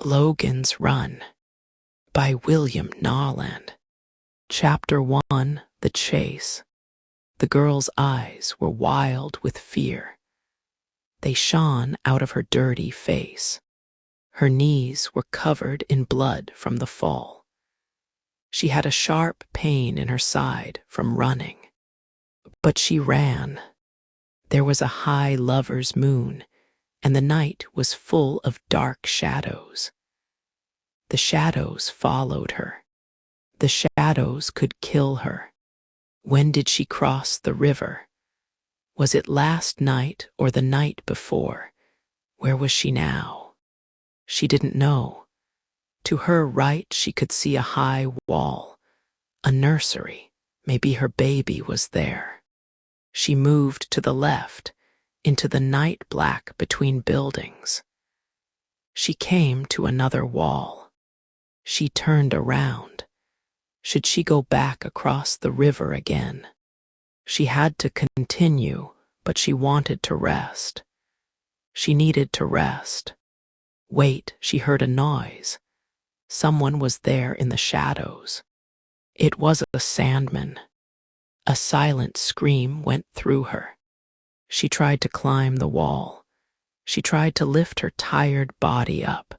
Logan's Run by William Nolan. Chapter 1. The Chase. The girl's eyes were wild with fear. They shone out of her dirty face. Her knees were covered in blood from the fall. She had a sharp pain in her side from running. But she ran. There was a high lover's moon, and the night was full of dark shadows. The shadows followed her. The shadows could kill her. When did she cross the river? Was it last night or the night before? Where was she now? She didn't know. To her right she could see a high wall, a nursery. Maybe her baby was there. She moved to the left, into the night black between buildings. She came to another wall. She turned around. Should she go back across the river again? She had to continue, but she wanted to rest. She needed to rest. Wait, she heard a noise. Someone was there in the shadows. It was a sandman. A silent scream went through her. She tried to climb the wall. She tried to lift her tired body up.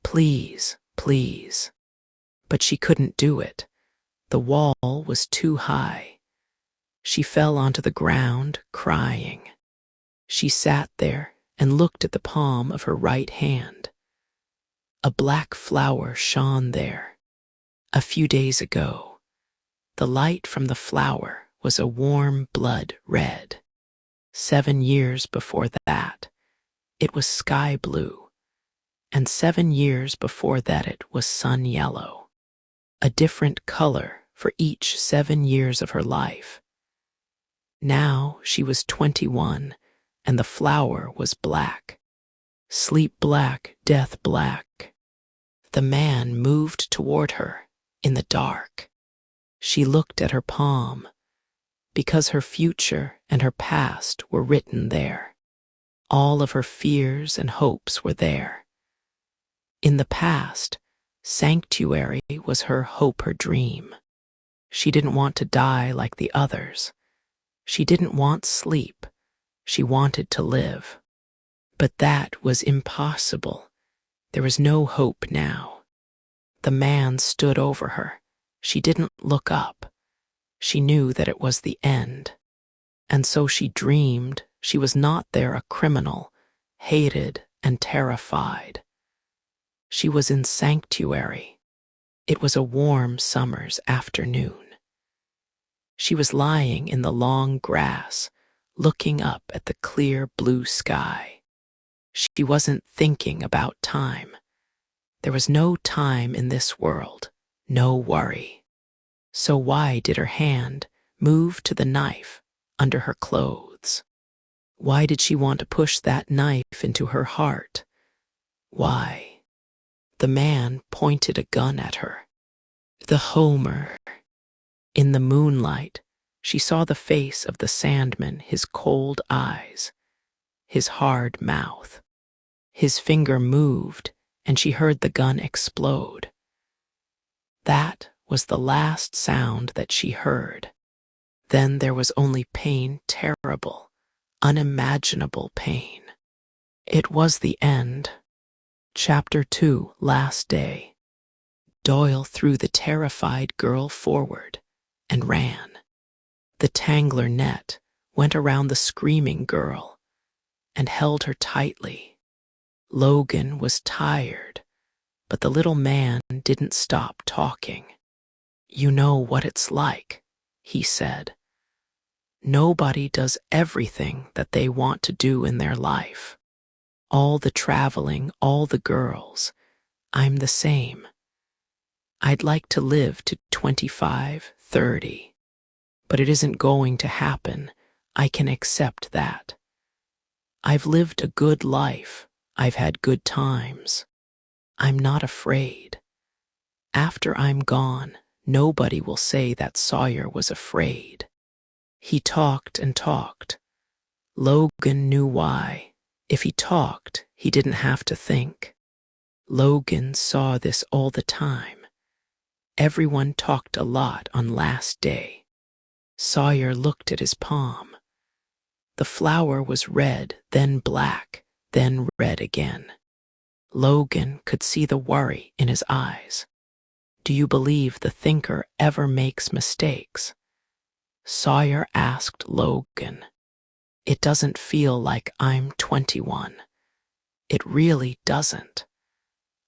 Please, please. But she couldn't do it. The wall was too high. She fell onto the ground, crying. She sat there and looked at the palm of her right hand. A black flower shone there. A few days ago, the light from the flower was a warm blood red. 7 years before that, it was sky blue, and 7 years before that it was sun yellow. A different color for each 7 years of her life. Now she was 21, and the flower was black. Sleep black, death black. The man moved toward her in the dark. She looked at her palm, because her future and her past were written there. All of her fears and hopes were there. In the past, sanctuary was her hope, her dream. She didn't want to die like the others. She didn't want sleep. She wanted to live. But that was impossible. There was no hope now. The man stood over her. She didn't look up. She knew that it was the end. And so she dreamed she was not there a criminal, hated and terrified. She was in sanctuary. It was a warm summer's afternoon. She was lying in the long grass, looking up at the clear blue sky. She wasn't thinking about time. There was no time in this world, no worry. So why did her hand move to the knife under her clothes? Why did she want to push that knife into her heart? Why? The man pointed a gun at her. The Homer. In the moonlight, she saw the face of the sandman, his cold eyes, his hard mouth. His finger moved, and she heard the gun explode. That was the last sound that she heard. Then there was only pain, terrible, unimaginable pain. It was the end. Chapter 2. Last Day. Doyle threw the terrified girl forward and ran. The tangler net went around the screaming girl and held her tightly. Logan was tired, but the little man didn't stop talking. You know what it's like, he said. Nobody does everything that they want to do in their life. All the traveling, all the girls. I'm the same. I'd like to live to 25, 30. But it isn't going to happen. I can accept that. I've lived a good life. I've had good times. I'm not afraid. After I'm gone, nobody will say that Sawyer was afraid. He talked and talked. Logan knew why. If he talked, he didn't have to think. Logan saw this all the time. Everyone talked a lot on last day. Sawyer looked at his palm. The flower was red, then black, then red again. Logan could see the worry in his eyes. Do you believe the thinker ever makes mistakes? Sawyer asked Logan. It doesn't feel like I'm 21. It really doesn't.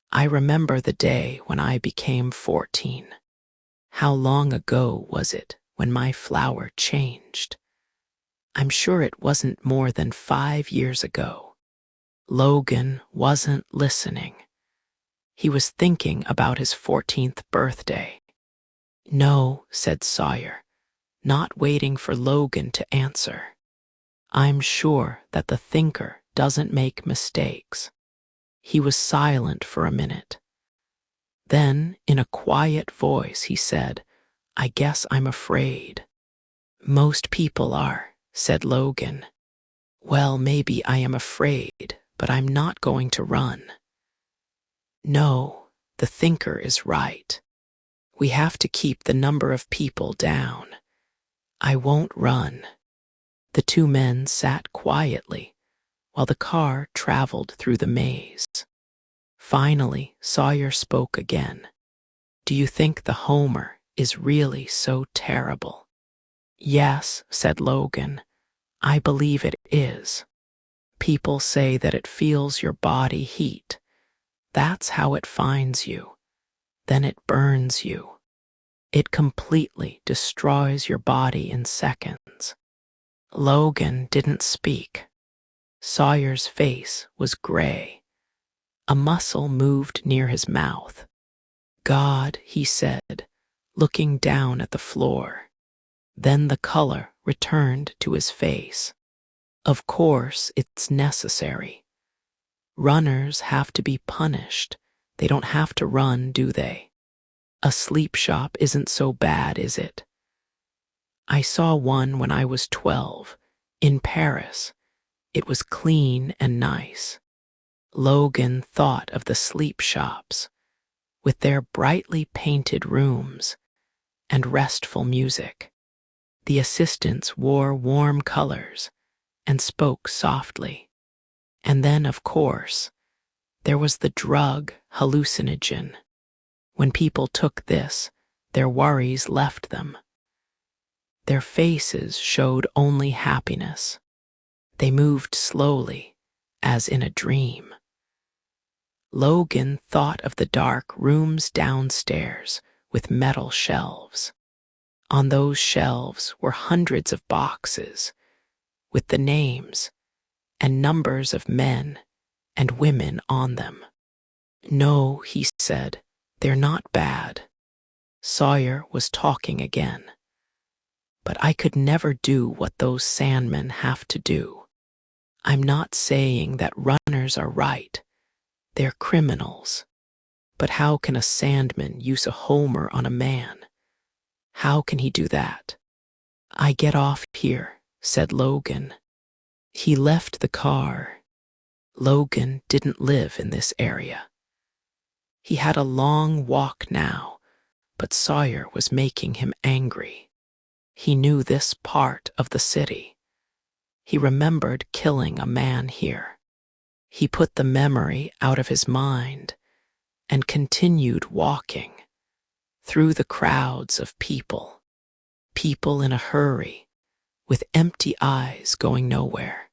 I remember the day when I became 14. How long ago was it when my flower changed? I'm sure it wasn't more than 5 years ago. Logan wasn't listening. He was thinking about his 14th birthday. No, said Sawyer, not waiting for Logan to answer. I'm sure that the thinker doesn't make mistakes. He was silent for a minute. Then, in a quiet voice, he said, I guess I'm afraid. Most people are, said Logan. Well, maybe I am afraid, but I'm not going to run. No, the thinker is right. We have to keep the number of people down. I won't run. The two men sat quietly while the car traveled through the maze. Finally, Sawyer spoke again. Do you think the Homer is really so terrible? Yes, said Logan. I believe it is. People say that it feels your body heat. That's how it finds you. Then it burns you. It completely destroys your body in seconds. Logan didn't speak. Sawyer's face was gray. A muscle moved near his mouth. God, he said, looking down at the floor. Then the color returned to his face. Of course, it's necessary. Runners have to be punished. They don't have to run, do they? A sleep shop isn't so bad, is it? I saw one when I was 12, in Paris. It was clean and nice. Logan thought of the sleep shops, with their brightly painted rooms and restful music. The assistants wore warm colors and spoke softly. And then, of course, there was the drug hallucinogen. When people took this, their worries left them. Their faces showed only happiness. They moved slowly, as in a dream. Logan thought of the dark rooms downstairs with metal shelves. On those shelves were hundreds of boxes with the names and numbers of men and women on them. No, he said, they're not bad. Sawyer was talking again. But I could never do what those sandmen have to do. I'm not saying that runners are right. They're criminals. But how can a sandman use a Homer on a man? How can he do that? I get off here, said Logan. He left the car. Logan didn't live in this area. He had a long walk now, but Sawyer was making him angry. He knew this part of the city. He remembered killing a man here. He put the memory out of his mind and continued walking through the crowds of people. People in a hurry, with empty eyes going nowhere.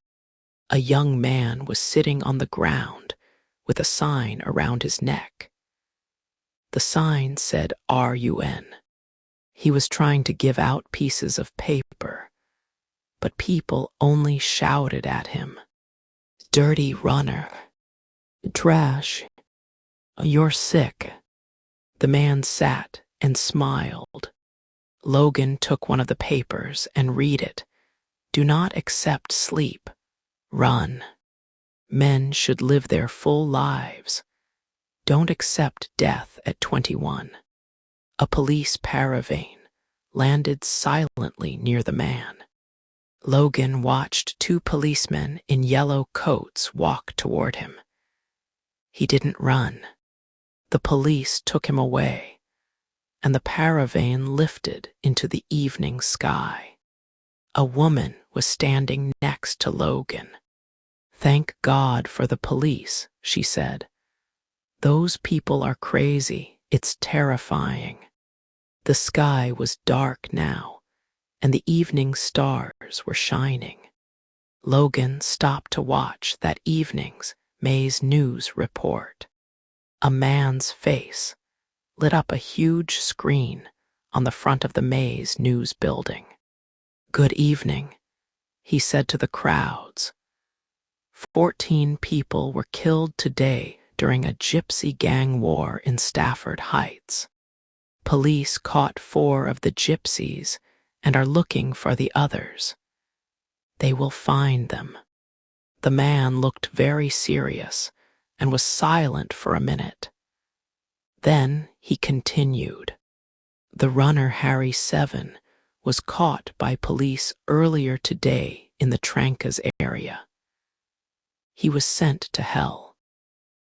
A young man was sitting on the ground with a sign around his neck. The sign said RUN. He was trying to give out pieces of paper, but people only shouted at him. Dirty runner. Trash. You're sick. The man sat and smiled. Logan took one of the papers and read it. Do not accept sleep. Run. Men should live their full lives. Don't accept death at 21. A police paravane landed silently near the man. Logan watched 2 policemen in yellow coats walk toward him. He didn't run. The police took him away, and the paravan lifted into the evening sky. A woman was standing next to Logan. "Thank God for the police," she said. "Those people are crazy. It's terrifying." The sky was dark now, and the evening stars were shining. Logan stopped to watch that evening's May's news report. A man's face lit up a huge screen on the front of the May's news building. "Good evening," he said to the crowds. 14 people were killed today during a gypsy gang war in Stafford Heights. Police caught 4 of the gypsies and are looking for the others. They will find them. The man looked very serious and was silent for a minute. Then he continued. "The runner Harry 7 was caught by police earlier today in the Trancas area. He was sent to hell.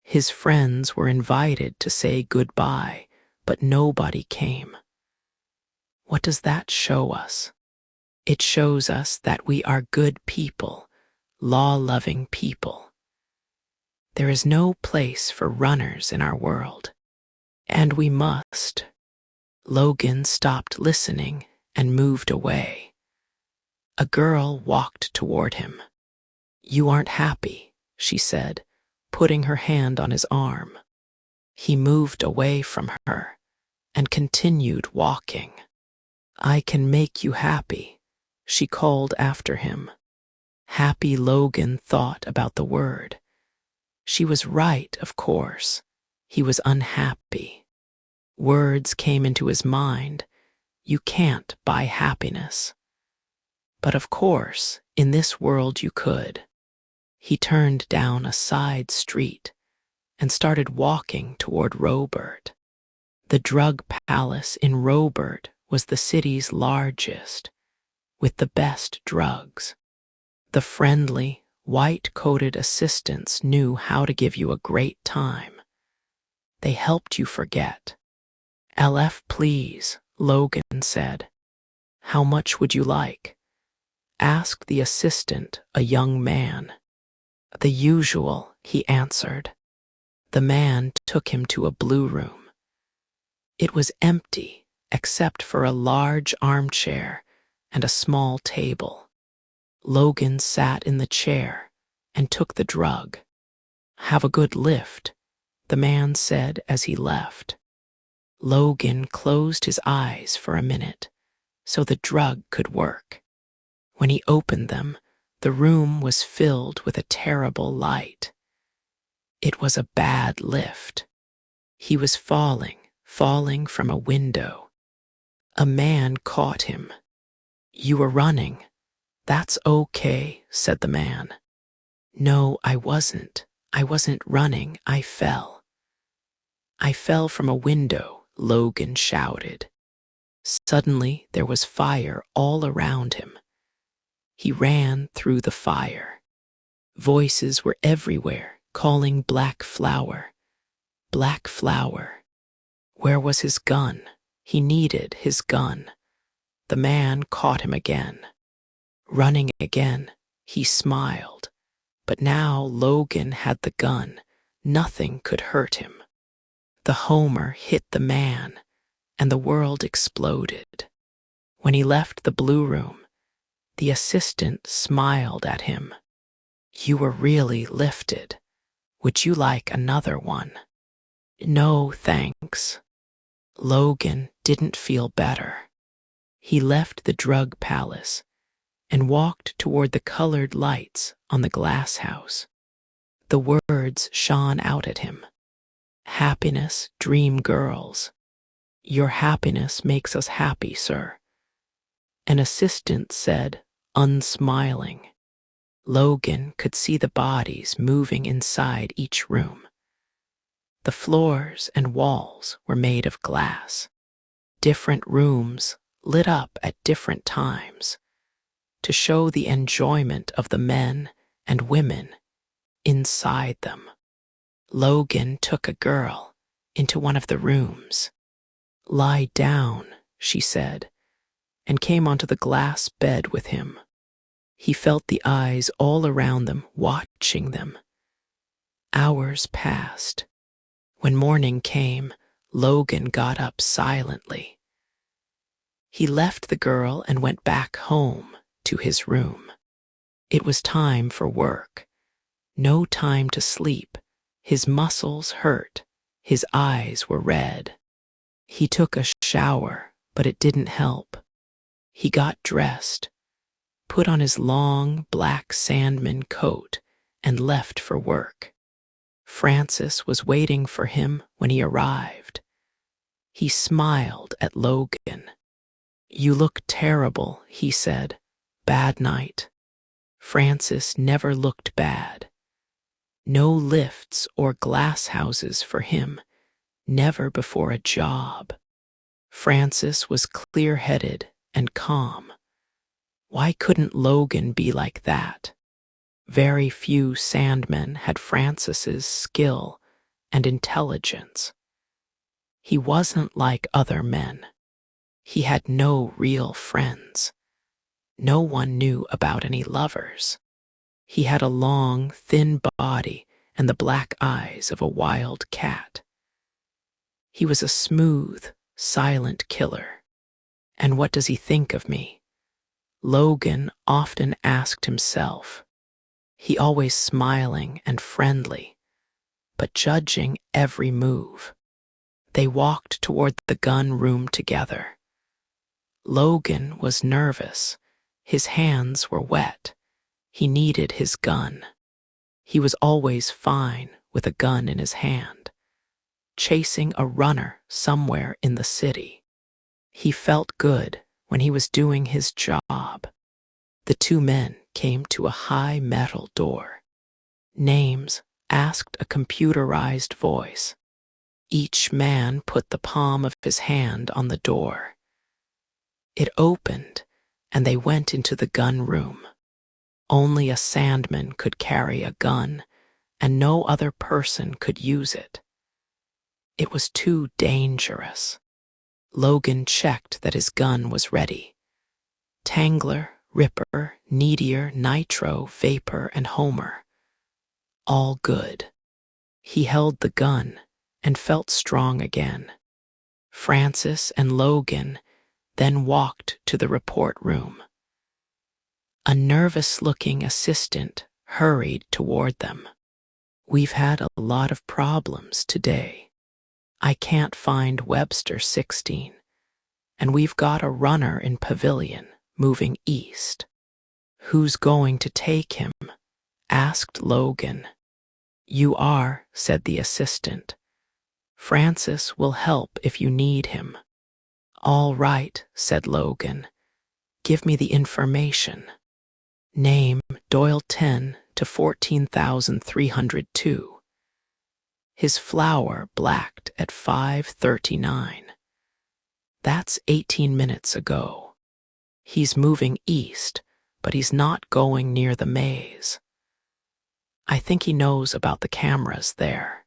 His friends were invited to say goodbye, but nobody came." What does that show us? It shows us that we are good people, law-loving people. There is no place for runners in our world, and we must. Logan stopped listening and moved away. A girl walked toward him. "You aren't happy," she said, putting her hand on his arm. He moved away from her and continued walking. "I can make you happy," she called after him. Happy Logan thought about the word. She was right, of course. He was unhappy. Words came into his mind. You can't buy happiness. But of course, in this world you could. He turned down a side street and started walking toward Robert. The drug palace in Robert was the city's largest, with the best drugs. The friendly, white-coated assistants knew how to give you a great time. They helped you forget. "LF, please," Logan said. "How much would you like?" asked the assistant, a young man. "The usual," he answered. The man took him to a blue room. It was empty except for a large armchair and a small table. Logan sat in the chair and took the drug. "Have a good lift," the man said as he left. Logan closed his eyes for a minute so the drug could work. When he opened them, the room was filled with a terrible light. It was a bad lift. He was falling from a window. A man caught him. "You were running." "That's okay," said the man. "No, I wasn't. I wasn't running. I fell." "I fell from a window," Logan shouted. Suddenly there was fire all around him. He ran through the fire. Voices were everywhere, calling Black Flower. Black Flower. Where was his gun? He needed his gun. The man caught him again. Running again, he smiled. But now Logan had the gun. Nothing could hurt him. The Homer hit the man, and the world exploded. When he left the blue room, the assistant smiled at him. "You were really lifted. Would you like another one?" "No, thanks." Logan didn't feel better. He left the drug palace and walked toward the colored lights on the glass house. The words shone out at him. "Happiness, dream girls. Your happiness makes us happy, sir." An assistant said, unsmiling. Logan could see the bodies moving inside each room. The floors and walls were made of glass. Different rooms lit up at different times to show the enjoyment of the men and women inside them. Logan took a girl into one of the rooms. "Lie down," she said, and came onto the glass bed with him. He felt the eyes all around them, watching them. Hours passed. When morning came, Logan got up silently. He left the girl and went back home to his room. It was time for work. No time to sleep. His muscles hurt. His eyes were red. He took a shower, but it didn't help. He got dressed, put on his long black sandman coat, and left for work. Francis was waiting for him when he arrived. He smiled at Logan. "You look terrible," he said. "Bad night." Francis never looked bad. No lifts or glass houses for him, never before a job. Francis was clear-headed and calm. Why couldn't Logan be like that? Very few sandmen had Francis's skill and intelligence. He wasn't like other men. He had no real friends. No one knew about any lovers. He had a long, thin body and the black eyes of a wild cat. He was a smooth, silent killer. And what does he think of me? Logan often asked himself. He always smiling and friendly, but judging every move. They walked toward the gun room together. Logan was nervous. His hands were wet. He needed his gun. He was always fine with a gun in his hand, chasing a runner somewhere in the city. He felt good when he was doing his job. The two men came to a high metal door. "Names?" asked a computerized voice. Each man put the palm of his hand on the door. It opened, and they went into the gun room. Only a sandman could carry a gun, and no other person could use it. It was too dangerous. Logan checked that his gun was ready. Tangler, Ripper, Needier, Nitro, Vapor, and Homer. All good. He held the gun and felt strong again. Francis and Logan then walked to the report room. A nervous-looking assistant hurried toward them. "We've had a lot of problems today. I can't find Webster 16, and we've got a runner in Pavilion moving east." "Who's going to take him?" asked Logan. "You are," said the assistant. "Francis will help if you need him." "All right," said Logan. "Give me the information." "Name Doyle 10 to 14,302. His flower blacked at 5:39. That's 18 minutes ago. He's moving east, but he's not going near the maze. I think he knows about the cameras there.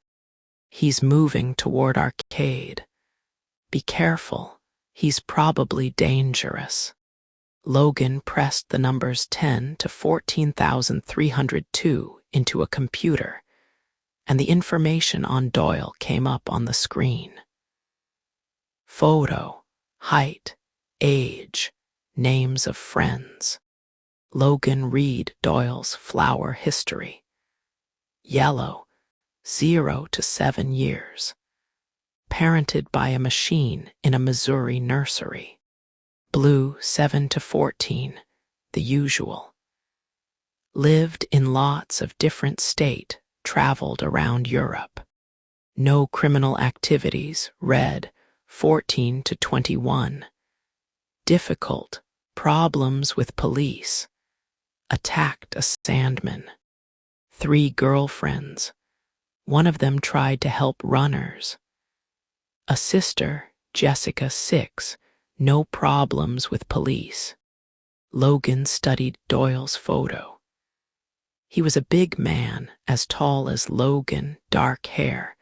He's moving toward Arcade. Be careful, he's probably dangerous." Logan pressed the numbers 10 to 14,302 into a computer, and the information on Doyle came up on the screen. Photo, height, age, names of friends. Logan read Doyle's flower history. Yellow, 0 to 7 years. Parented by a machine in a Missouri nursery. Blue, 7 to 14, the usual. Lived in lots of different state, traveled around Europe. No criminal activities, red, 14 to 21. Difficult, problems with police. Attacked a sandman. 3 girlfriends. One of them tried to help runners. A sister, Jessica 6, no problems with police. Logan studied Doyle's photo. He was a big man, as tall as Logan, dark hair,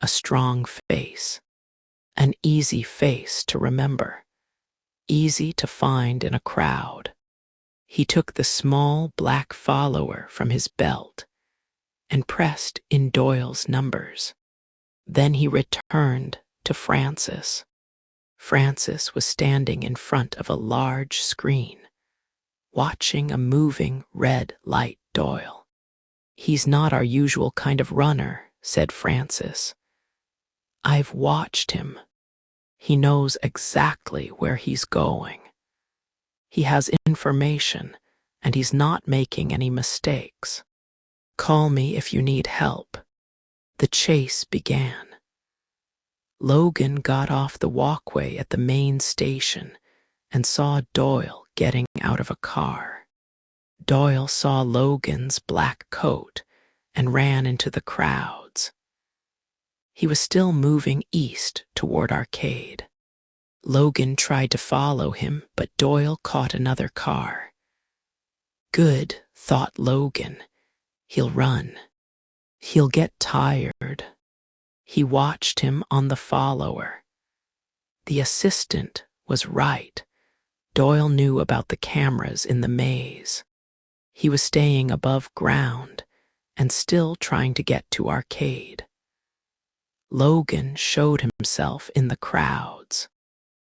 a strong face, an easy face to remember, easy to find in a crowd. He took the small black follower from his belt and pressed in Doyle's numbers. Then he returned to Francis. Francis was standing in front of a large screen, watching a moving red light Doyle. "He's not our usual kind of runner," said Francis. "I've watched him. He knows exactly where he's going. He has information, and he's not making any mistakes. Call me if you need help." The chase began. Logan got off the walkway at the main station and saw Doyle getting out of a car. Doyle saw Logan's black coat and ran into the crowds. He was still moving east toward Arcade. Logan tried to follow him, but Doyle caught another car. "Good," thought Logan. "He'll run. He'll get tired." He watched him on the follower. The assistant was right. Doyle knew about the cameras in the maze. He was staying above ground and still trying to get to Arcade. Logan showed himself in the crowds.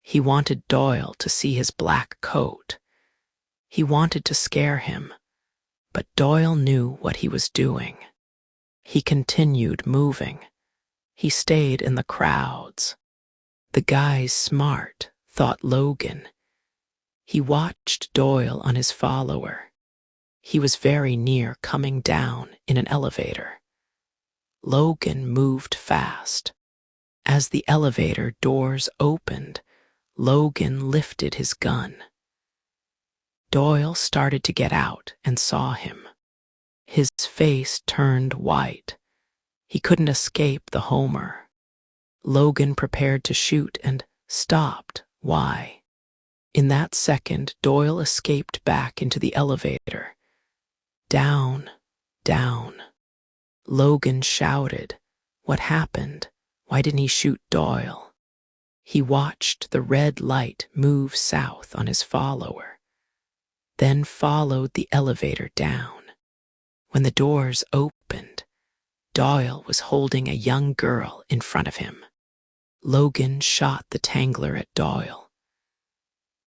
He wanted Doyle to see his black coat. He wanted to scare him, but Doyle knew what he was doing. He continued moving. He stayed in the crowds. "The guy's smart," thought Logan. He watched Doyle on his follower. He was very near coming down in an elevator. Logan moved fast. As the elevator doors opened, Logan lifted his gun. Doyle started to get out and saw him. His face turned white. He couldn't escape the Homer. Logan prepared to shoot and stopped. Why? In that second, Doyle escaped back into the elevator. "Down, down." Logan shouted. What happened? Why didn't he shoot Doyle? He watched the red light move south on his follower, then followed the elevator down. When the doors opened, Doyle was holding a young girl in front of him. Logan shot the tangler at Doyle.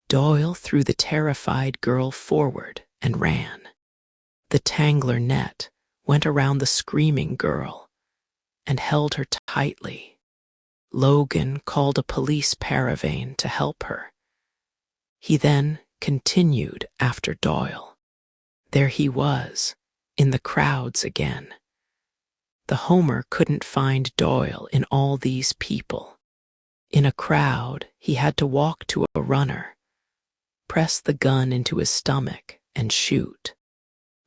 Doyle threw the terrified girl forward and ran. The tangler net went around the screaming girl and held her tightly. Logan called a police paravane to help her. He then continued after Doyle. There he was, in the crowds again. The Homer couldn't find Doyle in all these people. In a crowd, he had to walk to a runner, press the gun into his stomach, and shoot.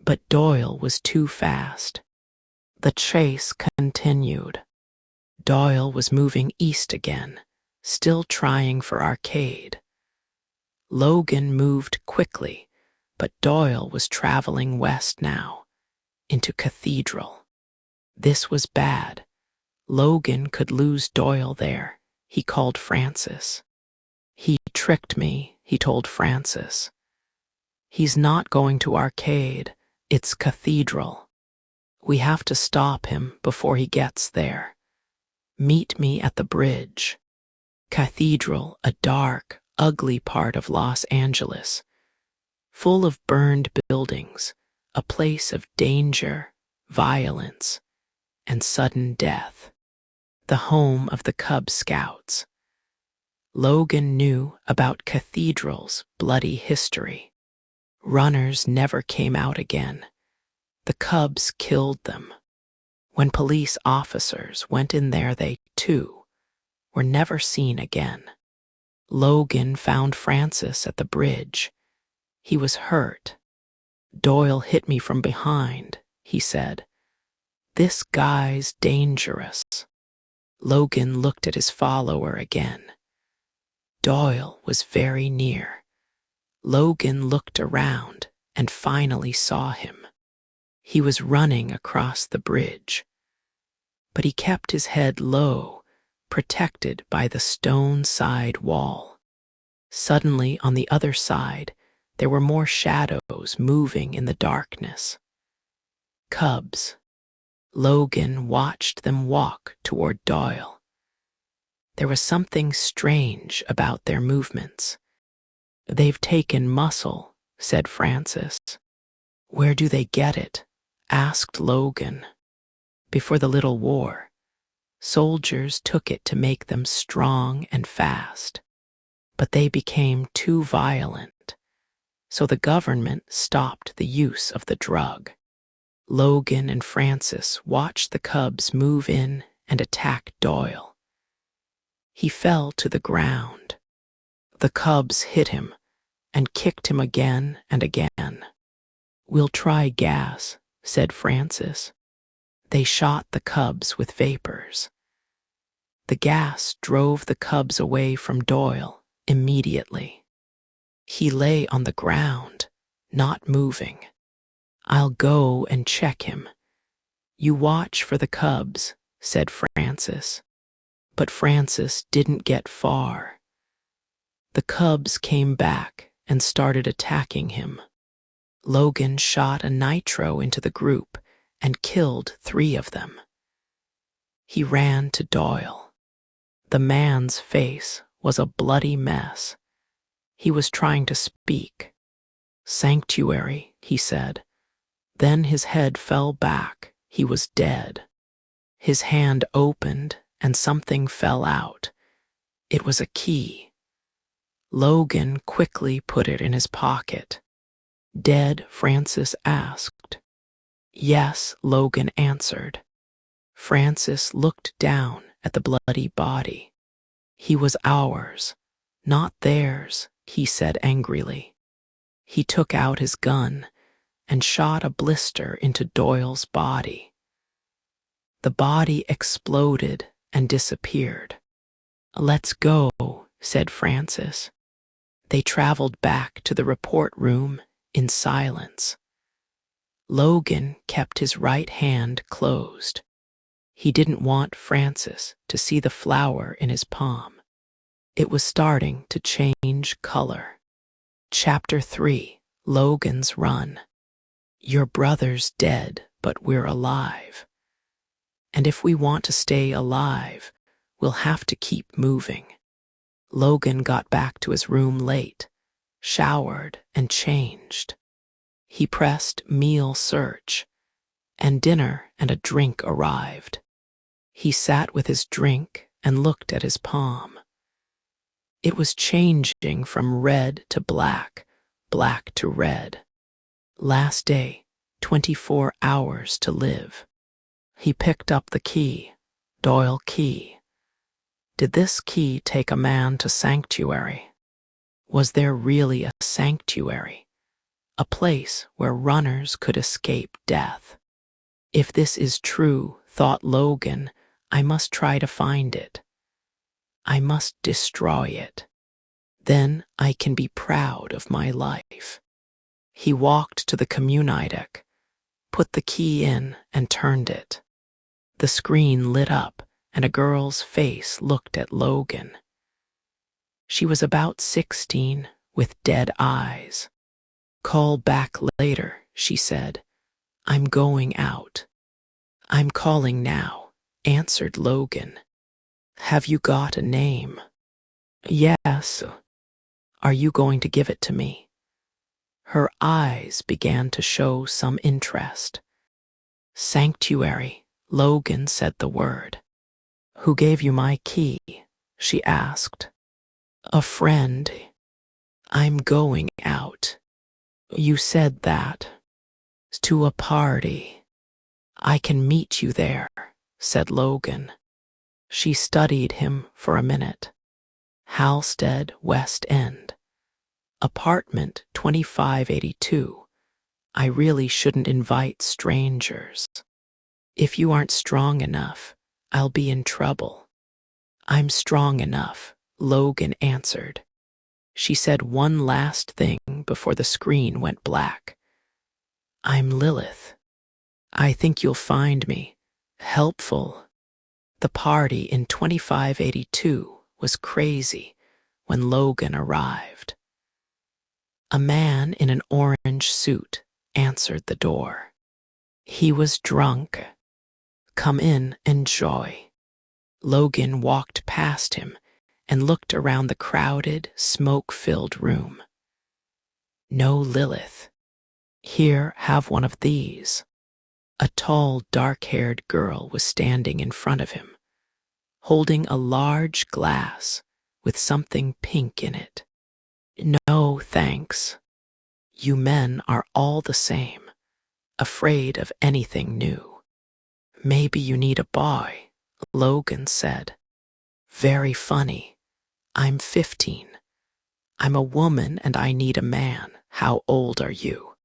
But Doyle was too fast. The chase continued. Doyle was moving east again, still trying for Arcade. Logan moved quickly, but Doyle was traveling west now, into Cathedral. This was bad. Logan could lose Doyle there. He called Francis. "He tricked me," he told Francis. "He's not going to Arcade. It's Cathedral. We have to stop him before he gets there. Meet me at the bridge." Cathedral, a dark, ugly part of Los Angeles, full of burned buildings, a place of danger, violence, and sudden death. The home of the Cub Scouts. Logan knew about Cathedral's bloody history. Runners never came out again. The Cubs killed them. When police officers went in there, they, too, were never seen again. Logan found Francis at the bridge. He was hurt. "Doyle hit me from behind," he said. "This guy's dangerous." Logan looked at his follower again. Doyle was very near. Logan looked around and finally saw him. He was running across the bridge. but he kept his head low, protected by the stone side wall. Suddenly, on the other side, there were more shadows moving in the darkness. Cubs. Logan watched them walk toward Doyle. There was something strange about their movements. "They've taken muscle," said Francis. "Where do they get it?" asked Logan. "Before the Little War, soldiers took it to make them strong and fast. But they became too violent, so the government stopped the use of the drug." Logan and Francis watched the cubs move in and attack Doyle. He fell to the ground. The cubs hit him and kicked him again and again. "We'll try gas," said Francis. They shot the cubs with vapors. The gas drove the cubs away from Doyle immediately. He lay on the ground, not moving. "I'll go and check him. You watch for the cubs," said Francis. But Francis didn't get far. The cubs came back and started attacking him. Logan shot a nitro into the group and killed 3 of them. He ran to Doyle. The man's face was a bloody mess. He was trying to speak. "Sanctuary," he said. Then his head fell back. He was dead. His hand opened and something fell out. It was a key. Logan quickly put it in his pocket. "Dead?" Francis asked. "Yes," Logan answered. Francis looked down at the bloody body. "He was ours, not theirs," he said angrily. He took out his gun and shot a blister into Doyle's body. The body exploded and disappeared. "Let's go," said Francis. They traveled back to the report room in silence. Logan kept his right hand closed. He didn't want Francis to see the flower in his palm. It was starting to change color. Chapter 3: Logan's Run. "Your brother's dead, but we're alive. And if we want to stay alive, we'll have to keep moving." Logan got back to his room late, showered and changed. He pressed meal search, and dinner and a drink arrived. He sat with his drink and looked at his palm. It was changing from red to black, black to red. Last day, 24 hours to live. He picked up the key, Doyle key. Did this key take a man to sanctuary? Was there really a sanctuary? A place where runners could escape death? If this is true, thought Logan, I must try to find it. I must destroy it. Then I can be proud of my life. He walked to the communideck, put the key in, and turned it. The screen lit up, and a girl's face looked at Logan. She was about 16, with dead eyes. "Call back later," she said. "I'm going out." "I'm calling now," answered Logan. "Have you got a name?" "Yes." "Are you going to give it to me?" Her eyes began to show some interest. "Sanctuary," Logan said the word. "Who gave you my key?" she asked. "A friend." "I'm going out." "You said that." "To a party." "I can meet you there," said Logan. She studied him for a minute. Halstead, West End. Apartment 2582. I really shouldn't invite strangers. If you aren't strong enough, I'll be in trouble. "I'm strong enough," Logan answered. She said one last thing before the screen went black. "I'm Lilith. I think you'll find me helpful." The party in 2582 was crazy when Logan arrived. A man in an orange suit answered the door. He was drunk. "Come in, enjoy." Logan walked past him and looked around the crowded, smoke-filled room. "No Lilith. Here, have one of these." A tall, dark-haired girl was standing in front of him, holding a large glass with something pink in it. "No, thanks. You men are all the same, afraid of anything new." "Maybe you need a boy," Logan said. "Very funny. I'm 15. I'm a woman and I need a man. How old are you?"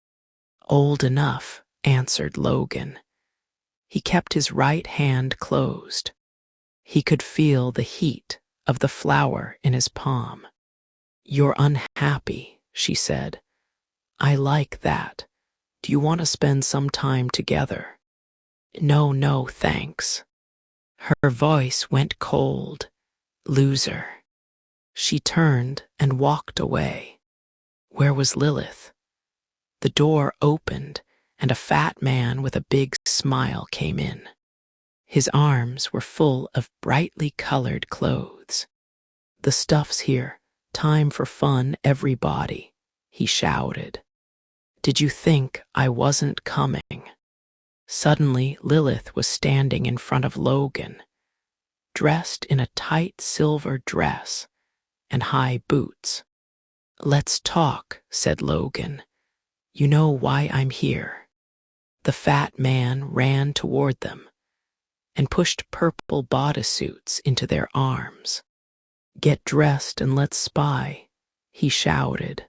"Old enough," answered Logan. He kept his right hand closed. He could feel the heat of the flower in his palm. "You're unhappy," she said. "I like that. Do you want to spend some time together?" No, thanks." Her voice went cold. "Loser." She turned and walked away. Where was Lilith? The door opened, and a fat man with a big smile came in. His arms were full of brightly colored clothes. "The stuff's here. Time for fun, everybody," he shouted. "Did you think I wasn't coming?" Suddenly, Lilith was standing in front of Logan, dressed in a tight silver dress and high boots. "Let's talk," said Logan. "You know why I'm here." The fat man ran toward them and pushed purple bodysuits into their arms. "Get dressed and let's spy," he shouted.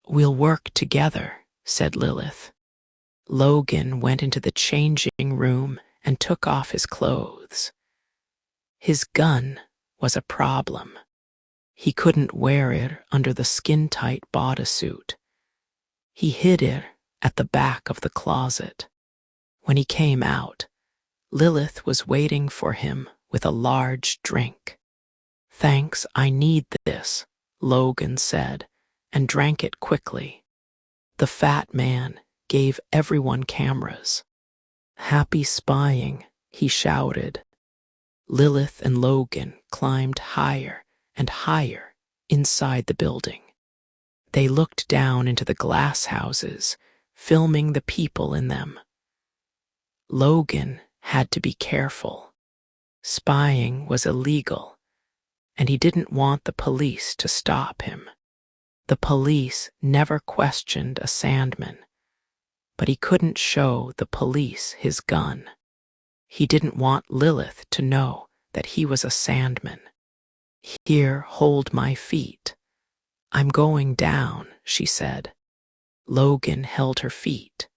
"We'll work together," said Lilith. Logan went into the changing room and took off his clothes. His gun was a problem. He couldn't wear it under the skin-tight bodysuit. He hid it at the back of the closet. When he came out, Lilith was waiting for him with a large drink. "Thanks, I need this," Logan said, and drank it quickly. The fat man gave everyone cameras. "Happy spying," he shouted. Lilith and Logan climbed higher and higher inside the building. They looked down into the glass houses, filming the people in them. Logan had to be careful. Spying was illegal, and he didn't want the police to stop him. The police never questioned a Sandman, but he couldn't show the police his gun. He didn't want Lilith to know that he was a Sandman. "Here, hold my feet. I'm going down," she said. Logan held her feet.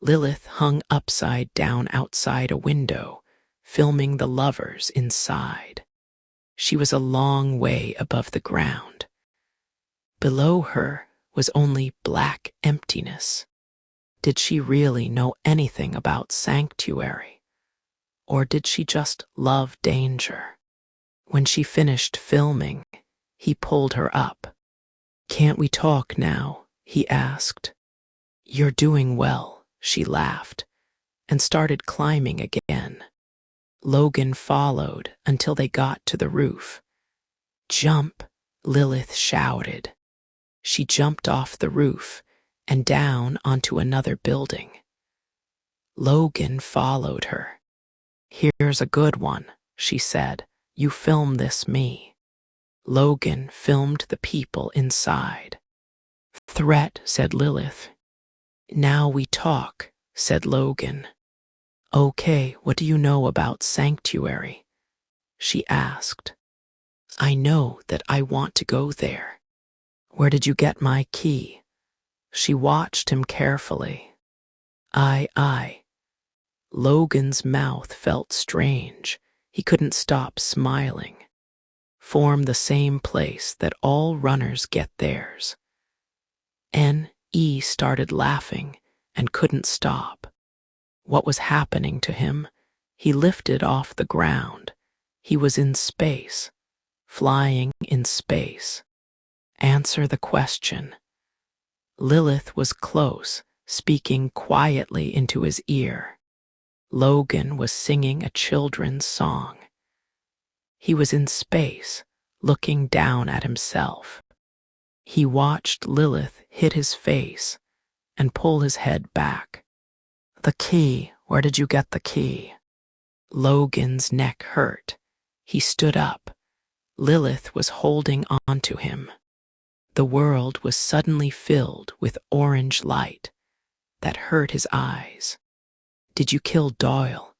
Lilith hung upside down outside a window, filming the lovers inside. She was a long way above the ground. Below her was only black emptiness. Did she really know anything about sanctuary? Or did she just love danger? When she finished filming, he pulled her up. "Can't we talk now?" he asked. "You're doing well," she laughed, and started climbing again. Logan followed until they got to the roof. "Jump," Lilith shouted. She jumped off the roof and down onto another building. Logan followed her. "Here's a good one," she said. "You film this me." Logan filmed the people inside. "Threat," said Lilith. "Now we talk," said Logan. "Okay, what do you know about sanctuary?" she asked. "I know that I want to go there." "Where did you get my key?" She watched him carefully. I. Logan's mouth felt strange. He couldn't stop smiling. "Form the same place that all runners get theirs." N.E. started laughing and couldn't stop. What was happening to him? He lifted off the ground. He was in space, flying in space. Answer the question. Lilith was close, speaking quietly into his ear. Logan was singing a children's song. He was in space, looking down at himself. He watched Lilith hit his face and pull his head back. The key, where did you get the key? Logan's neck hurt. He stood up. Lilith was holding on to him. The world was suddenly filled with orange light that hurt his eyes. Did you kill Doyle?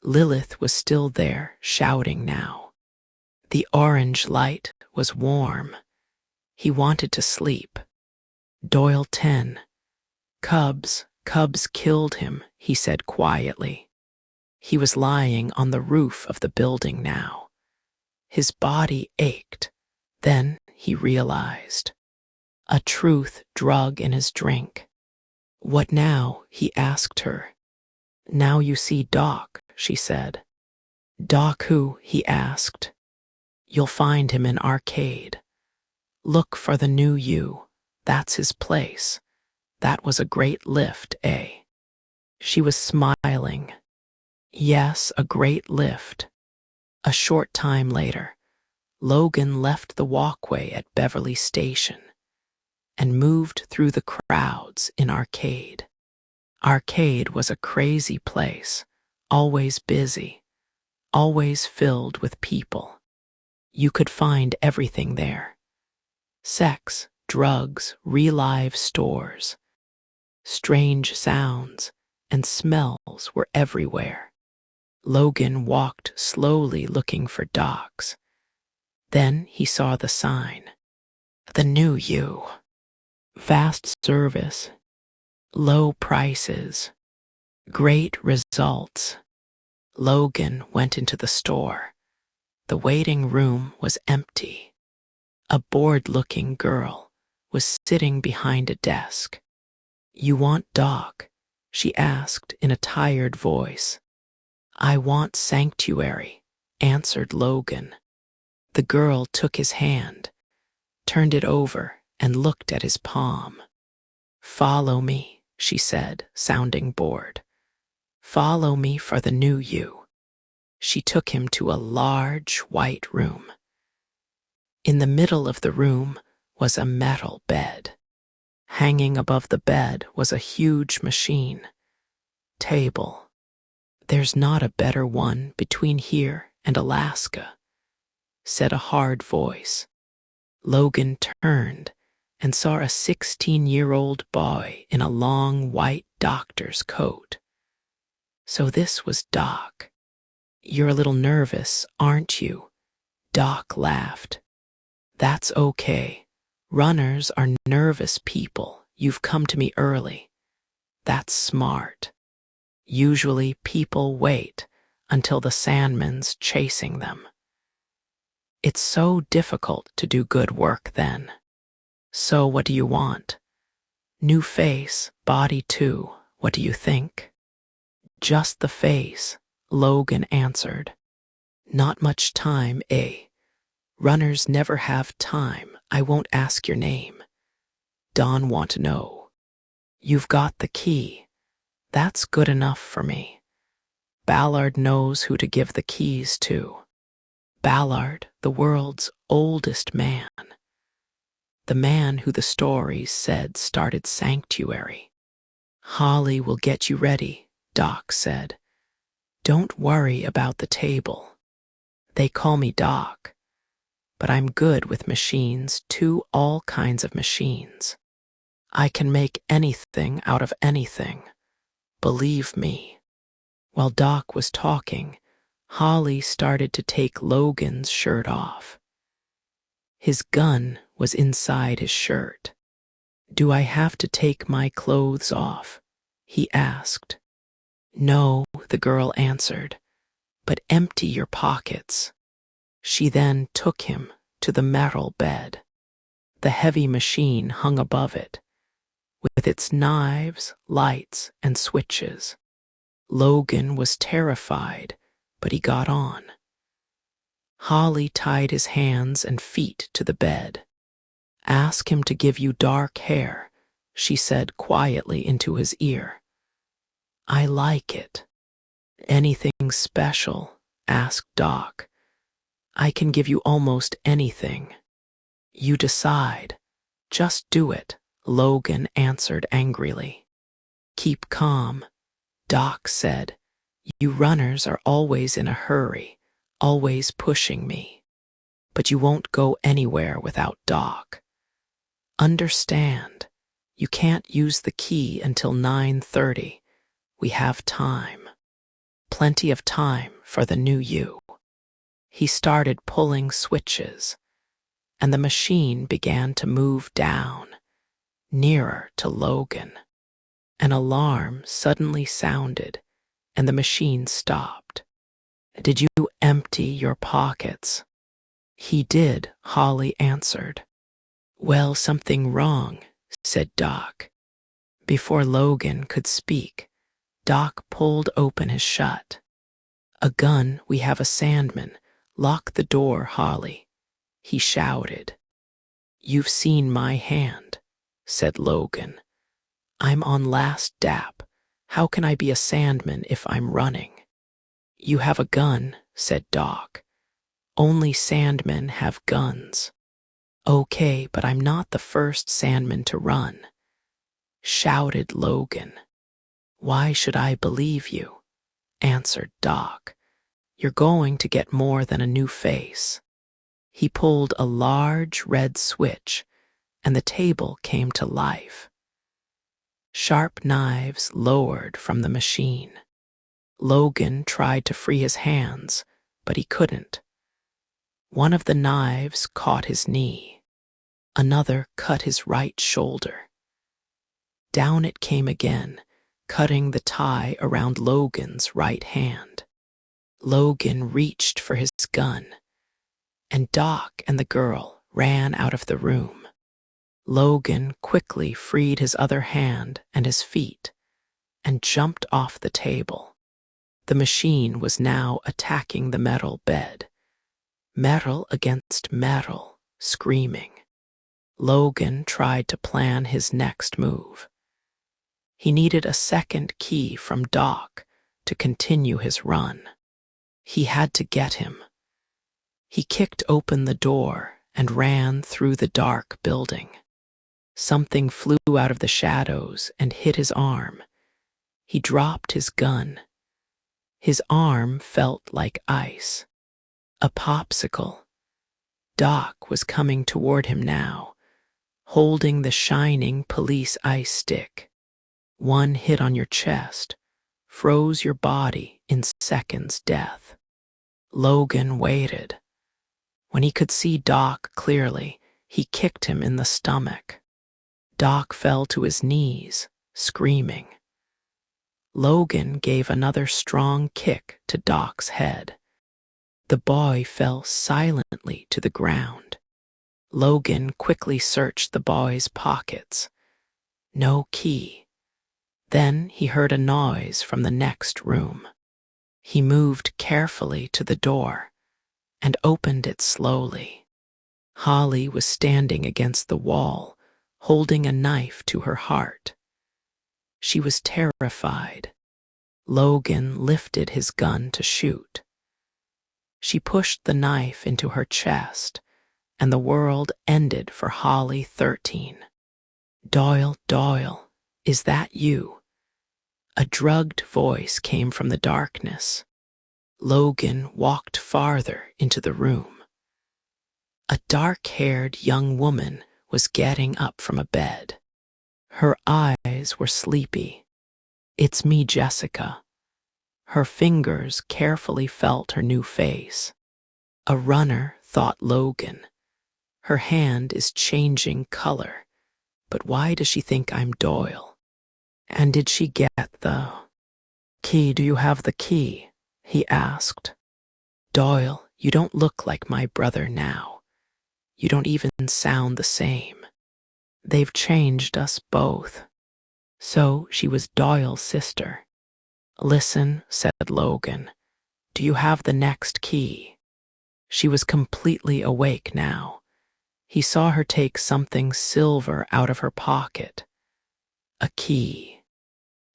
Lilith was still there, shouting now. The orange light was warm. He wanted to sleep. Doyle 10. Cubs killed him, he said quietly. He was lying on the roof of the building now. His body ached. Then he realized. A truth drug in his drink. What now? He asked her. Now you see Doc, she said. Doc who? He asked. You'll find him in Arcade. Look for the new you. That's his place. That was a great lift, eh? She was smiling. Yes, a great lift. A short time later, Logan left the walkway at Beverly Station and moved through the crowds in Arcade. Arcade was a crazy place, always busy, always filled with people. You could find everything there. Sex, drugs, real-life stores. Strange sounds and smells were everywhere. Logan walked slowly looking for Docs. Then he saw the sign. The new you. Fast service. Low prices. Great results. Logan went into the store. The waiting room was empty. A bored-looking girl was sitting behind a desk. You want Doc? She asked in a tired voice. I want Sanctuary, answered Logan. The girl took his hand, turned it over, and looked at his palm. Follow me, she said, sounding bored. Follow me for the new you. She took him to a large white room. In the middle of the room was a metal bed. Hanging above the bed was a huge machine. Table. There's not a better one between here and Alaska, said a hard voice. Logan turned and saw a 16-year-old boy in a long white doctor's coat. So this was Doc. You're a little nervous, aren't you? Doc laughed. That's okay. Runners are nervous people. You've come to me early. That's smart. Usually people wait until the Sandman's chasing them. It's so difficult to do good work then. So what do you want? New face, body too. What do you think? Just the face, Logan answered. Not much time, eh? Runners never have time. I won't ask your name. Don want to know. You've got the key. That's good enough for me. Ballard knows who to give the keys to. Ballard, the world's oldest man. The man who the stories said started Sanctuary. Holly will get you ready, Doc said. Don't worry about the table. They call me Doc. But I'm good with machines too, all kinds of machines. I can make anything out of anything. Believe me. While Doc was talking, Holly started to take Logan's shirt off. His gun was inside his shirt. Do I have to take my clothes off? He asked. No, the girl answered, but empty your pockets. She then took him to the metal bed. The heavy machine hung above it, with its knives, lights, and switches. Logan was terrified, but he got on. Holly tied his hands and feet to the bed. "Ask him to give you dark hair," she said quietly into his ear. "I like it." "Anything special?" asked Doc. "I can give you almost anything. You decide. Just do it," Logan answered angrily. "Keep calm," Doc said. "You runners are always in a hurry, always pushing me. But you won't go anywhere without Doc. Understand, you can't use the key until 9:30. We have time. Plenty of time for the new you." He started pulling switches, and the machine began to move down, nearer to Logan. An alarm suddenly sounded, and the machine stopped. "Did you empty your pockets?" "He did," Holly answered. "Well, something wrong," said Doc. Before Logan could speak, Doc pulled open his shut. "A gun, we have a Sandman. Lock the door, Holly," he shouted. "You've seen my hand," said Logan. "I'm on last dap. How can I be a Sandman if I'm running?" "You have a gun," said Doc. "Only Sandmen have guns." "Okay, but I'm not the first Sandman to run," shouted Logan. "Why should I believe you?" answered Doc. "You're going to get more than a new face." He pulled a large red switch, and the table came to life. Sharp knives lowered from the machine. Logan tried to free his hands, but he couldn't. One of the knives caught his knee. Another cut his right shoulder. Down it came again, cutting the tie around Logan's right hand. Logan reached for his gun, and Doc and the girl ran out of the room. Logan quickly freed his other hand and his feet and jumped off the table. The machine was now attacking the metal bed. Metal against metal, screaming. Logan tried to plan his next move. He needed a second key from Doc to continue his run. He had to get him. He kicked open the door and ran through the dark building. Something flew out of the shadows and hit his arm. He dropped his gun. His arm felt like ice. A popsicle. Doc was coming toward him now, holding the shining police ice stick. One hit on your chest froze your body in seconds death. Logan waited. When he could see Doc clearly, he kicked him in the stomach. Doc fell to his knees, screaming. Logan gave another strong kick to Doc's head. The boy fell silently to the ground. Logan quickly searched the boy's pockets. No key. Then he heard a noise from the next room. He moved carefully to the door and opened it slowly. Holly was standing against the wall, holding a knife to her heart. She was terrified. Logan lifted his gun to shoot. She pushed the knife into her chest, and the world ended for Holly 13. "Doyle, Doyle, is that you?" A drugged voice came from the darkness. Logan walked farther into the room. A dark-haired young woman was getting up from a bed. Her eyes were sleepy. "It's me, Jessica." Her fingers carefully felt her new face. A runner, thought Logan. Her hand is changing color. But why does she think I'm Doyle? And did she get the key? "Do you have the key?" he asked. "Doyle, you don't look like my brother now. You don't even sound the same. They've changed us both." So she was Doyle's sister. Listen, said Logan. Do you have the next key? She was completely awake now. He saw her take something silver out of her pocket. A key.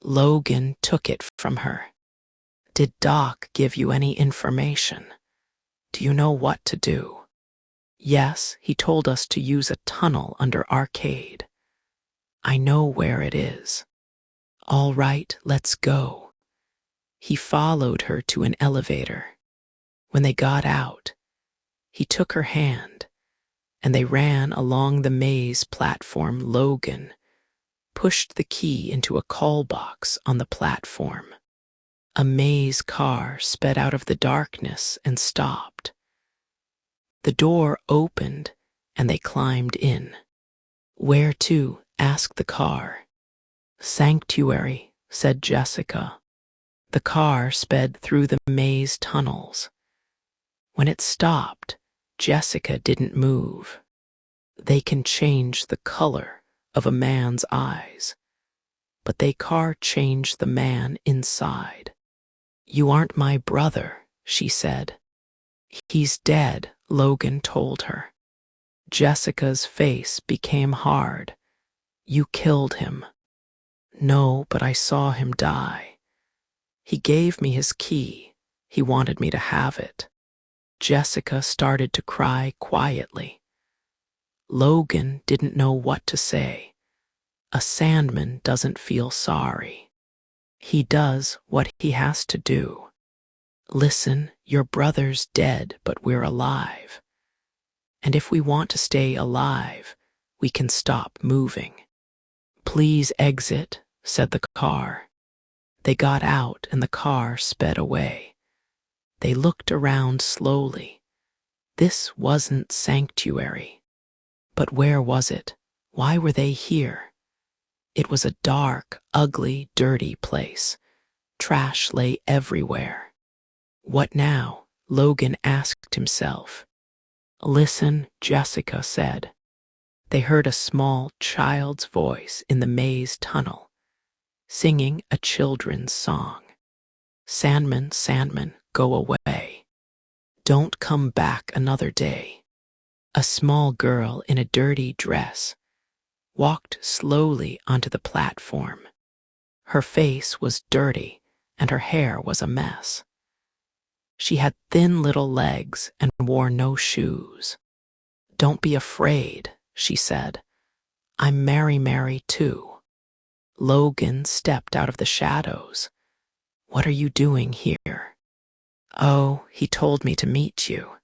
Logan took it from her. Did Doc give you any information? Do you know what to do? Yes, he told us to use a tunnel under Arcade. I know where it is. All right, let's go. He followed her to an elevator. When they got out, he took her hand, and they ran along the maze platform. Logan pushed the key into a call box on the platform. A maze car sped out of the darkness and stopped. The door opened, and they climbed in. Where to? Asked the car. Sanctuary, said Jessica. The car sped through the maze tunnels. When it stopped, Jessica didn't move. They can change the color of a man's eyes, but they can't change the man inside. You aren't my brother, she said. He's dead, Logan told her. Jessica's face became hard. You killed him. No, but I saw him die. He gave me his key. He wanted me to have it. Jessica started to cry quietly. Logan didn't know what to say. A Sandman doesn't feel sorry. He does what he has to do. Listen, your brother's dead, but we're alive. And if we want to stay alive, we can stop moving. Please exit, said the car. They got out and the car sped away. They looked around slowly. This wasn't Sanctuary. But where was it? Why were they here? It was a dark, ugly, dirty place. Trash lay everywhere. What now? Logan asked himself. Listen, Jessica said. They heard a small child's voice in the maze tunnel, singing a children's song. Sandman, Sandman, go away. Don't come back another day. A small girl in a dirty dress walked slowly onto the platform. Her face was dirty and her hair was a mess. She had thin little legs and wore no shoes. Don't be afraid, she said. I'm Mary Mary too. Logan stepped out of the shadows. What are you doing here? Oh, he told me to meet you.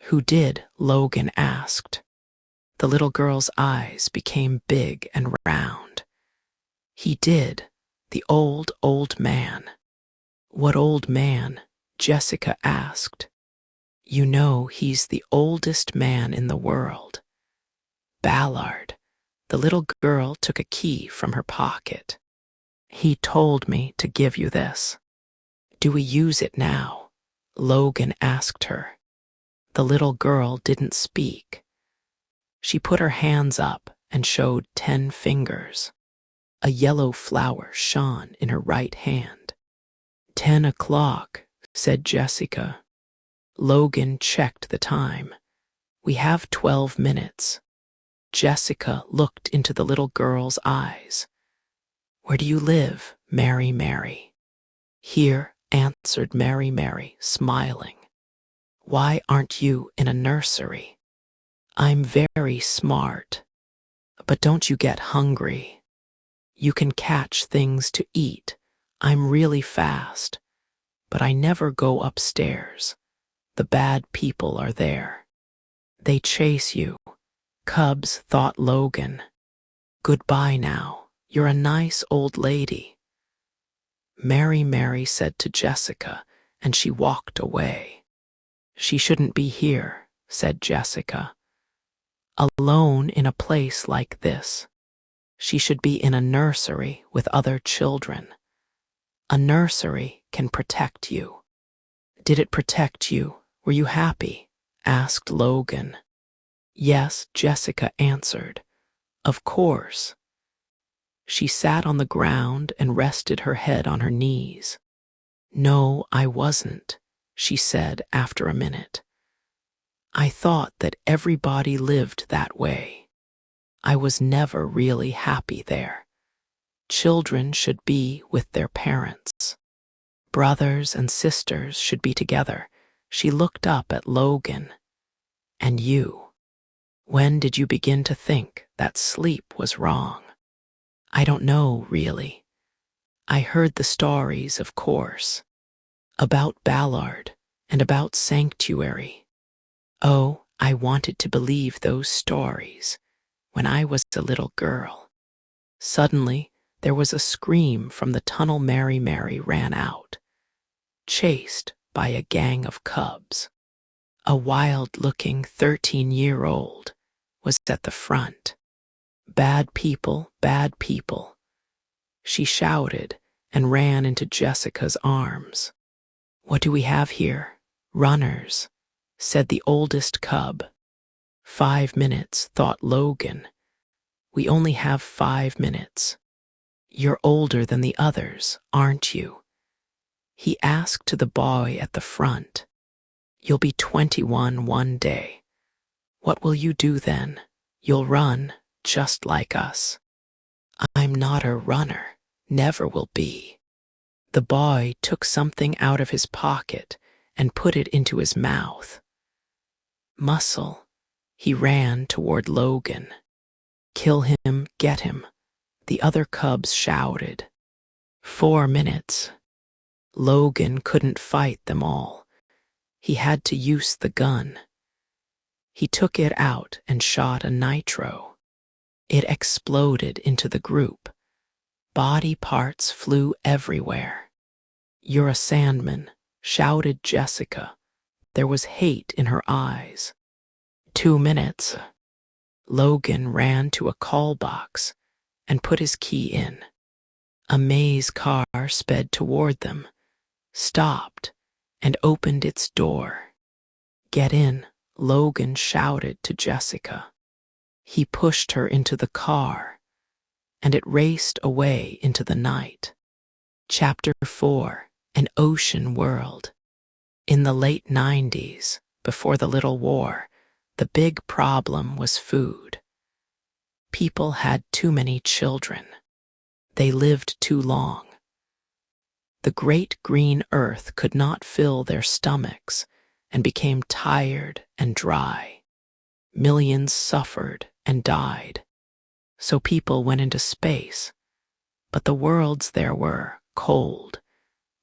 Who did? Logan asked. The little girl's eyes became big and round. He did, the old man. What old man? Jessica asked. You know he's the oldest man in the world. Ballard. The little girl took a key from her pocket. He told me to give you this. Do we use it now? Logan asked her. The little girl didn't speak. She put her hands up and showed 10 fingers. A yellow flower shone in her right hand. 10 o'clock, said Jessica. Logan checked the time. We have 12 minutes. Jessica looked into the little girl's eyes. Where do you live, Mary Mary? Here, answered Mary Mary, smiling. Why aren't you in a nursery? I'm very smart. But don't you get hungry? You can catch things to eat. I'm really fast. But I never go upstairs. The bad people are there. They chase you. Cubs, thought Logan. Goodbye now. You're a nice old lady. Mary Mary said to Jessica, and she walked away. She shouldn't be here, said Jessica. Alone in a place like this. She should be in a nursery with other children. A nursery can protect you. Did it protect you? Were you happy? Asked Logan. Yes, Jessica answered. Of course. She sat on the ground and rested her head on her knees. No, I wasn't, she said after a minute. I thought that everybody lived that way. I was never really happy there. Children should be with their parents. Brothers and sisters should be together. She looked up at Logan. And you? When did you begin to think that sleep was wrong? I don't know, really. I heard the stories, of course, about Ballard and about Sanctuary. Oh, I wanted to believe those stories when I was a little girl. Suddenly, there was a scream from the tunnel. Mary ran out, chased by a gang of cubs. A wild-looking 13-year-old was at the front. Bad people, she shouted and ran into Jessica's arms. What do we have here? Runners, said the oldest cub. 5 minutes, thought Logan. We only have 5 minutes. You're older than the others, aren't you? He asked to the boy at the front. You'll be 21 one day. What will you do then? You'll run, just like us. I'm not a runner, never will be. The boy took something out of his pocket and put it into his mouth. Muscle. He ran toward Logan. Kill him, get him, the other cubs shouted. 4 minutes. Logan couldn't fight them all. He had to use the gun. He took it out and shot a nitro. It exploded into the group. Body parts flew everywhere. You're a Sandman, shouted Jessica. There was hate in her eyes. 2 minutes. Logan ran to a call box and put his key in. A maze car sped toward them, stopped, and opened its door. Get in, Logan shouted to Jessica. He pushed her into the car, and it raced away into the night. Chapter 4: An Ocean World. In the late 90s, before the Little War, the big problem was food. People had too many children. They lived too long. The great green earth could not fill their stomachs and became tired and dry. Millions suffered and died. So people went into space, but the worlds there were cold,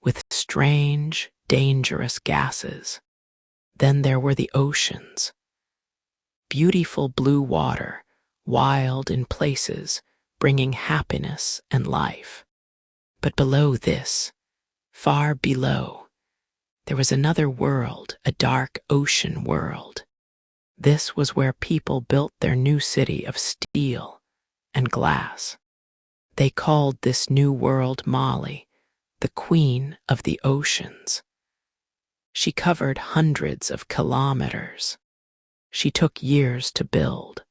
with strange, dangerous gases. Then there were the oceans. Beautiful blue water, wild in places, bringing happiness and life. But below this, far below, there was another world, a dark ocean world. This was where people built their new city of steel and glass. They called this new world Molly, the queen of the oceans. She covered hundreds of kilometers. She took years to build.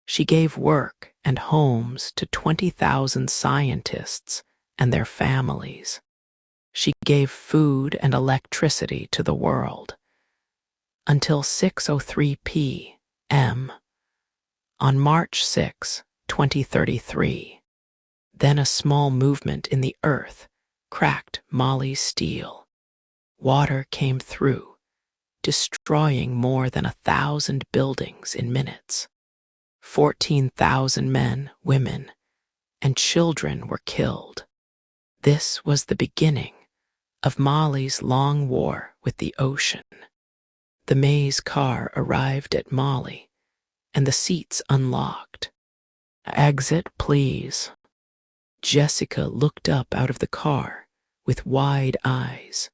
She gave work and homes to 20,000 scientists and their families. She gave food and electricity to the world. Until 6:03 p.m. on March 6, 2033. Then a small movement in the earth cracked Molly's steel. Water came through, destroying more than 1,000 buildings in minutes. 14,000 men, women, and children were killed. This was the beginning of Molly's long war with the ocean. The maze car arrived at Molly, and the seats unlocked. Exit, please. Jessica looked up out of the car with wide eyes.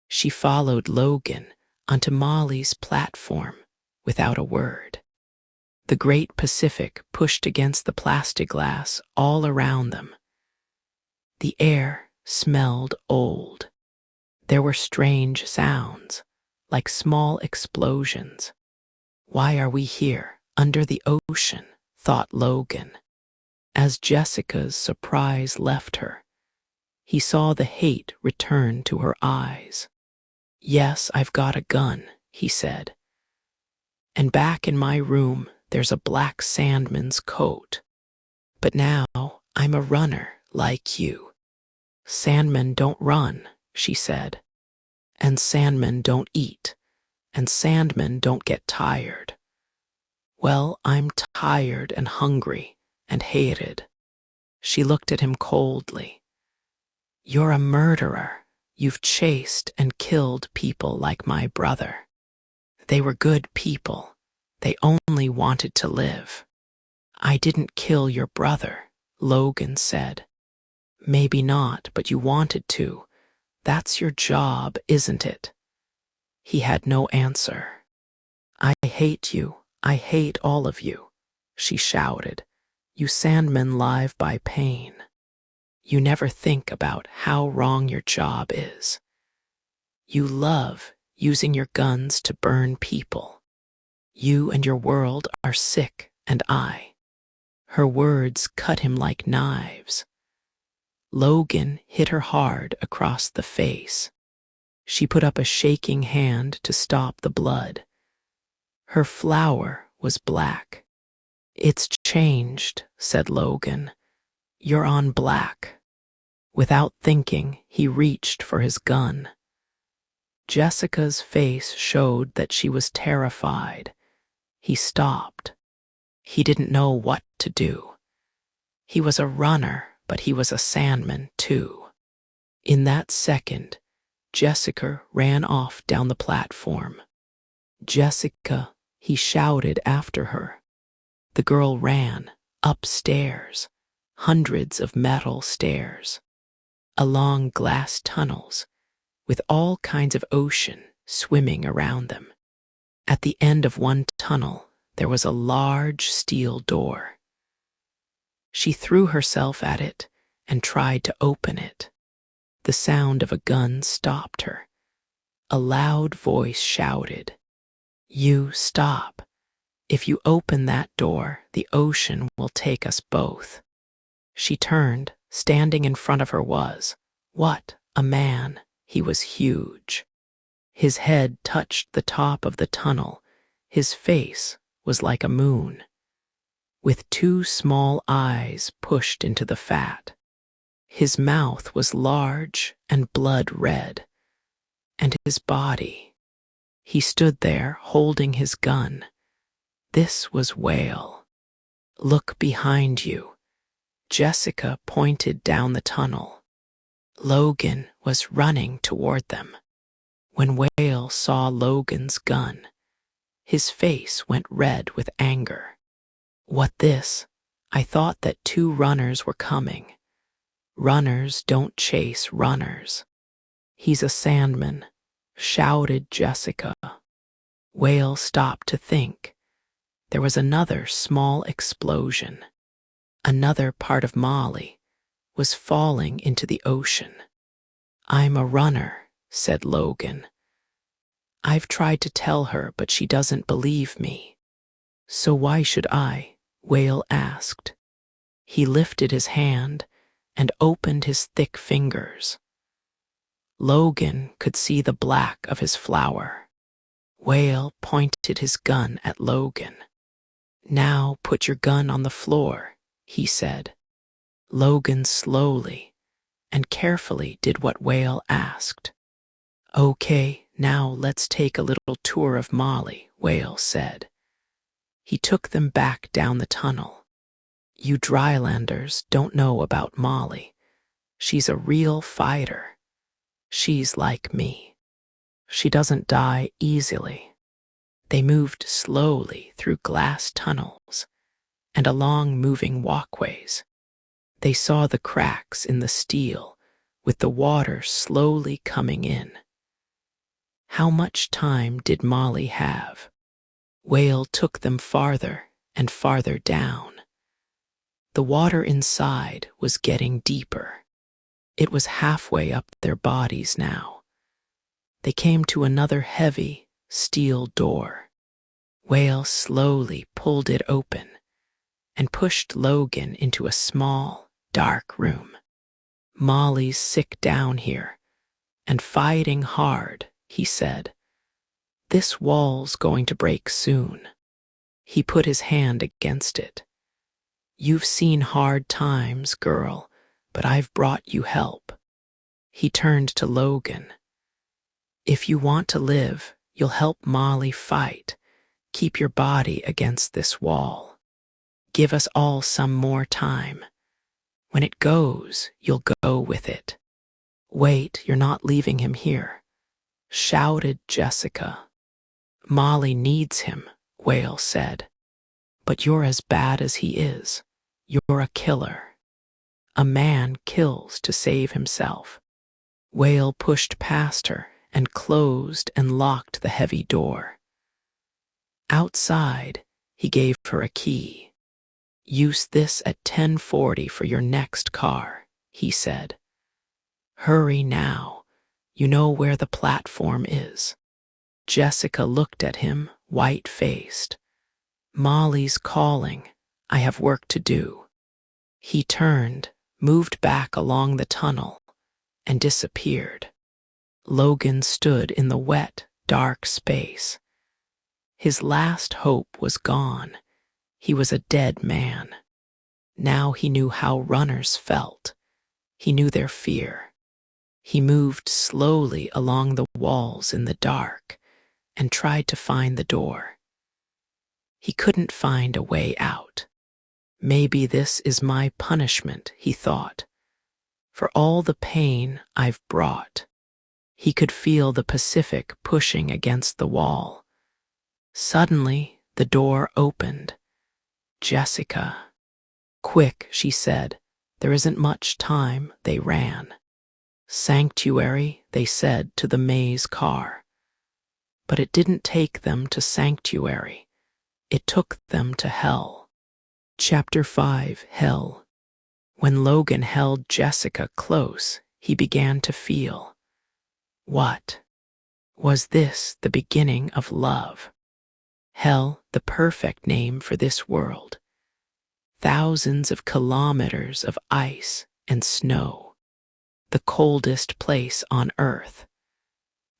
She followed Logan onto Molly's platform without a word. The great Pacific pushed against the plexiglass all around them. The air smelled old. There were strange sounds, like small explosions. Why are we here, under the ocean? Thought Logan. As Jessica's surprise left her, He saw the hate return to her eyes. "Yes, I've got a gun," he said. "And back in my room there's a black sandman's coat. But now I'm a runner like you." "Sandmen don't run," she said. "And sandmen don't eat. And sandmen don't get tired." "Well, I'm tired and hungry and hated." She looked at him coldly. "You're a murderer. You've chased and killed people like my brother. They were good people. They only wanted to live." "I didn't kill your brother," Logan said. "Maybe not, but you wanted to. That's your job, isn't it?" He had no answer. "I hate you. I hate all of you," she shouted. "You sandmen live by pain. You never think about how wrong your job is. You love using your guns to burn people. You and your world are sick, and I." Her words cut him like knives. Logan hit her hard across the face. She put up a shaking hand to stop the blood. Her flower was black. "It's changed," said Logan. "You're on black." Without thinking, he reached for his gun. Jessica's face showed that she was terrified. He stopped. He didn't know what to do. He was a runner, but he was a sandman too. In that second, Jessica ran off down the platform. "Jessica," he shouted after her. The girl ran upstairs, hundreds of metal stairs, along glass tunnels, with all kinds of ocean swimming around them. At the end of one tunnel, there was a large steel door. She threw herself at it and tried to open it. The sound of a gun stopped her. A loud voice shouted, "You stop. If you open that door, the ocean will take us both." She turned. Standing in front of her was, what, a man. He was huge. His head touched the top of the tunnel. His face was like a moon, with two small eyes pushed into the fat. His mouth was large and blood red, and his body. He stood there holding his gun. This was Whale. "Look behind you." Jessica pointed down the tunnel. Logan was running toward them. When Whale saw Logan's gun, his face went red with anger. "What this? I thought that two runners were coming." "Runners don't chase runners." "He's a sandman," shouted Jessica. Whale stopped to think. There was another small explosion. Another part of Molly was falling into the ocean. "I'm a runner," said Logan. "I've tried to tell her, but she doesn't believe me." "So why should I?" Whale asked. He lifted his hand and opened his thick fingers. Logan could see the black of his flower. Whale pointed his gun at Logan. "Now put your gun on the floor," he said. Logan slowly and carefully did what Whale asked. "Okay, now let's take a little tour of Molly," Whale said. He took them back down the tunnel. "You drylanders don't know about Molly. She's a real fighter. She's like me. She doesn't die easily." They moved slowly through glass tunnels and along moving walkways. They saw the cracks in the steel with the water slowly coming in. How much time did Molly have? Whale took them farther and farther down. The water inside was getting deeper. It was halfway up their bodies now. They came to another heavy steel door. Whale slowly pulled it open and pushed Logan into a small, dark room. Molly's sick down here, and fighting hard, he said. This wall's going to break soon. He put his hand against it. You've seen hard times, girl, but I've brought you help. He turned to Logan. If you want to live, you'll help Molly fight. Keep your body against this wall. Give us all some more time. When it goes, you'll go with it. Wait, you're not leaving him here, shouted Jessica. Molly needs him, Whale said. But you're as bad as he is. You're a killer. A man kills to save himself. Whale pushed past her and closed and locked the heavy door. Outside, he gave her a key. Use this at 10:40 for your next car, he said. Hurry now. You know where the platform is. Jessica looked at him, white-faced. Molly's calling. I have work to do. He turned, moved back along the tunnel, and disappeared. Logan stood in the wet, dark space. His last hope was gone. He was a dead man. Now he knew how runners felt. He knew their fear. He moved slowly along the walls in the dark and tried to find the door. He couldn't find a way out. Maybe this is my punishment, he thought, for all the pain I've brought. He could feel the Pacific pushing against the wall. Suddenly, the door opened. Jessica. Quick, she said. There isn't much time, they ran. Sanctuary, they said to the maze car. But it didn't take them to sanctuary. It took them to hell. Chapter 5, Hell. When Logan held Jessica close, he began to feel. What? Was this the beginning of love? Hell, the perfect name for this world. Thousands of kilometers of ice and snow. The coldest place on earth.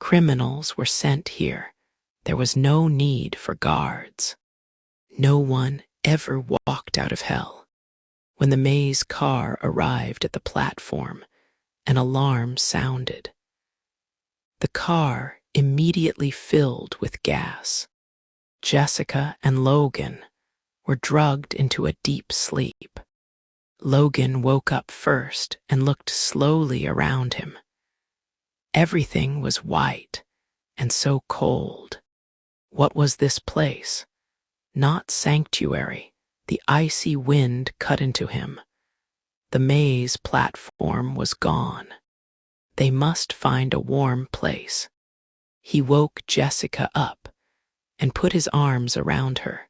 Criminals were sent here. There was no need for guards. No one ever walked out of hell. When the maze car arrived at the platform, an alarm sounded. The car immediately filled with gas. Jessica and Logan were drugged into a deep sleep. Logan woke up first and looked slowly around him. Everything was white and so cold. What was this place? Not sanctuary. The icy wind cut into him. The maze platform was gone. They must find a warm place. He woke Jessica up and put his arms around her.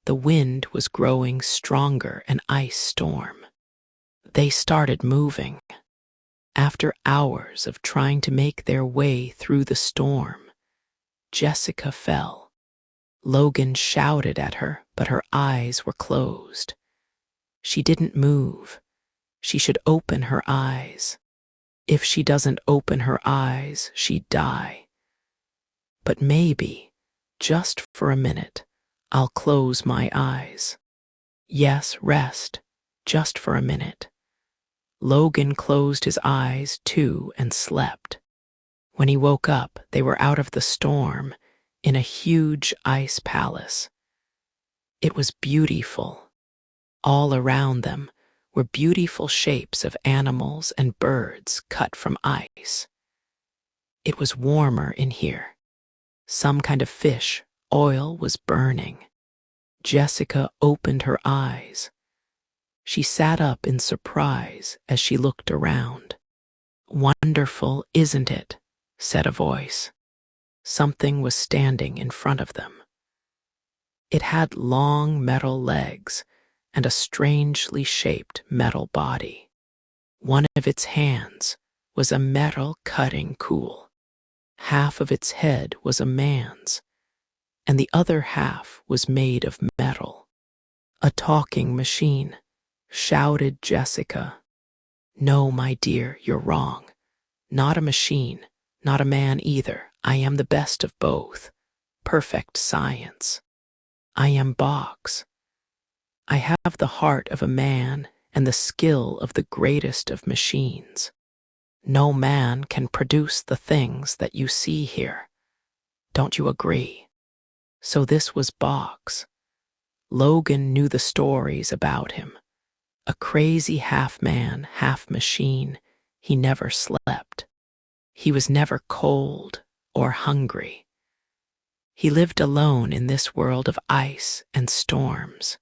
The wind was growing stronger, an ice storm. They started moving. After hours of trying to make their way through the storm, Jessica fell. Logan shouted at her, but her eyes were closed. She didn't move. She should open her eyes. If she doesn't open her eyes, she'd die. But maybe, just for a minute, I'll close my eyes. Yes, rest, just for a minute. Logan closed his eyes too and slept. When he woke up, they were out of the storm in a huge ice palace. It was beautiful. All around them were beautiful shapes of animals and birds cut from ice. It was warmer in here. Some kind of fish oil was burning. Jessica opened her eyes. She sat up in surprise as she looked around. Wonderful, isn't it? Said a voice. Something was standing in front of them. It had long metal legs and a strangely shaped metal body. One of its hands was a metal cutting tool. Half of its head was a man's, and the other half was made of metal. A talking machine, shouted Jessica. No, my dear, you're wrong. Not a machine, not a man either. I am the best of both. Perfect science. I am Box. I have the heart of a man and the skill of the greatest of machines. No man can produce the things that you see here. Don't you agree? So this was Box. Logan knew the stories about him. A crazy half-man, half-machine. He never slept. He was never cold or hungry. He lived alone in this world of ice and storms.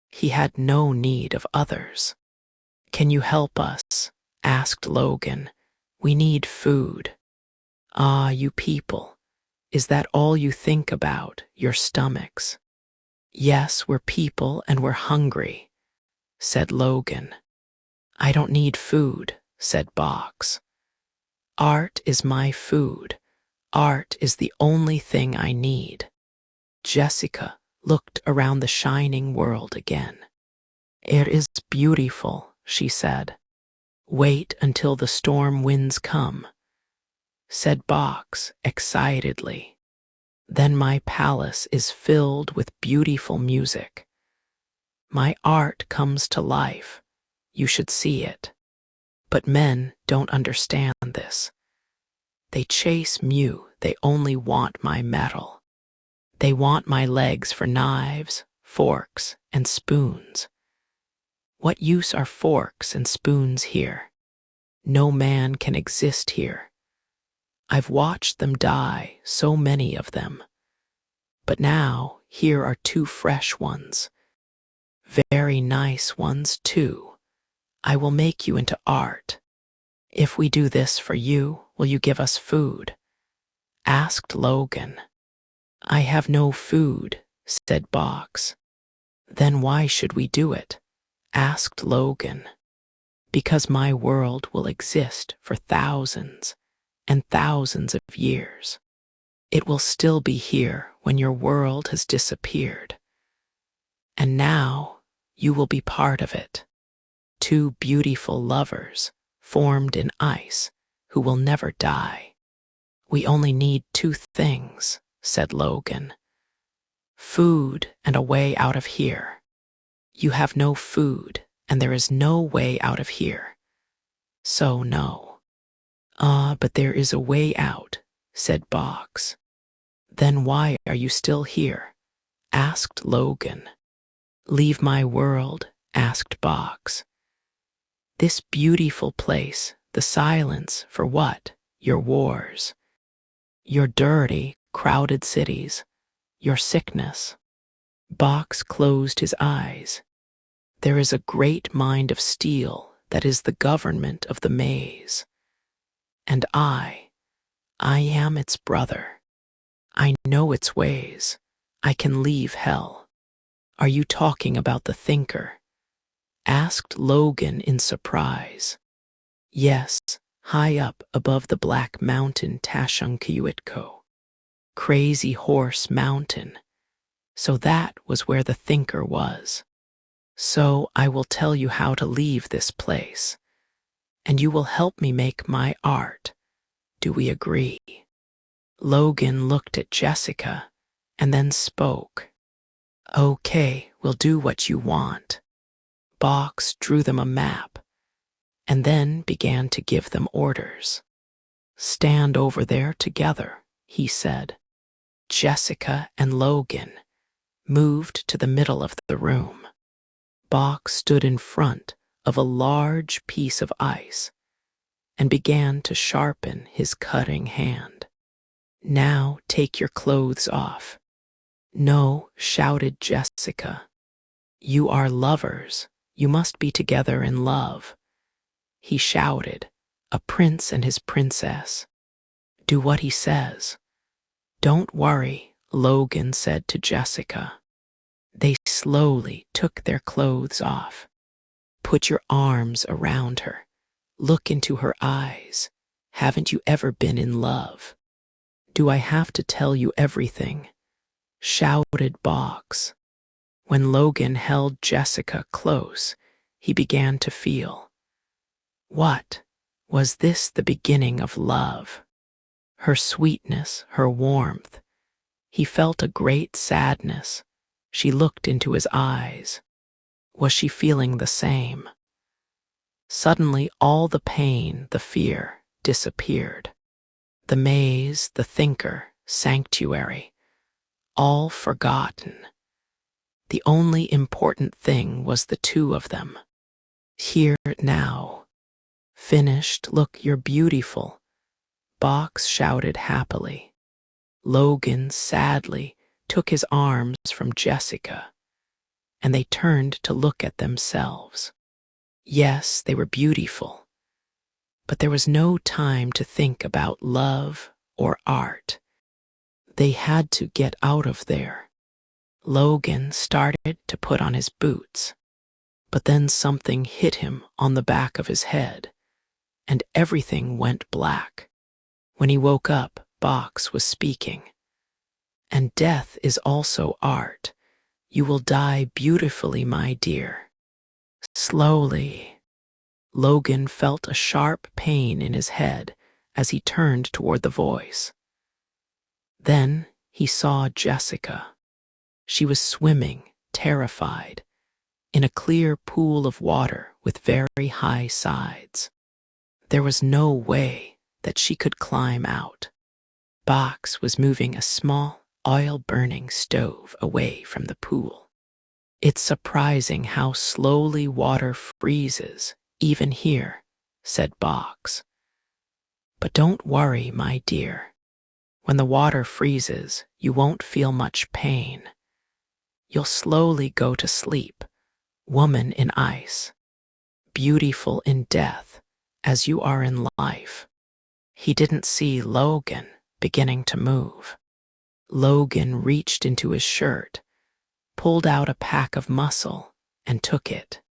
He had no need of others. "Can you help us?" asked Logan. "We need food." "Ah, you people, is that all you think about, your stomachs?" "Yes, we're people and we're hungry," said Logan. "I don't need food," said Box. "Art is my food. Art is the only thing I need." Jessica looked around the shining world again. "It is beautiful," she said. "Wait until the storm winds come," said Box excitedly. "Then my palace is filled with beautiful music. My art comes to life. You should see it. But men don't understand this. They chase Mew. They only want my metal. They want my legs for knives, forks, and spoons. What use are forks and spoons here? No man can exist here. I've watched them die, so many of them. But now here are two fresh ones. Very nice ones, too. I will make you into art. If we do this for you, will you give us food?" asked Logan. "I have no food," said Box. "Then why should we do it?" asked Logan. "Because my world will exist for thousands and thousands of years. It will still be here when your world has disappeared. And now you will be part of it. Two beautiful lovers formed in ice who will never die. We only need two things," said Logan. "Food and a way out of here. You have no food and there is no way out of here. So no." "Ah, but there is a way out," said Box. "Then why are you still here?" asked Logan. "Leave my world?" asked Box. "This beautiful place, the silence, for what? Your wars. Your dirty, crowded cities. Your sickness." Box closed his eyes. "There is a great mind of steel that is the government of the maze. And I am its brother. I know its ways. I can leave hell." "Are you talking about the thinker?" asked Logan in surprise. "Yes, high up above the black mountain Tashunkiyutko. Crazy Horse Mountain. So that was where the thinker was. So I will tell you how to leave this place, and you will help me make my art. Do we agree?" Logan looked at Jessica and then spoke. "Okay, we'll do what you want." Box drew them a map and then began to give them orders. "Stand over there together," he said. Jessica and Logan moved to the middle of the room. Box stood in front of a large piece of ice and began to sharpen his cutting hand. "Now take your clothes off." "No," shouted Jessica. "You are lovers. You must be together in love." He shouted, "A prince and his princess. Do what he says." "Don't worry," Logan said to Jessica. They slowly took their clothes off. "Put your arms around her. Look into her eyes. Haven't you ever been in love?" "Do I have to tell you everything?" shouted Box. When Logan held Jessica close, he began to feel. What? Was this the beginning of love? Her sweetness, her warmth. He felt a great sadness. She looked into his eyes. Was she feeling the same? Suddenly all the pain, the fear, disappeared. The maze, the thinker, sanctuary, all forgotten. The only important thing was the two of them. Here now. Finished, look, you're beautiful. Box shouted happily. Logan sadly took his arms from Jessica, and they turned to look at themselves. Yes, they were beautiful, but there was no time to think about love or art. They had to get out of there. Logan started to put on his boots, but then something hit him on the back of his head, and everything went black. When he woke up, Box was speaking. And death is also art. You will die beautifully, my dear. Slowly. Logan felt a sharp pain in his head as he turned toward the voice. Then he saw Jessica. She was swimming, terrified, in a clear pool of water with very high sides. There was no way that she could climb out. Box was moving a small, oil-burning stove away from the pool. It's surprising how slowly water freezes, even here, said Box. But don't worry, my dear. When the water freezes, you won't feel much pain. You'll slowly go to sleep, woman in ice, beautiful in death, as you are in life. He didn't see Logan beginning to move. Logan reached into his shirt, pulled out a pack of muscle, and took it.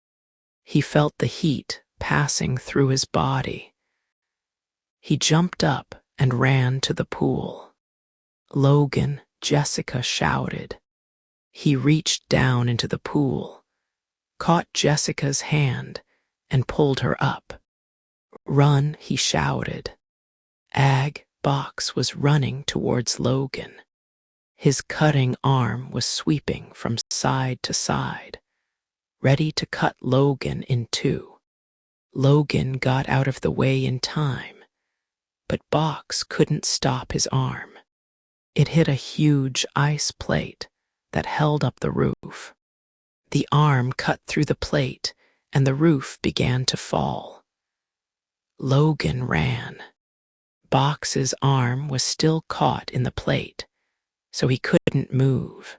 He felt the heat passing through his body. He jumped up and ran to the pool. Logan, Jessica shouted. He reached down into the pool, caught Jessica's hand, and pulled her up. Run, he shouted. Box was running towards Logan. His cutting arm was sweeping from side to side, ready to cut Logan in two. Logan got out of the way in time, but Box couldn't stop his arm. It hit a huge ice plate that held up the roof. The arm cut through the plate, and the roof began to fall. Logan ran. Box's arm was still caught in the plate, so he couldn't move.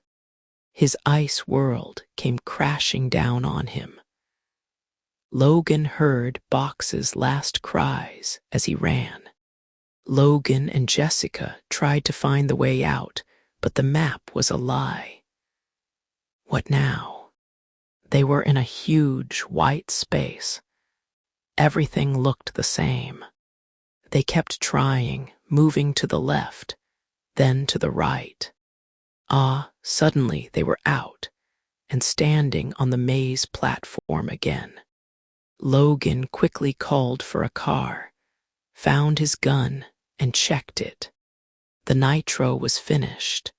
His ice world came crashing down on him. Logan heard Box's last cries as he ran. Logan and Jessica tried to find the way out, but the map was a lie. What now? They were in a huge white space. Everything looked the same. They kept trying, moving to the left, then to the right. Suddenly they were out and standing on the maze platform again. Logan quickly called for a car, found his gun, and checked it. The nitro was finished,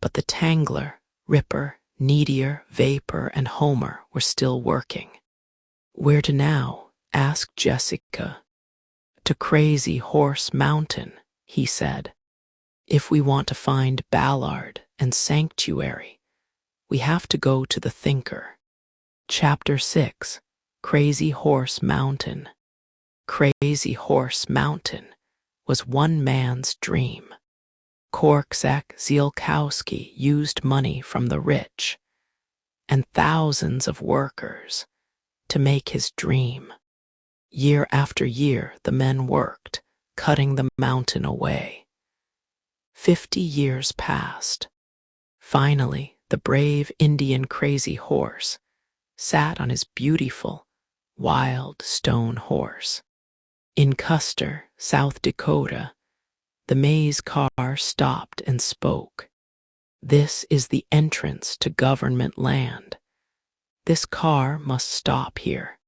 but the Tangler, Ripper, Needier, Vapor, and Homer were still working. Where to now? Asked Jessica. To Crazy Horse Mountain, he said. If we want to find Ballard and Sanctuary, we have to go to the Thinker. Chapter 6, Crazy Horse Mountain. Crazy Horse Mountain was one man's dream. Korczak Zielkowski used money from the rich and thousands of workers to make his dream. Year after year, the men worked, cutting the mountain away. 50 years passed. Finally, the brave Indian Crazy Horse sat on his beautiful, wild stone horse. In Custer, South Dakota, the maze car stopped and spoke. This is the entrance to government land. This car must stop here.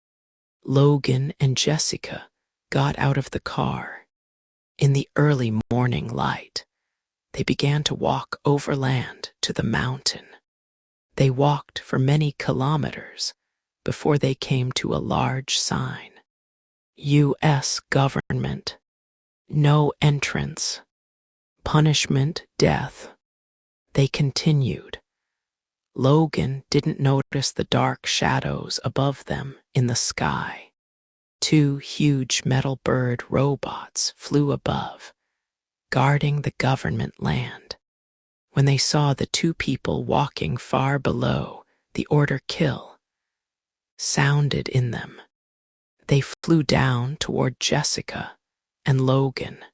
Logan and Jessica got out of the car. In the early morning light, they began to walk overland to the mountain. They walked for many kilometers before they came to a large sign. U.S. Government. No entrance. Punishment, death. They continued. Logan didn't notice the dark shadows above them in the sky. Two huge metal bird robots flew above, guarding the government land. When they saw the two people walking far below, the order "kill" sounded in them. They flew down toward Jessica and Logan.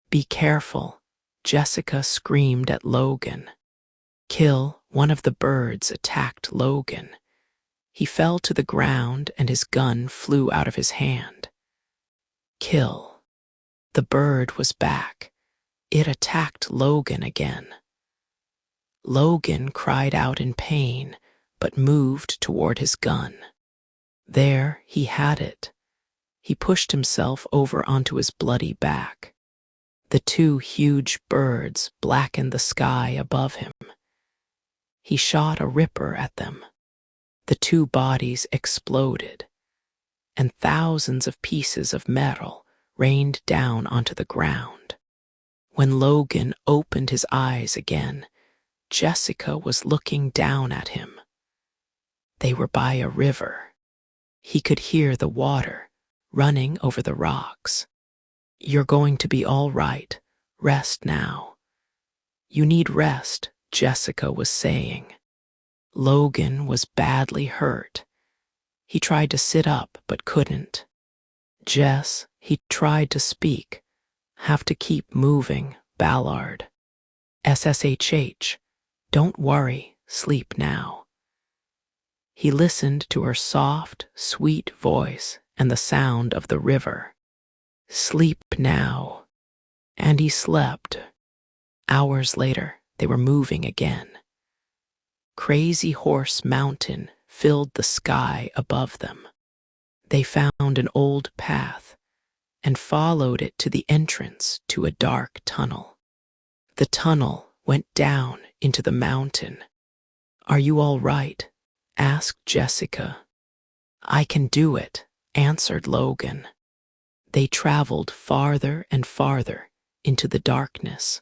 "Be careful," Jessica screamed at Logan. "Kill." One of the birds attacked Logan. He fell to the ground and his gun flew out of his hand. "Kill." The bird was back. It attacked Logan again. Logan cried out in pain, but moved toward his gun. There he had it. He pushed himself over onto his bloody back. The two huge birds blackened the sky above him. He shot a ripper at them. The two bodies exploded, and thousands of pieces of metal rained down onto the ground. When Logan opened his eyes again, Jessica was looking down at him. They were by a river. He could hear the water running over the rocks. "You're going to be all right. Rest now." "You need rest," Jessica was saying. Logan was badly hurt. He tried to sit up but couldn't. "Jess," he tried to speak. "Have to keep moving, Ballard." "SSHH. Don't worry, sleep now." He listened to her soft, sweet voice and the sound of the river. "Sleep now." And he slept. Hours later, they were moving again. Crazy Horse Mountain filled the sky above them. They found an old path and followed it to the entrance to a dark tunnel. The tunnel went down into the mountain. "Are you all right?" asked Jessica. "I can do it," answered Logan. They traveled farther and farther into the darkness.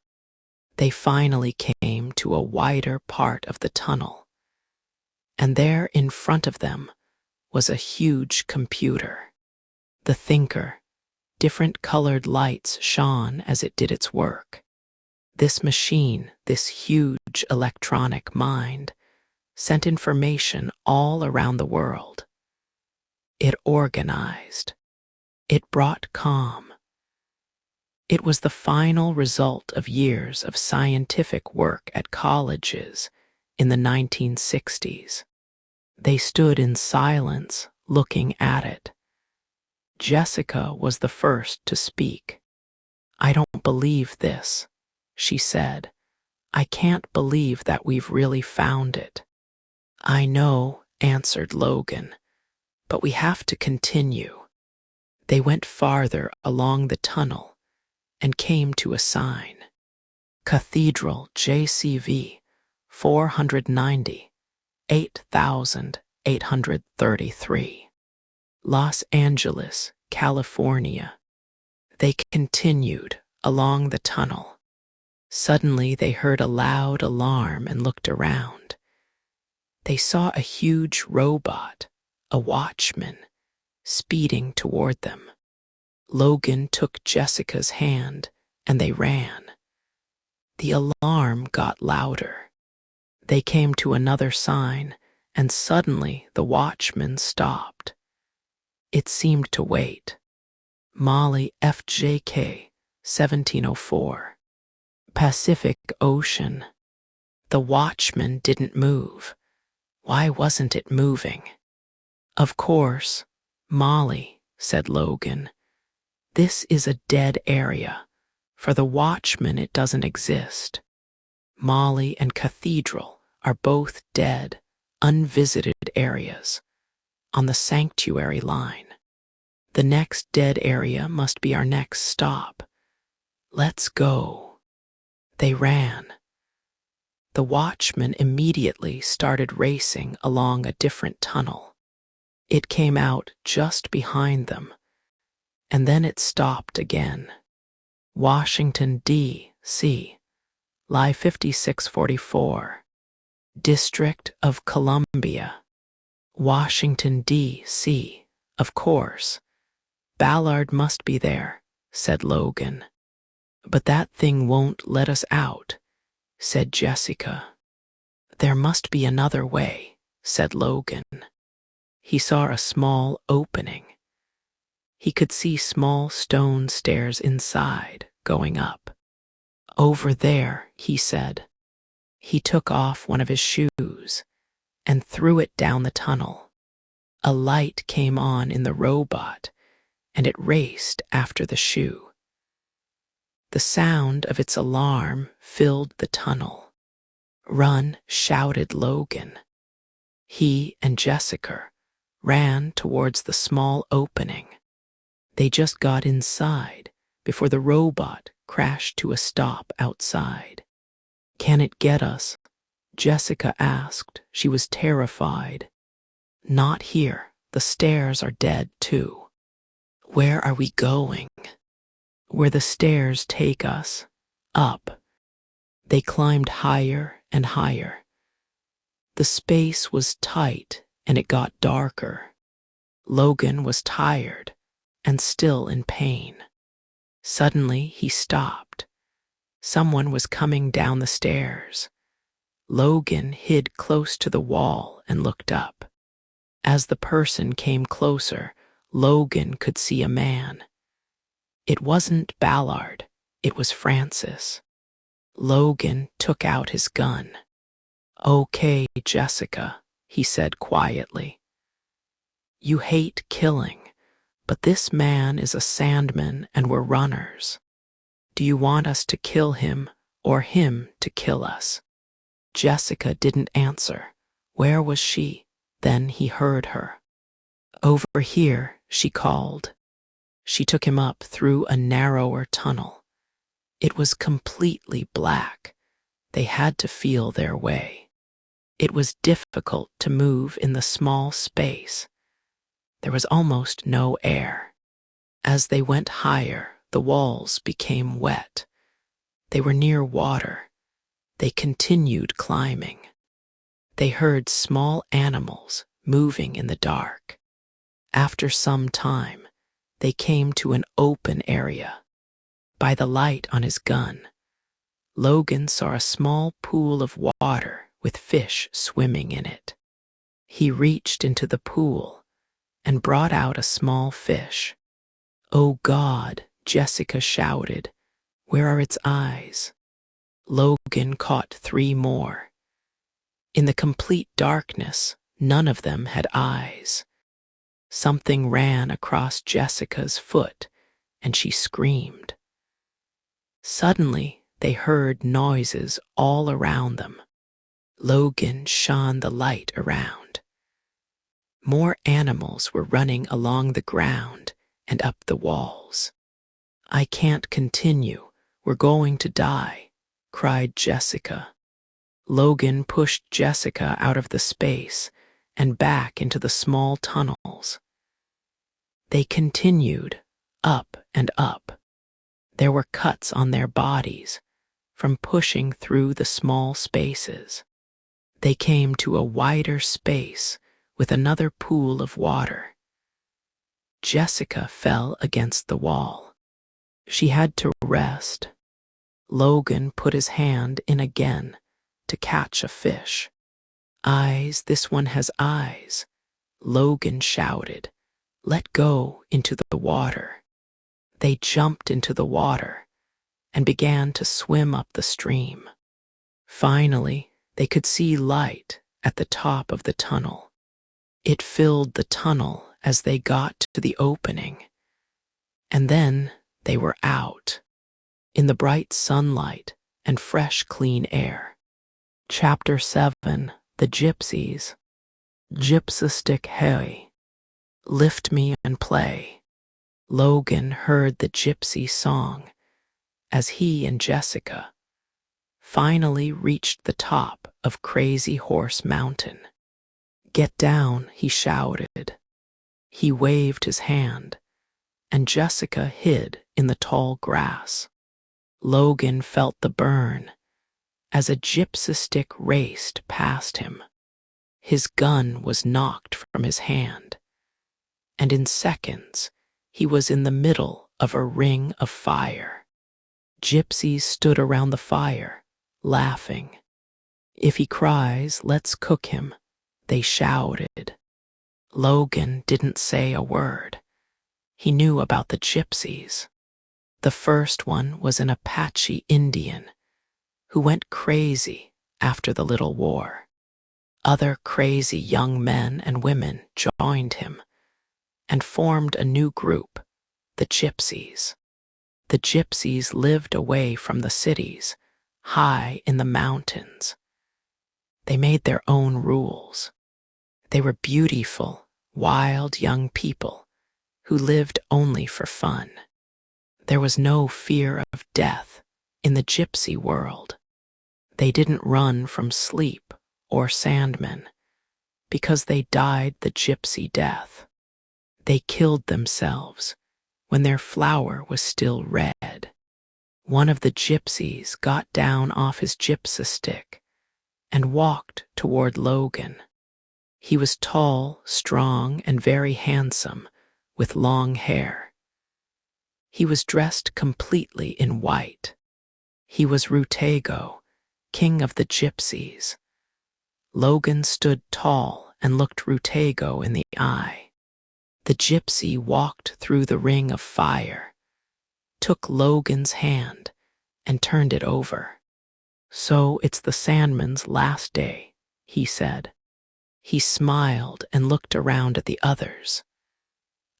They finally came to a wider part of the tunnel, and there in front of them was a huge computer. The thinker, different colored lights shone as it did its work. This machine, this huge electronic mind, sent information all around the world. It organized. It brought calm. It was the final result of years of scientific work at colleges in the 1960s. They stood in silence, looking at it. Jessica was the first to speak. "I don't believe this," she said. "I can't believe that we've really found it." "I know," answered Logan, "but we have to continue." They went farther along the tunnel and came to a sign. "Cathedral JCV 490, 8833. Los Angeles, California." They continued along the tunnel. Suddenly they heard a loud alarm and looked around. They saw a huge robot, a watchman, speeding toward them. Logan took Jessica's hand and they ran. The alarm got louder. They came to another sign and suddenly the watchman stopped. It seemed to wait. "Molly FJK 1704. Pacific Ocean." The watchman didn't move. Why wasn't it moving? "Of course, Molly," said Logan. "This is a dead area. For the watchman, it doesn't exist. Molly and Cathedral are both dead, unvisited areas. on the sanctuary line. The next dead area must be our next stop. Let's go. They ran. The watchman immediately started racing along a different tunnel. It came out just behind them, and then it stopped again. Washington, D.C., Lie 5644, District of Columbia. Washington, D.C., of course. Ballard must be there, said Logan. But that thing won't let us out, said Jessica. There must be another way, said Logan. He saw a small opening. He could see small stone stairs inside, going up. Over there, he said. He took off one of his shoes and threw it down the tunnel. A light came on in the robot, and it raced after the shoe. The sound of its alarm filled the tunnel. Run, shouted Logan. He and Jessica ran towards the small opening. They just got inside before the robot crashed to a stop outside. Can it get us? Jessica asked. She was terrified. Not here. The stairs are dead too. Where are we going? Where the stairs take us. Up. They climbed higher and higher. The space was tight and it got darker. Logan was tired and still in pain. Suddenly he stopped. Someone was coming down the stairs. Logan hid close to the wall and looked up. As the person came closer, Logan could see a man. It wasn't Ballard, it was Francis. Logan took out his gun. Okay, Jessica, he said quietly. You hate killing, but this man is a sandman and we're runners. Do you want us to kill him or him to kill us? Jessica didn't answer. Where was she? Then he heard her. Over here, she called. She took him up through a narrower tunnel. It was completely black. They had to feel their way. It was difficult to move in the small space. There was almost no air. As they went higher, the walls became wet. They were near water. They continued climbing. They heard small animals moving in the dark. After some time, they came to an open area. By the light on his gun, Logan saw a small pool of water with fish swimming in it. He reached into the pool and brought out a small fish. Oh God, Jessica shouted. Where are its eyes? Logan caught 3 more. In the complete darkness, none of them had eyes. Something ran across Jessica's foot, and she screamed. Suddenly, they heard noises all around them. Logan shone the light around. More animals were running along the ground and up the walls. I can't continue. We're going to die, cried Jessica. Logan pushed Jessica out of the space and back into the small tunnels. They continued, up and up. There were cuts on their bodies from pushing through the small spaces. They came to a wider space with another pool of water. Jessica fell against the wall. She had to rest. Logan put his hand in again to catch a fish. Eyes, this one has eyes, Logan shouted. Let go into the water. They jumped into the water and began to swim up the stream. Finally, they could see light at the top of the tunnel. It filled the tunnel as they got to the opening. And then they were out, in the bright sunlight and fresh, clean air. Chapter 7, The Gypsies. Gypsistic Hay. Lift me and play. Logan heard the gypsy song as he and Jessica finally reached the top of Crazy Horse Mountain. Get down, he shouted. He waved his hand, and Jessica hid in the tall grass. Logan felt the burn as a gypsy stick raced past him. His gun was knocked from his hand, and in seconds he was in the middle of a ring of fire. Gypsies stood around the fire, laughing. If he cries, let's cook him, they shouted. Logan didn't say a word. He knew about the gypsies. The first one was an Apache Indian who went crazy after the Little War. Other crazy young men and women joined him and formed a new group, the Gypsies. The Gypsies lived away from the cities, high in the mountains. They made their own rules. They were beautiful, wild young people who lived only for fun. There was no fear of death in the gypsy world. They didn't run from sleep or sandmen because they died the gypsy death. They killed themselves when their flower was still red. One of the gypsies got down off his gypsy stick and walked toward Logan. He was tall, strong, and very handsome, with long hair. He was dressed completely in white. He was Rutago, king of the gypsies. Logan stood tall and looked Rutago in the eye. The gypsy walked through the ring of fire, took Logan's hand, and turned it over. So it's the Sandman's last day, he said. He smiled and looked around at the others.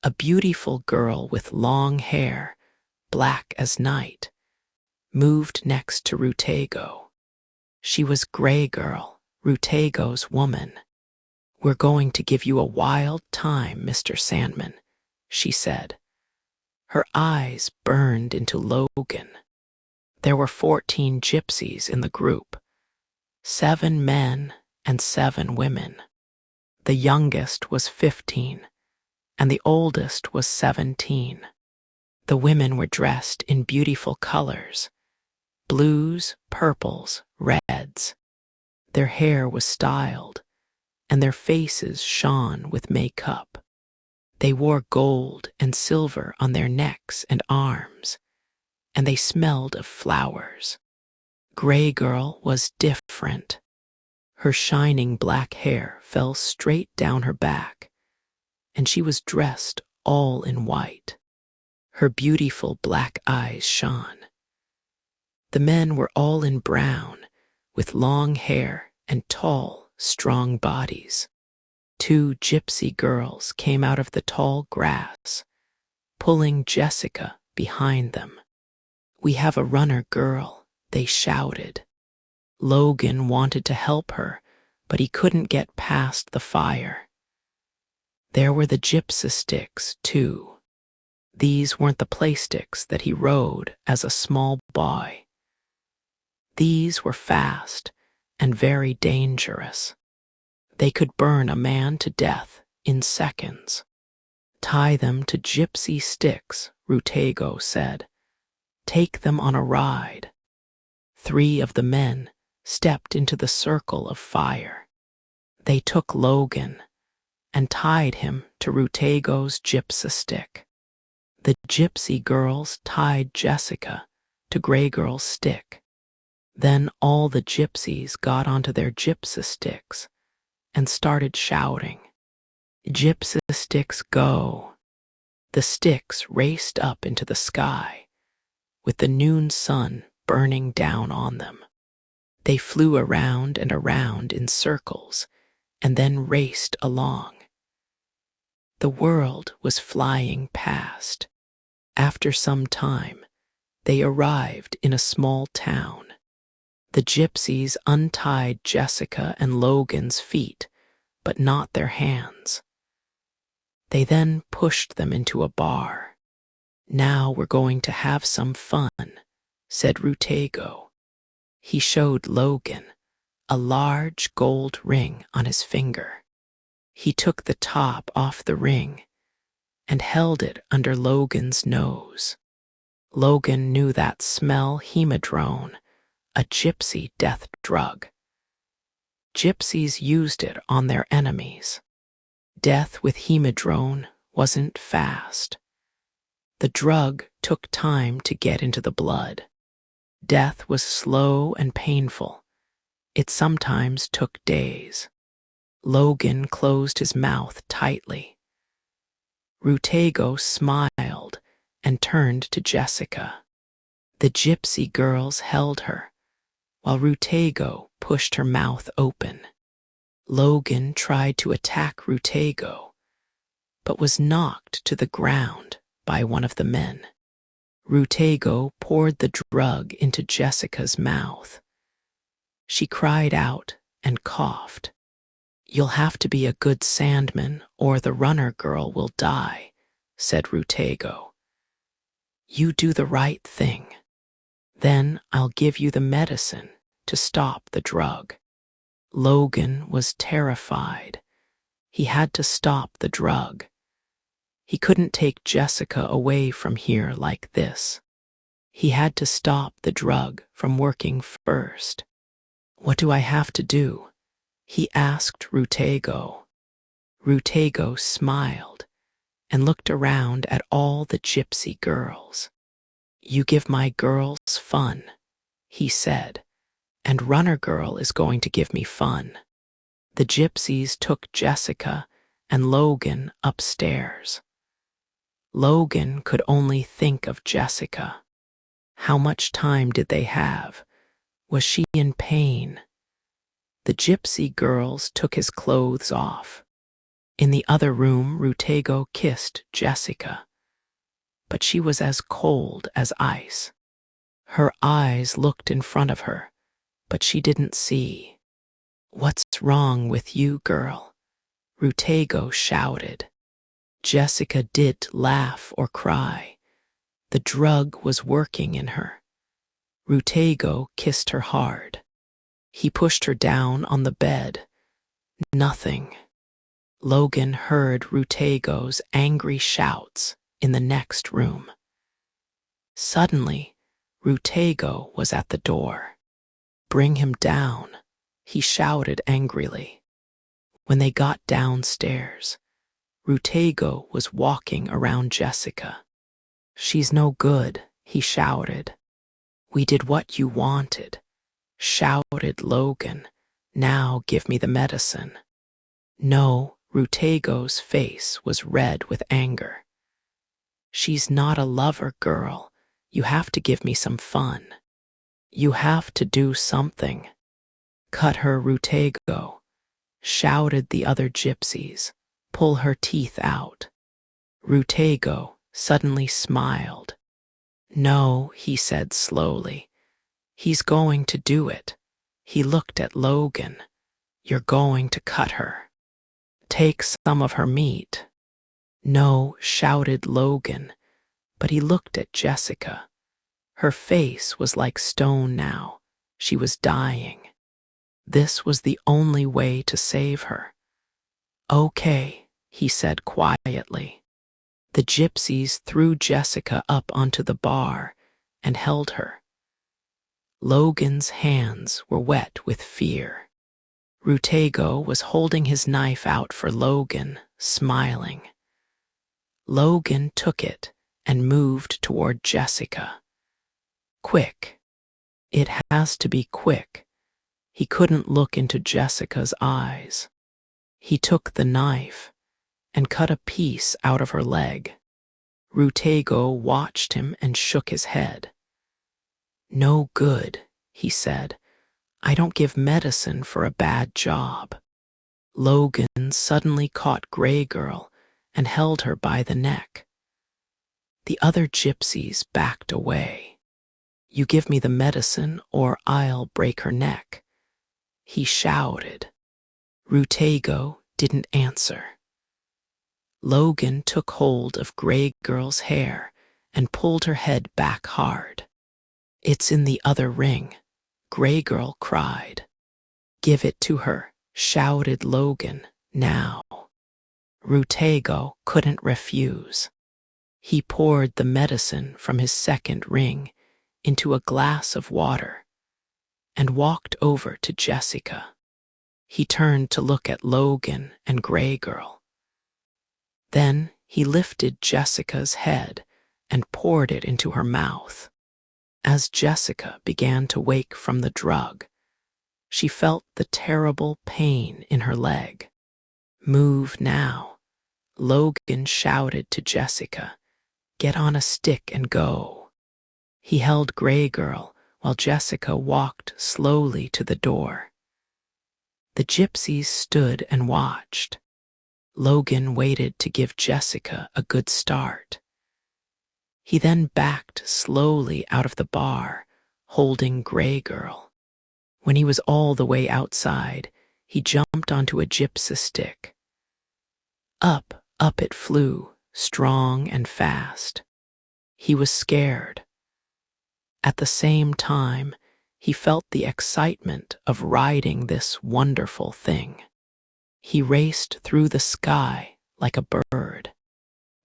A beautiful girl with long hair, black as night, moved next to Rutago. She was Gray Girl, Rutago's woman. We're going to give you a wild time, Mr. Sandman, she said. Her eyes burned into Logan. There were 14 gypsies in the group, 7 men and 7 women. The youngest was 15, and the oldest was 17. The women were dressed in beautiful colors, blues, purples, reds. Their hair was styled, and their faces shone with makeup. They wore gold and silver on their necks and arms, and they smelled of flowers. Gray Girl was different. Her shining black hair fell straight down her back, and she was dressed all in white. Her beautiful black eyes shone. The men were all in brown, with long hair and tall, strong bodies. 2 gypsy girls came out of the tall grass, pulling Jessica behind them. We have a runner girl, they shouted. Logan wanted to help her, but he couldn't get past the fire. There were the gypsy sticks, too. These weren't the playsticks that he rode as a small boy. These were fast and very dangerous. They could burn a man to death in seconds. Tie them to gypsy sticks, Rutago said. Take them on a ride. 3 of the men stepped into the circle of fire. They took Logan and tied him to Rutago's gypsy stick. The gypsy girls tied Jessica to Gray Girl's stick. Then all the gypsies got onto their gypsy sticks and started shouting, "Gypsy sticks, go!" The sticks raced up into the sky, with the noon sun burning down on them. They flew around and around in circles and then raced along. The world was flying past. After some time, they arrived in a small town. The gypsies untied Jessica and Logan's feet, but not their hands. They then pushed them into a bar. "Now we're going to have some fun," said Rutego. He showed Logan a large gold ring on his finger. He took the top off the ring and held it under Logan's nose. Logan knew that smell, hemodrone, a gypsy death drug. Gypsies used it on their enemies. Death with hemodrone wasn't fast. The drug took time to get into the blood. Death was slow and painful. It sometimes took days. Logan closed his mouth tightly. Rutego smiled and turned to Jessica. The gypsy girls held her, while Rutego pushed her mouth open. Logan tried to attack Rutego, but was knocked to the ground by one of the men. Rutego poured the drug into Jessica's mouth. She cried out and coughed. "You'll have to be a good sandman or the runner girl will die," said Rutego. "You do the right thing. Then I'll give you the medicine to stop the drug." Logan was terrified. He had to stop the drug. He couldn't take Jessica away from here like this. He had to stop the drug from working first. "What do I have to do?" he asked Rutego. Rutego smiled and looked around at all the gypsy girls. "You give my girls fun," he said, "and Runner Girl is going to give me fun." The gypsies took Jessica and Logan upstairs. Logan could only think of Jessica. How much time did they have? Was she in pain? The gypsy girls took his clothes off. In the other room, Rutego kissed Jessica, but she was as cold as ice. Her eyes looked in front of her, but she didn't see. "What's wrong with you, girl?" Rutego shouted. Jessica didn't laugh or cry. The drug was working in her. Rutego kissed her hard. He pushed her down on the bed. Nothing. Logan heard Rutego's angry shouts in the next room. Suddenly, Rutego was at the door. "Bring him down," he shouted angrily. When they got downstairs, Rutego was walking around Jessica. "She's no good," he shouted. "We did what you wanted," shouted Logan. "Now give me the medicine." No, Rutego's face was red with anger. "She's not a lover girl. You have to give me some fun. You have to do something." "Cut her, Rutego," shouted the other gypsies. "Pull her teeth out." Rutego suddenly smiled. "No," he said slowly. "He's going to do it." He looked at Logan. "You're going to cut her. Take some of her meat." "No," shouted Logan, but he looked at Jessica. Her face was like stone now. She was dying. This was the only way to save her. "Okay," he said quietly. The gypsies threw Jessica up onto the bar and held her. Logan's hands were wet with fear. Rutego was holding his knife out for Logan, smiling. Logan took it and moved toward Jessica. "Quick. It has to be quick." He couldn't look into Jessica's eyes. He took the knife and cut a piece out of her leg. Rutego watched him and shook his head. "No good," he said. "I don't give medicine for a bad job." Logan suddenly caught Grey Girl and held her by the neck. The other gypsies backed away. "You give me the medicine or I'll break her neck," he shouted. Rutego didn't answer. Logan took hold of Gray Girl's hair and pulled her head back hard. "It's in the other ring," Gray Girl cried. "Give it to her," shouted Logan, "now." Rutego couldn't refuse. He poured the medicine from his second ring into a glass of water and walked over to Jessica. He turned to look at Logan and Gray Girl. Then he lifted Jessica's head and poured it into her mouth. As Jessica began to wake from the drug, she felt the terrible pain in her leg. "Move now," Logan shouted to Jessica. "Get on a stick and go." He held Gray Girl while Jessica walked slowly to the door. The gypsies stood and watched. Logan waited to give Jessica a good start. He then backed slowly out of the bar, holding Gray Girl. When he was all the way outside, he jumped onto a gypsy stick. Up, up it flew, strong and fast. He was scared. At the same time, he felt the excitement of riding this wonderful thing. He raced through the sky like a bird.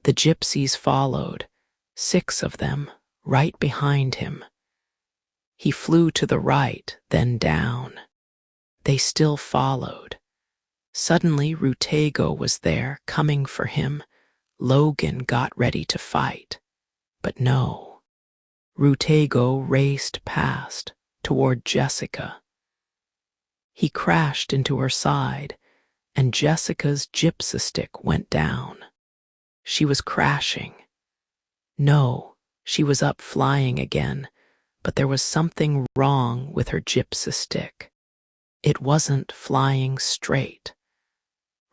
The gypsies followed, 6 of them, right behind him. He flew to the right, then down. They still followed. Suddenly, Rutego was there, coming for him. Logan got ready to fight. But no. Rutego raced past, toward Jessica. He crashed into her side, and Jessica's gypsy stick went down. She was crashing. No, she was up flying again, but there was something wrong with her gypsy stick. It wasn't flying straight.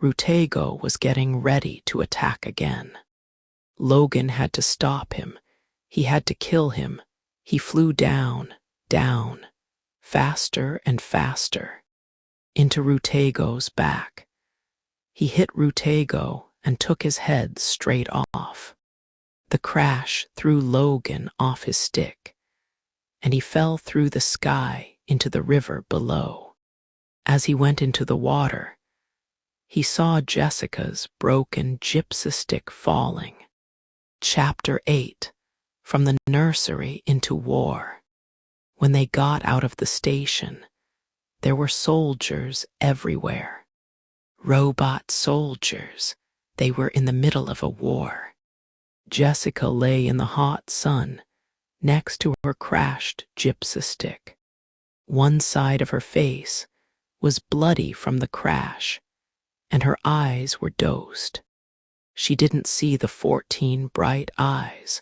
Rutego was getting ready to attack again. Logan had to stop him. He had to kill him. He flew down, down, faster and faster, into Rutego's back. He hit Rutego and took his head straight off. The crash threw Logan off his stick, and he fell through the sky into the river below. As he went into the water, he saw Jessica's broken gypsy stick falling. Chapter 8. From the nursery into war. When they got out of the station, there were soldiers everywhere. Robot soldiers. They were in the middle of a war. Jessica lay in the hot sun next to her crashed gypsy stick. One side of her face was bloody from the crash, and her eyes were dosed. She didn't see the 14 bright eyes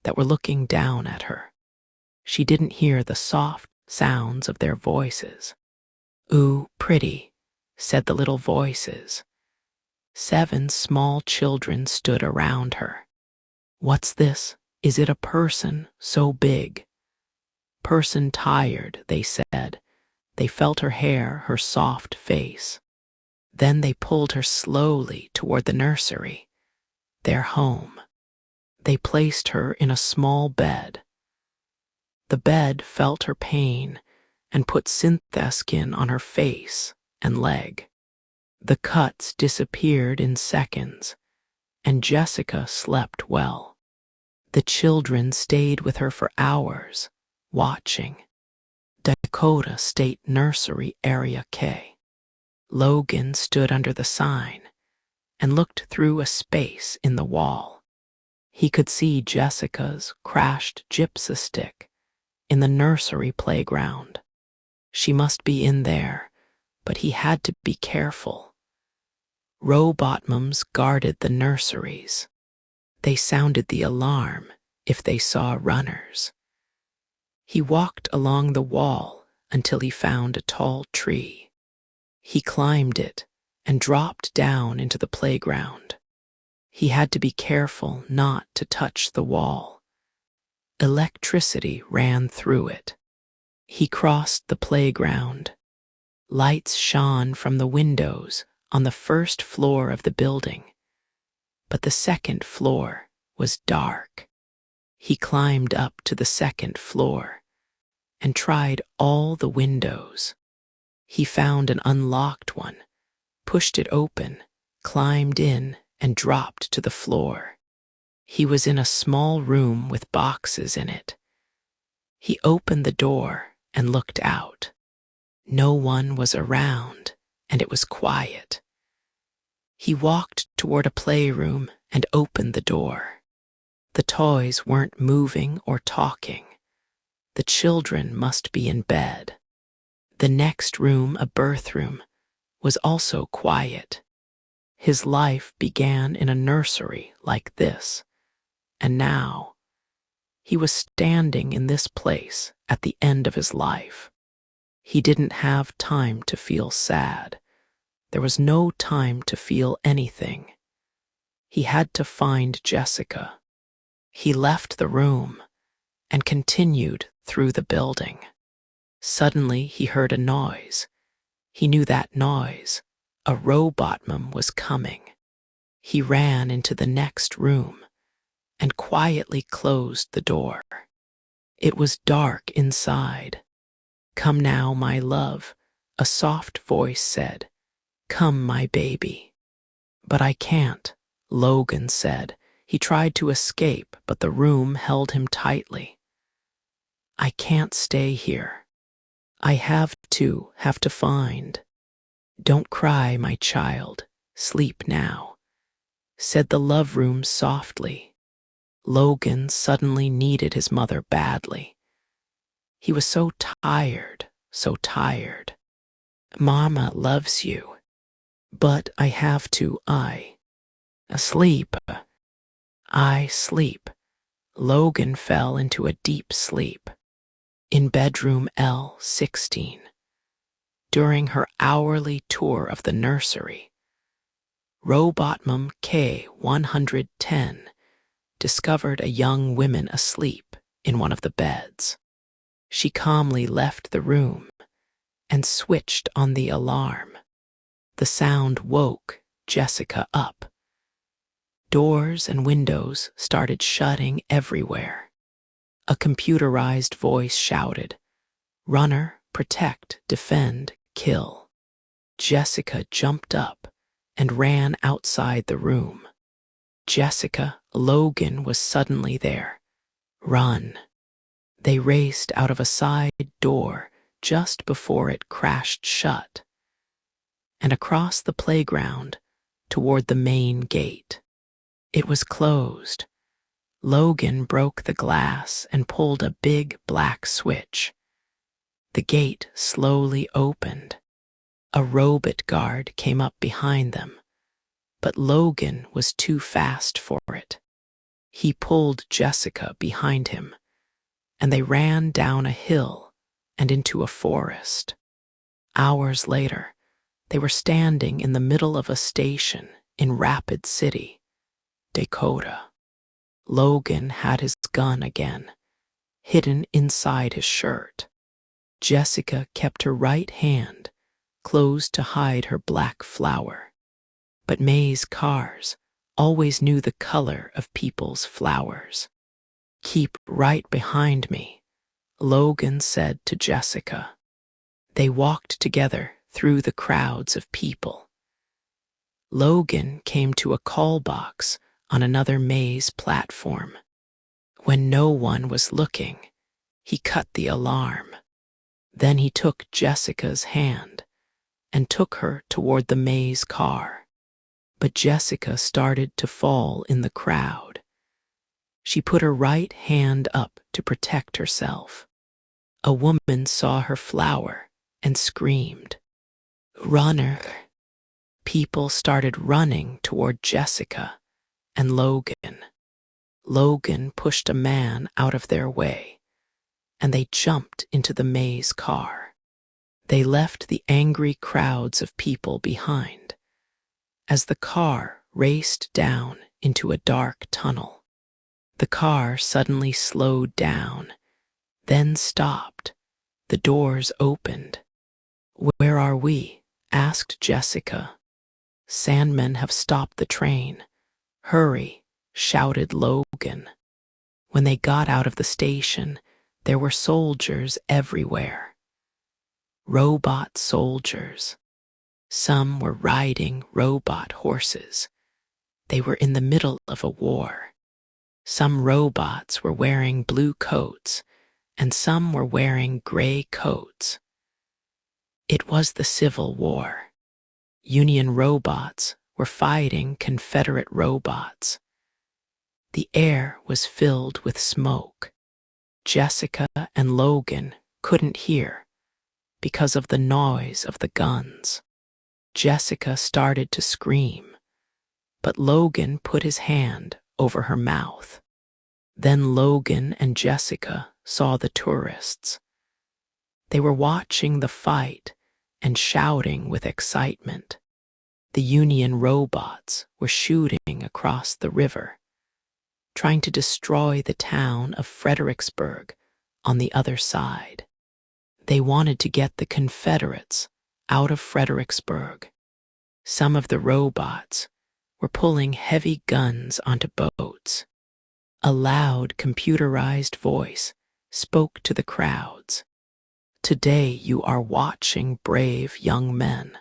that were looking down at her. She didn't hear the soft sounds of their voices. "Ooh, pretty," said the little voices. 7 small children stood around her. "What's this? Is it a person so big?" "Person tired," they said. They felt her hair, her soft face. Then they pulled her slowly toward the nursery, their home. They placed her in a small bed. The bed felt her pain and put syntheskin on her face and leg. The cuts disappeared in seconds, and Jessica slept well. The children stayed with her for hours, watching. Dakota State Nursery Area K. Logan stood under the sign and looked through a space in the wall. He could see Jessica's crashed gypsy stick in the nursery playground. She must be in there, but he had to be careful. Robot mums guarded the nurseries. They sounded the alarm if they saw runners. He walked along the wall until he found a tall tree. He climbed it and dropped down into the playground. He had to be careful not to touch the wall. Electricity ran through it. He crossed the playground. Lights shone from the windows on the first floor of the building. but the second floor was dark. He climbed up to the second floor and tried all the windows. He found an unlocked one, pushed it open, climbed in, and dropped to the floor. He was in a small room with boxes in it. He opened the door and looked out. No one was around, and it was quiet. He walked toward a playroom and opened the door. The toys weren't moving or talking. The children must be in bed. The next room, a birth room, was also quiet. His life began in a nursery like this, and now he was standing in this place at the end of his life. He didn't have time to feel sad. There was no time to feel anything. He had to find Jessica. He left the room and continued through the building. Suddenly he heard a noise. He knew that noise. A robot mom was coming. He ran into the next room and quietly closed the door. It was dark inside. "Come now, my love," a soft voice said. "Come, my baby." "But I can't," Logan said. He tried to escape, but the room held him tightly. "I can't stay here. I have to find." "Don't cry, my child. Sleep now," said the love room softly. Logan suddenly needed his mother badly. He was so tired, so tired. "Mama loves you, but I have to, sleep. I sleep." Logan fell into a deep sleep. In bedroom L16. During her hourly tour of the nursery, Robot Mom K110 discovered a young woman asleep in one of the beds. She calmly left the room and switched on the alarm. The sound woke Jessica up. Doors and windows started shutting everywhere. A computerized voice shouted, "Runner, protect, defend, kill." Jessica jumped up and ran outside the room. Jessica, Logan was suddenly there. "Run." They raced out of a side door just before it crashed shut, and across the playground toward the main gate. It was closed. Logan broke the glass and pulled a big black switch. The gate slowly opened. A robot guard came up behind them, but Logan was too fast for it. He pulled Jessica behind him, and they ran down a hill and into a forest. Hours later, they were standing in the middle of a station in Rapid City, Dakota. Logan had his gun again, hidden inside his shirt. Jessica kept her right hand closed to hide her black flower. But May's cars always knew the color of people's flowers. "Keep right behind me," Logan said to Jessica. They walked together through the crowds of people. Logan came to a call box on another maze platform. When no one was looking, he cut the alarm. Then he took Jessica's hand and took her toward the maze car. But Jessica started to fall in the crowd. She put her right hand up to protect herself. A woman saw her flower and screamed, "Runner!" People started running toward Jessica and Logan. Logan pushed a man out of their way, and they jumped into the maze car. They left the angry crowds of people behind as the car raced down into a dark tunnel. The car suddenly slowed down, then stopped. The doors opened. "Where are we?" asked Jessica. "Sandmen have stopped the train. "Hurry," shouted Logan. When they got out of the station, there were soldiers everywhere. Robot soldiers. Some were riding robot horses. They were in the middle of a war. Some robots were wearing blue coats, and some were wearing gray coats. It was the Civil War. Union robots were fighting Confederate robots. The air was filled with smoke. Jessica and Logan couldn't hear because of the noise of the guns. Jessica started to scream, but Logan put his hand over her mouth. Then Logan and Jessica saw the tourists. They were watching the fight and shouting with excitement. The Union robots were shooting across the river, trying to destroy the town of Fredericksburg on the other side. They wanted to get the Confederates out of Fredericksburg. Some of the robots were pulling heavy guns onto boats. A loud computerized voice spoke to the crowds. "Today you are watching brave young men.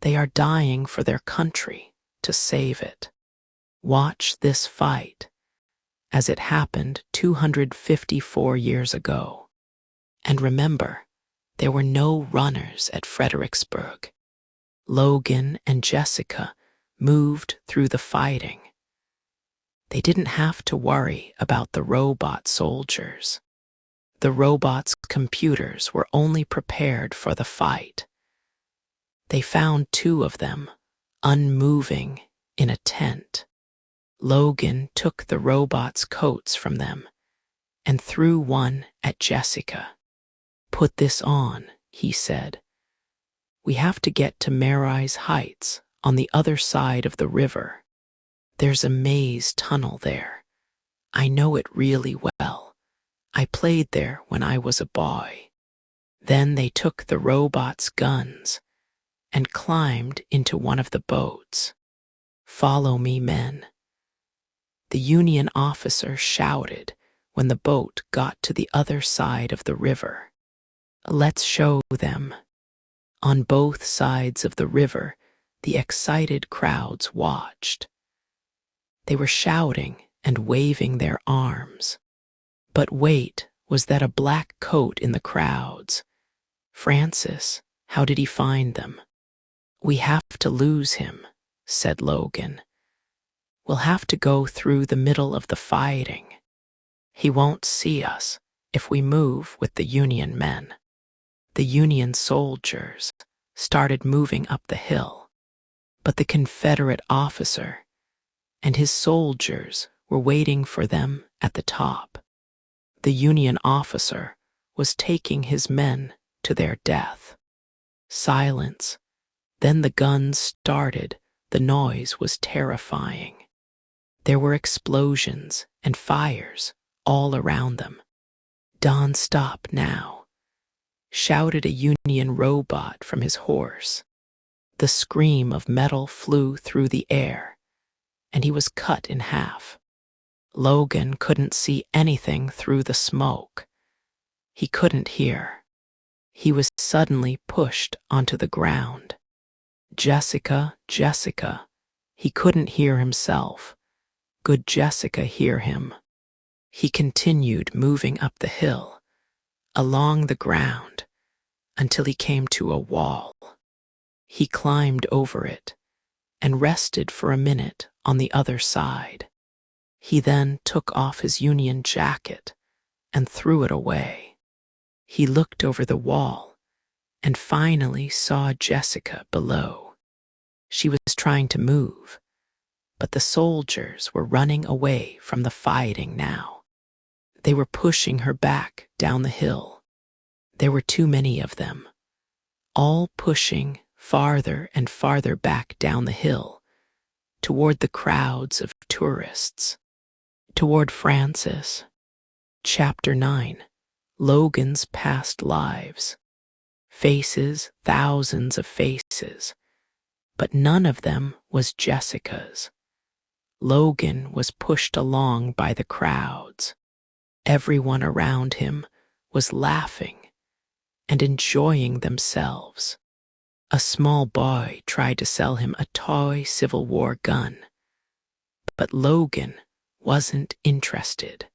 They are dying for their country to save it. Watch this fight as it happened 254 years ago. And remember, there were no runners at Fredericksburg." Logan and Jessica moved through the fighting. They didn't have to worry about the robot soldiers. The robots' computers were only prepared for the fight. They found 2 of them, unmoving, in a tent. Logan took the robots' coats from them and threw one at Jessica. "Put this on," he said. "We have to get to Mary's Heights on the other side of the river. There's a maze tunnel there. I know it really well. I played there when I was a boy." Then they took the robots' guns and climbed into one of the boats. "Follow me, men," the Union officer shouted when the boat got to the other side of the river. "Let's show them." On both sides of the river, the excited crowds watched. They were shouting and waving their arms. But wait, was that a black coat in the crowds? "Francis, how did he find them?" "We have to lose him," said Logan. "We'll have to go through the middle of the fighting. He won't see us if we move with the Union men." The Union soldiers started moving up the hill, but the Confederate officer and his soldiers were waiting for them at the top. The Union officer was taking his men to their death. Silence. Then the guns started. The noise was terrifying. There were explosions and fires all around them. "Don, stop now," shouted a Union robot from his horse. The scream of metal flew through the air, and he was cut in half. Logan couldn't see anything through the smoke. He couldn't hear. He was suddenly pushed onto the ground. "Jessica, Jessica." He couldn't hear himself. Could Jessica hear him? He continued moving up the hill, along the ground, until he came to a wall. He climbed over it and rested for a minute on the other side. He then took off his Union jacket and threw it away. He looked over the wall and finally saw Jessica below. She was trying to move, but the soldiers were running away from the fighting now. They were pushing her back down the hill. There were too many of them, all pushing farther and farther back down the hill, toward the crowds of tourists, toward Francis. Chapter 9. Logan's Past Lives. Faces, thousands of faces, but none of them was Jessica's. Logan was pushed along by the crowds. Everyone around him was laughing and enjoying themselves. A small boy tried to sell him a toy Civil War gun, but Logan wasn't interested.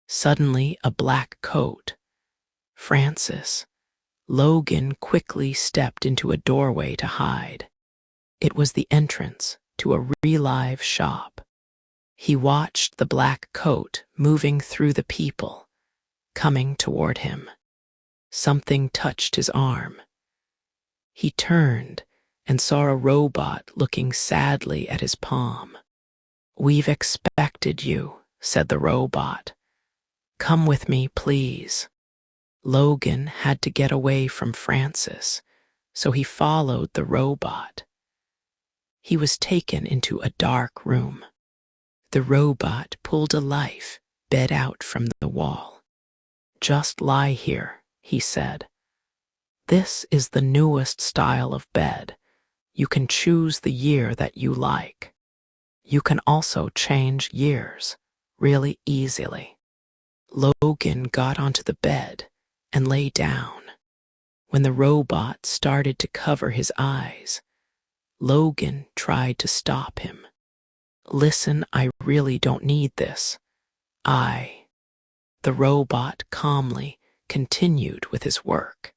Suddenly, a black coat. Francis. Logan quickly stepped into a doorway to hide. It was the entrance to a real-life shop. He watched the black coat moving through the people, coming toward him. Something touched his arm. He turned and saw a robot looking sadly at his palm. "We've expected you," said the robot. "Come with me, please." Logan had to get away from Francis, so he followed the robot. He was taken into a dark room. The robot pulled a life bed out from the wall. "Just lie here," he said. "This is the newest style of bed. You can choose the year that you like. You can also change years really easily." Logan got onto the bed and lay down. When the robot started to cover his eyes, Logan tried to stop him. "Listen, I really don't need this. The robot calmly continued with his work.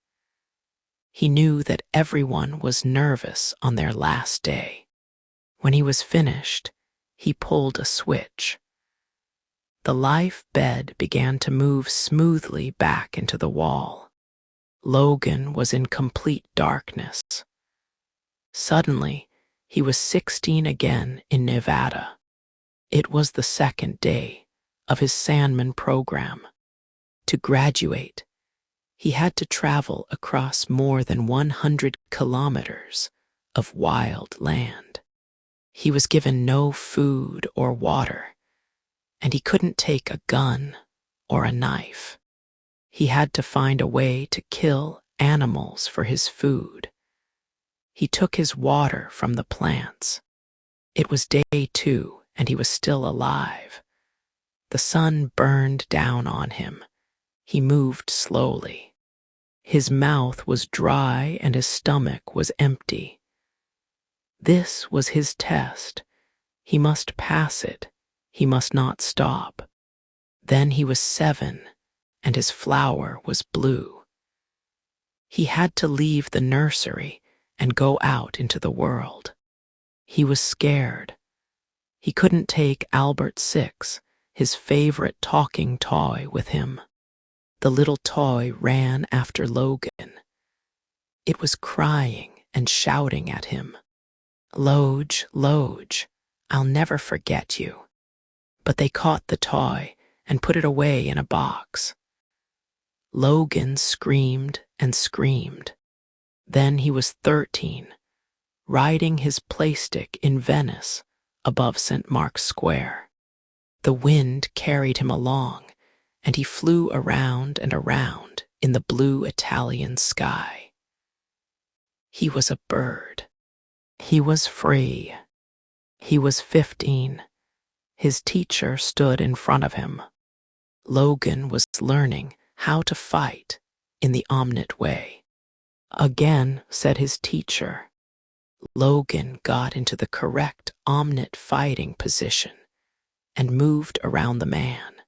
He knew that everyone was nervous on their last day. When he was finished, he pulled a switch. The life bed began to move smoothly back into the wall. Logan was in complete darkness. Suddenly, he was 16 again in Nevada. It was the second day of his Sandman program. To graduate, he had to travel across more than 100 kilometers of wild land. He was given no food or water, and he couldn't take a gun or a knife. He had to find a way to kill animals for his food. He took his water from the plants. It was day 2, and he was still alive. The sun burned down on him. He moved slowly. His mouth was dry and his stomach was empty. This was his test. He must pass it. He must not stop. Then he was 7, and his flower was blue. He had to leave the nursery and go out into the world. He was scared. He couldn't take Albert 6, his favorite talking toy, with him. The little toy ran after Logan. It was crying and shouting at him. "Loge, Loge, I'll never forget you." But they caught the toy and put it away in a box. Logan screamed and screamed. Then he was 13, riding his playstick in Venice above St. Mark's Square. The wind carried him along, and he flew around and around in the blue Italian sky. He was a bird. He was free. He was 15. His teacher stood in front of him. Logan was learning how to fight in the omnit way. "Again," said his teacher. Logan got into the correct omnit fighting position and moved around the man.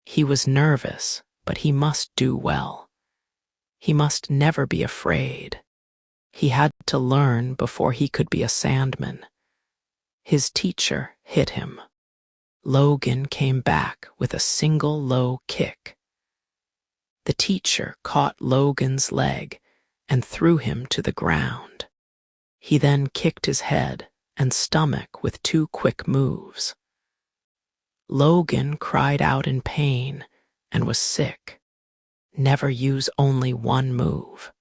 He was nervous, but he must do well. He must never be afraid. He had to learn before he could be a Sandman. His teacher hit him. Logan came back with a single low kick. The teacher caught Logan's leg and threw him to the ground. He then kicked his head and stomach with 2 quick moves. Logan cried out in pain and was sick. Never use only one move.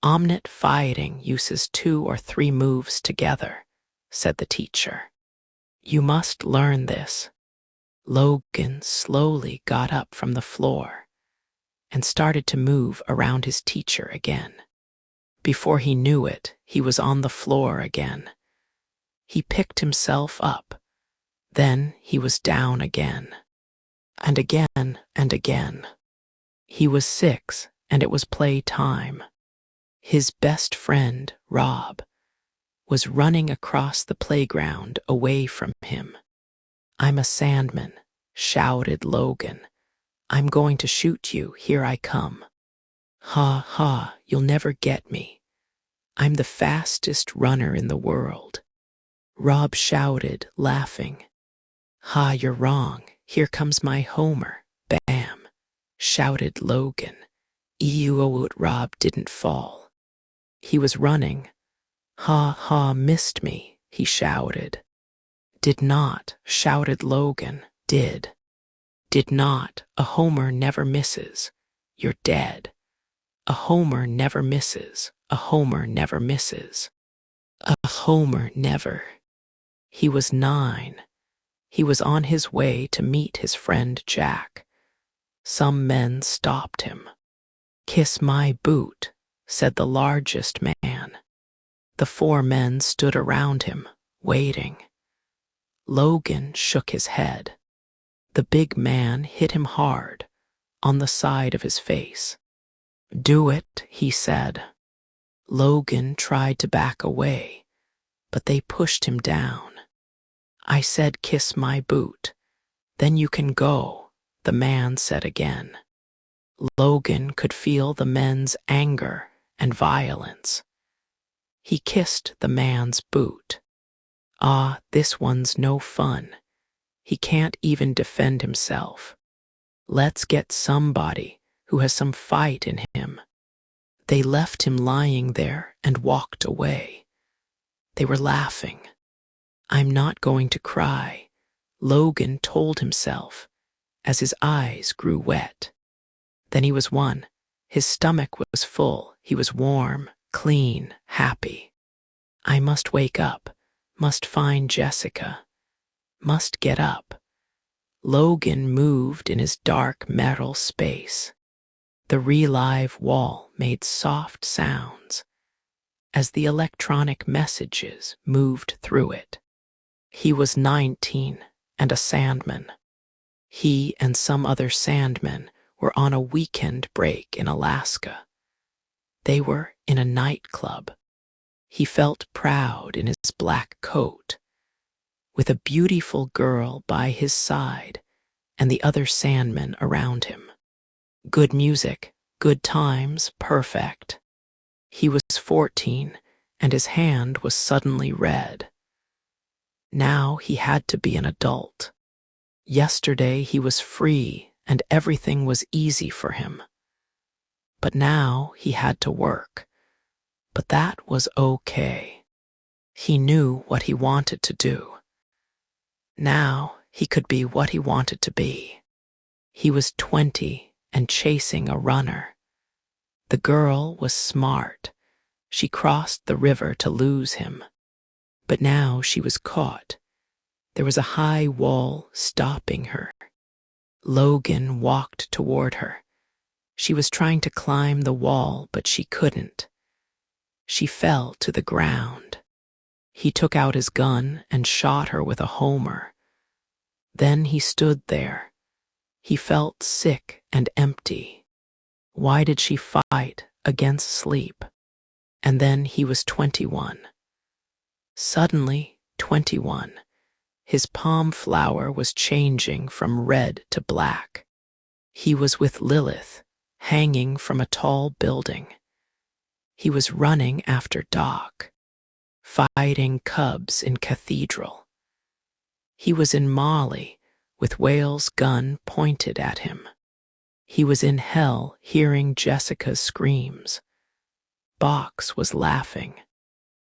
Omnit fighting uses 2 or 3 moves together, said the teacher. You must learn this. Logan slowly got up from the floor and started to move around his teacher again. Before he knew it, he was on the floor again. He picked himself up Then he was down again, and again and again. He was 6, and it was playtime. His best friend, Rob, was running across the playground away from him. "I'm a sandman," shouted Logan. "I'm going to shoot you. Here I come." "Ha ha, you'll never get me. I'm the fastest runner in the world," Rob shouted, laughing. "Ha, you're wrong. Here comes my Homer." "Bam," shouted Logan. Rob didn't fall. He was running. "Ha ha, missed me," he shouted. "Did not," shouted Logan. "Did. Did not. A homer never misses. You're dead. A homer never misses. A homer never misses. A homer never." He was 9. He was on his way to meet his friend Jack. Some men stopped him. "Kiss my boot," said the largest man. The 4 men stood around him, waiting. Logan shook his head. The big man hit him hard, on the side of his face. "Do it," he said. Logan tried to back away, but they pushed him down. "I said kiss my boot. Then you can go," the man said again. Logan could feel the men's anger and violence. He kissed the man's boot. "Ah, this one's no fun. He can't even defend himself. Let's get somebody who has some fight in him." They left him lying there and walked away. They were laughing. "I'm not going to cry," Logan told himself as his eyes grew wet. Then he was one. His stomach was full. He was warm, clean, happy. "I must wake up, must find Jessica, must get up." Logan moved in his dark metal space. The relive wall made soft sounds as the electronic messages moved through it. He was 19 and a sandman. He and some other sandmen were on a weekend break in Alaska. They were in a nightclub. He felt proud in his black coat, with a beautiful girl by his side and the other sandmen around him. Good music, good times, perfect. He was 14, and his hand was suddenly red. Now he had to be an adult. Yesterday he was free and everything was easy for him. But now he had to work. But that was okay. He knew what he wanted to do. Now he could be what he wanted to be. He was 20 and chasing a runner. The girl was smart. She crossed the river to lose him. But now she was caught. There was a high wall stopping her. Logan walked toward her. She was trying to climb the wall, but she couldn't. She fell to the ground. He took out his gun and shot her with a homer. Then he stood there. He felt sick and empty. Why did she fight against sleep? And then he was 21. Suddenly, 21. His palm flower was changing from red to black. He was with Lilith, hanging from a tall building. He was running after Doc, fighting cubs in Cathedral. He was in Mali, with Whale's gun pointed at him. He was in hell, hearing Jessica's screams. Box was laughing.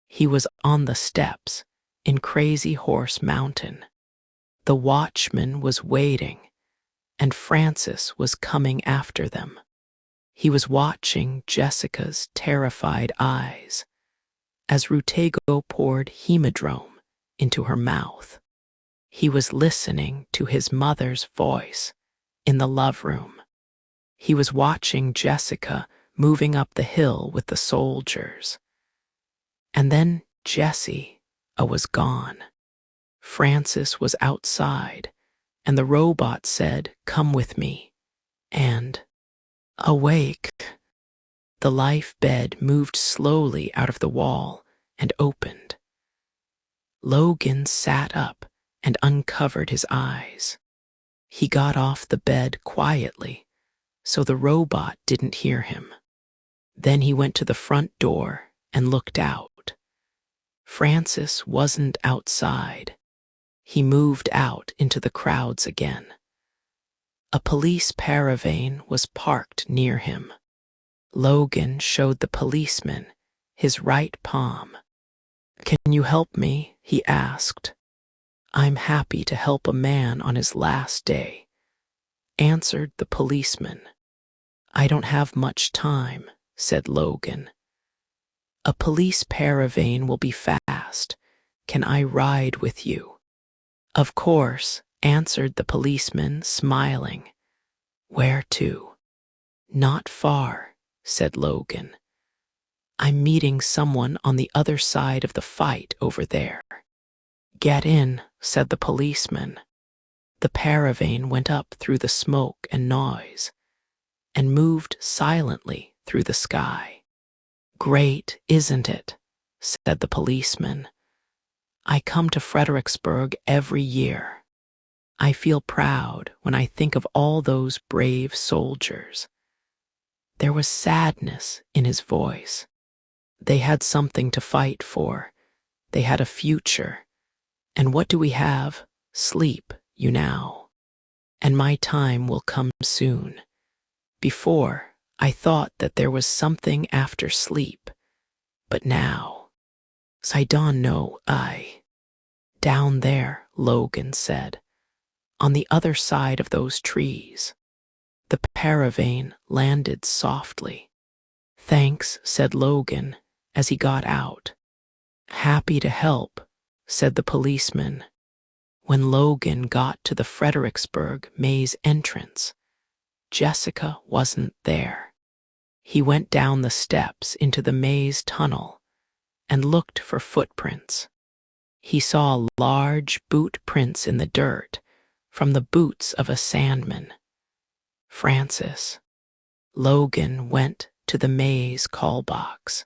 He was on the steps, in Crazy Horse Mountain. The watchman was waiting, and Francis was coming after them. He was watching Jessica's terrified eyes as Rutego poured hemodrome into her mouth. He was listening to his mother's voice in the love room. He was watching Jessica moving up the hill with the soldiers. And then Jessie was gone. Francis was outside, and the robot said, "Come with me." And, awake, the life bed moved slowly out of the wall and opened. Logan sat up and uncovered his eyes. He got off the bed quietly, so the robot didn't hear him. Then he went to the front door and looked out. Francis wasn't outside. He moved out into the crowds again. A police caravan was parked near him. Logan showed the policeman his right palm. "Can you help me?" he asked. "I'm happy to help a man on his last day," answered the policeman. "I don't have much time," said Logan. "A police caravan will be fast. Can I ride with you?" "Of course," answered the policeman, smiling. "Where to?" "Not far," said Logan. "I'm meeting someone on the other side of the fight over there." "Get in," said the policeman. The caravan went up through the smoke and noise and moved silently through the sky. "Great, isn't it?" said the policeman. "I come to Fredericksburg every year. I feel proud when I think of all those brave soldiers." There was sadness in his voice. They had something to fight for. They had a future. And what do we have? Sleep, you know. And my time will come soon. Before, I thought that there was something after sleep. But now, I don't know. Down there, Logan said, on the other side of those trees. The caravan landed softly. "Thanks," said Logan as he got out. "Happy to help," said the policeman. When Logan got to the Fredericksburg maze entrance, Jessica wasn't there. He went down the steps into the maze tunnel and looked for footprints. He saw large boot prints in the dirt from the boots of a sandman. Francis. Logan went to the maze call box.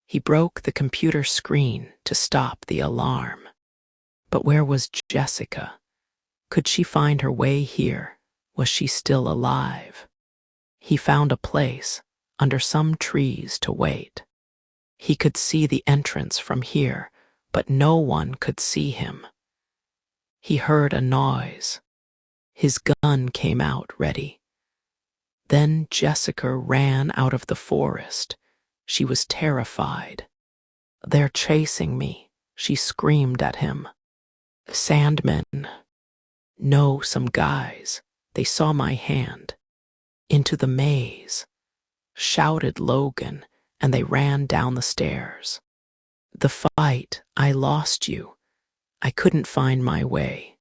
He broke the computer screen to stop the alarm. But where was Jessica? Could she find her way here? Was she still alive? He found a place under some trees to wait. He could see the entrance from here, but no one could see him. He heard a noise. His gun came out ready. Then Jessica ran out of the forest. She was terrified. "They're chasing me," she screamed at him. "Sandmen." "No, some guys. They saw my hand." "Into the maze," shouted Logan, and they ran down the stairs. "The fight, I lost you. I couldn't find my way."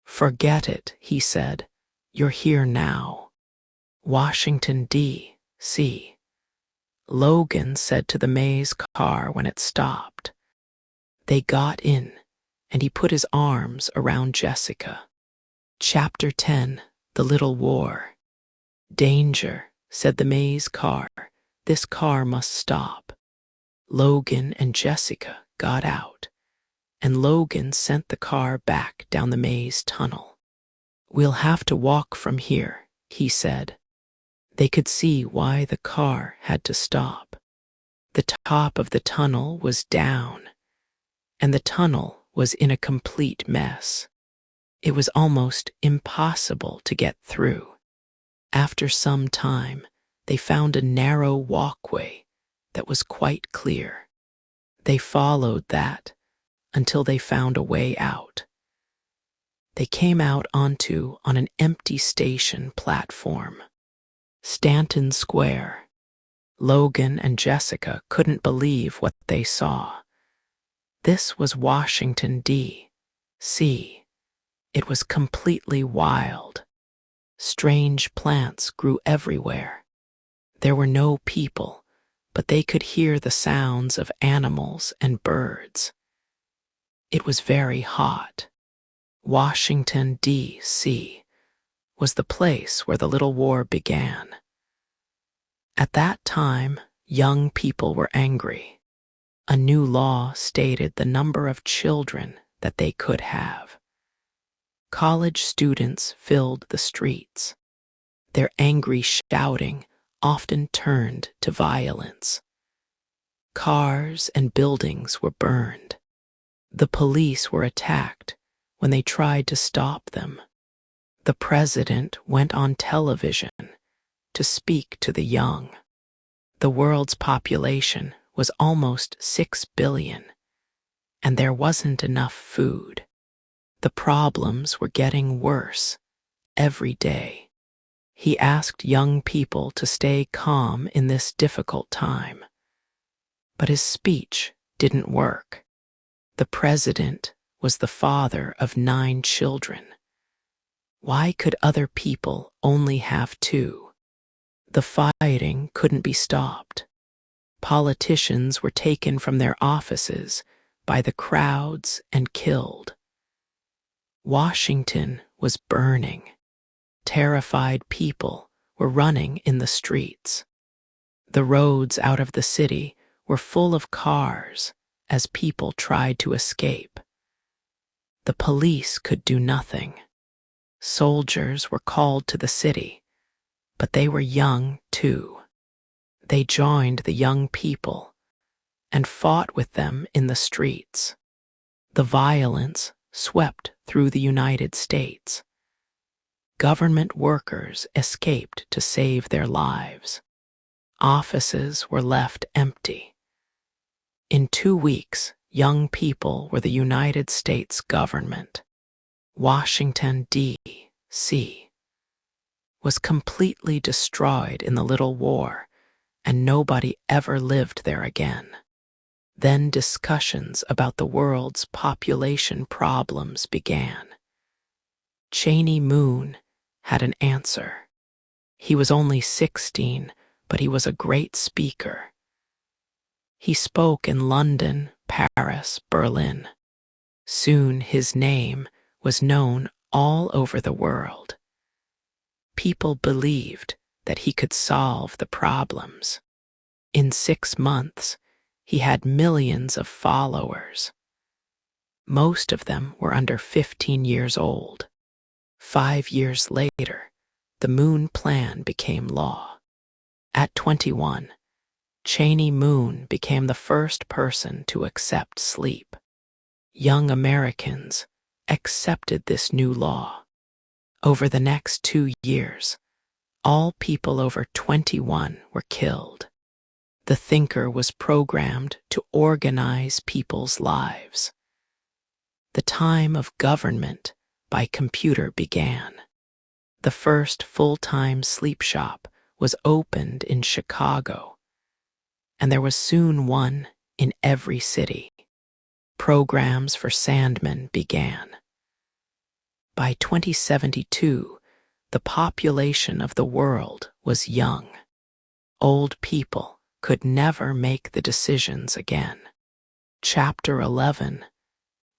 "Forget it," he said. "You're here now. Washington, D.C." Logan said to the maze car when it stopped. They got in, and he put his arms around Jessica. Chapter 10, The Little War. "Danger," said the maze car. "This car must stop." Logan and Jessica got out, and Logan sent the car back down the maze tunnel. "We'll have to walk from here," he said. They could see why the car had to stop. The top of the tunnel was down, and the tunnel was in a complete mess. It was almost impossible to get through. After some time, they found a narrow walkway that was quite clear. They followed that until they found a way out. They came out on an empty station platform. Stanton Square. Logan and Jessica couldn't believe what they saw. This was Washington, D.C. It was completely wild. Strange plants grew everywhere. There were no people, but they could hear the sounds of animals and birds. It was very hot. Washington, D.C. was the place where the little war began. At that time, young people were angry. A new law stated the number of children that they could have. College students filled the streets. Their angry shouting often turned to violence. Cars and buildings were burned. The police were attacked when they tried to stop them. The president went on television to speak to the young. The world's population was almost 6 billion, and there wasn't enough food. The problems were getting worse every day. He asked young people to stay calm in this difficult time. But his speech didn't work. The president was the father of 9 children. Why could other people only have 2? The fighting couldn't be stopped. Politicians were taken from their offices by the crowds and killed. Washington was burning. Terrified people were running in the streets. The roads out of the city were full of cars as people tried to escape. The police could do nothing. Soldiers were called to the city, but they were young too. They joined the young people and fought with them in the streets. The violence swept through the United States. Government workers escaped to save their lives. Offices were left empty. In 2 weeks, young people were the United States government. Washington, D.C. was completely destroyed in the Little War, and nobody ever lived there again. Then discussions about the world's population problems began. Cheney Moon had an answer. He was only 16, but he was a great speaker. He spoke in London, Paris, Berlin. Soon his name was known all over the world. People believed that he could solve the problems. In 6 months, he had millions of followers. Most of them were under 15 years old. 5 years later, the Moon Plan became law. At 21, Cheney Moon became the first person to accept sleep. Young Americans accepted this new law. Over the next 2 years, all people over 21 were killed. The thinker was programmed to organize people's lives. The time of government by computer began. The first full-time sleep shop was opened in Chicago, and there was soon one in every city. Programs for Sandmen began. By 2072, the population of the world was young. Old people could never make the decisions again. Chapter 11.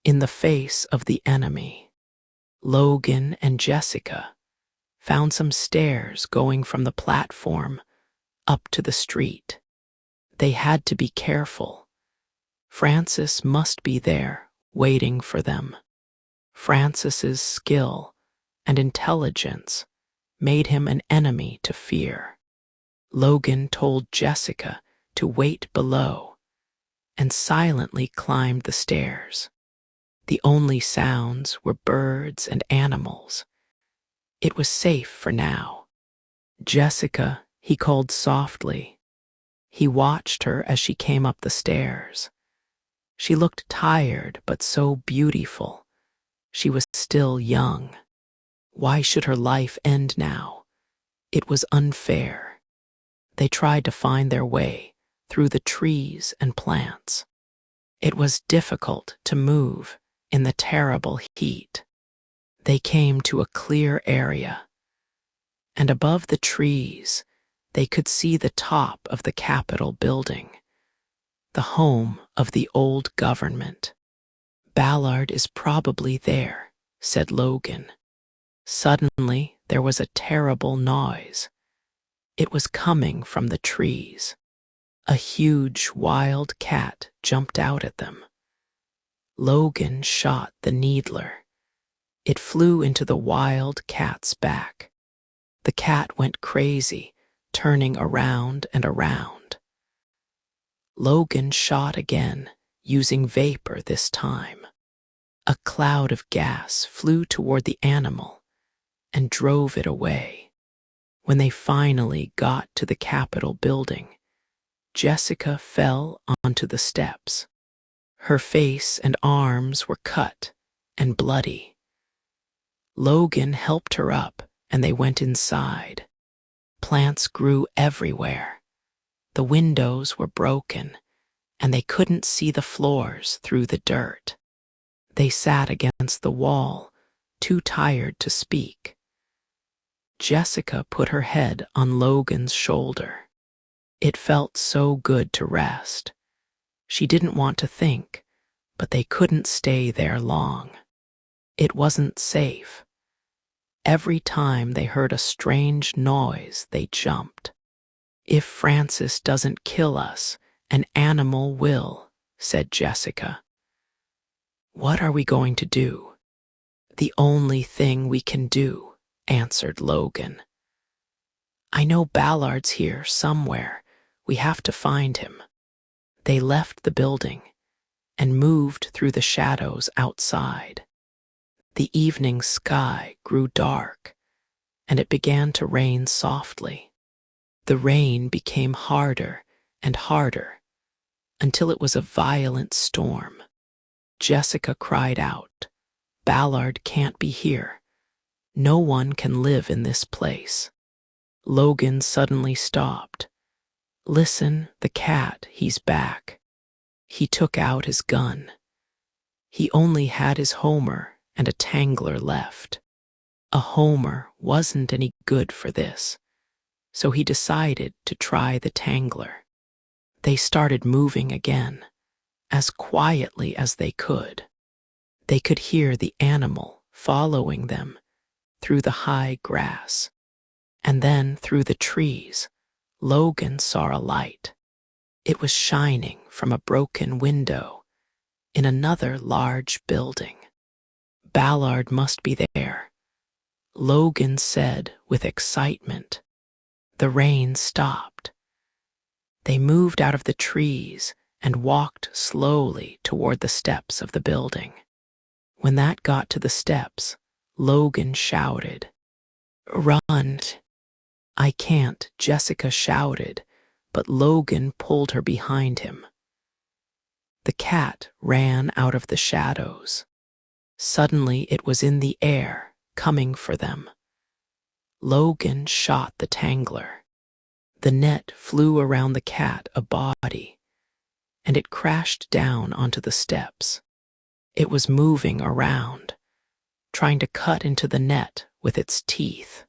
In the Face of the Enemy. Logan and Jessica found some stairs going from the platform up to the street. They had to be careful. Francis must be there, waiting for them. Francis's skill and intelligence made him an enemy to fear. Logan told Jessica to wait below and silently climbed the stairs. The only sounds were birds and animals. It was safe for now. Jessica, he called softly. He watched her as she came up the stairs. She looked tired but so beautiful. She was still young. Why should her life end now? It was unfair. They tried to find their way through the trees and plants. It was difficult to move in the terrible heat. They came to a clear area, and above the trees, they could see the top of the Capitol building, the home of the old government. Ballard is probably there, said Logan. Suddenly, there was a terrible noise. It was coming from the trees. A huge wild cat jumped out at them. Logan shot the needler. It flew into the wild cat's back. The cat went crazy, turning around and around. Logan shot again, using vapor this time. A cloud of gas flew toward the animal and drove it away. When they finally got to the Capitol building, Jessica fell onto the steps. Her face and arms were cut and bloody. Logan helped her up and they went inside. Plants grew everywhere. The windows were broken and they couldn't see the floors through the dirt. They sat against the wall, too tired to speak. Jessica put her head on Logan's shoulder. It felt so good to rest. She didn't want to think, but they couldn't stay there long. It wasn't safe. Every time they heard a strange noise, they jumped. If Francis doesn't kill us, an animal will, said Jessica. What are we going to do? The only thing we can do, answered Logan. I know Ballard's here somewhere. We have to find him. They left the building and moved through the shadows outside. The evening sky grew dark, and it began to rain softly. The rain became harder and harder until it was a violent storm. Jessica cried out, Ballard can't be here. No one can live in this place. Logan suddenly stopped. Listen, the cat, he's back. He took out his gun. He only had his Homer and a tangler left. A Homer wasn't any good for this, so he decided to try the tangler. They started moving again, as quietly as they could. They could hear the animal following them through the high grass. And then through the trees, Logan saw a light. It was shining from a broken window in another large building. Ballard must be there, Logan said with excitement. The rain stopped. They moved out of the trees and walked slowly toward the steps of the building. When that got to the steps, Logan shouted, Run! I can't, Jessica shouted, but Logan pulled her behind him. The cat ran out of the shadows. Suddenly it was in the air, coming for them. Logan shot the tangler. The net flew around the cat a body, and it crashed down onto the steps. It was moving around, trying to cut into the net with its teeth.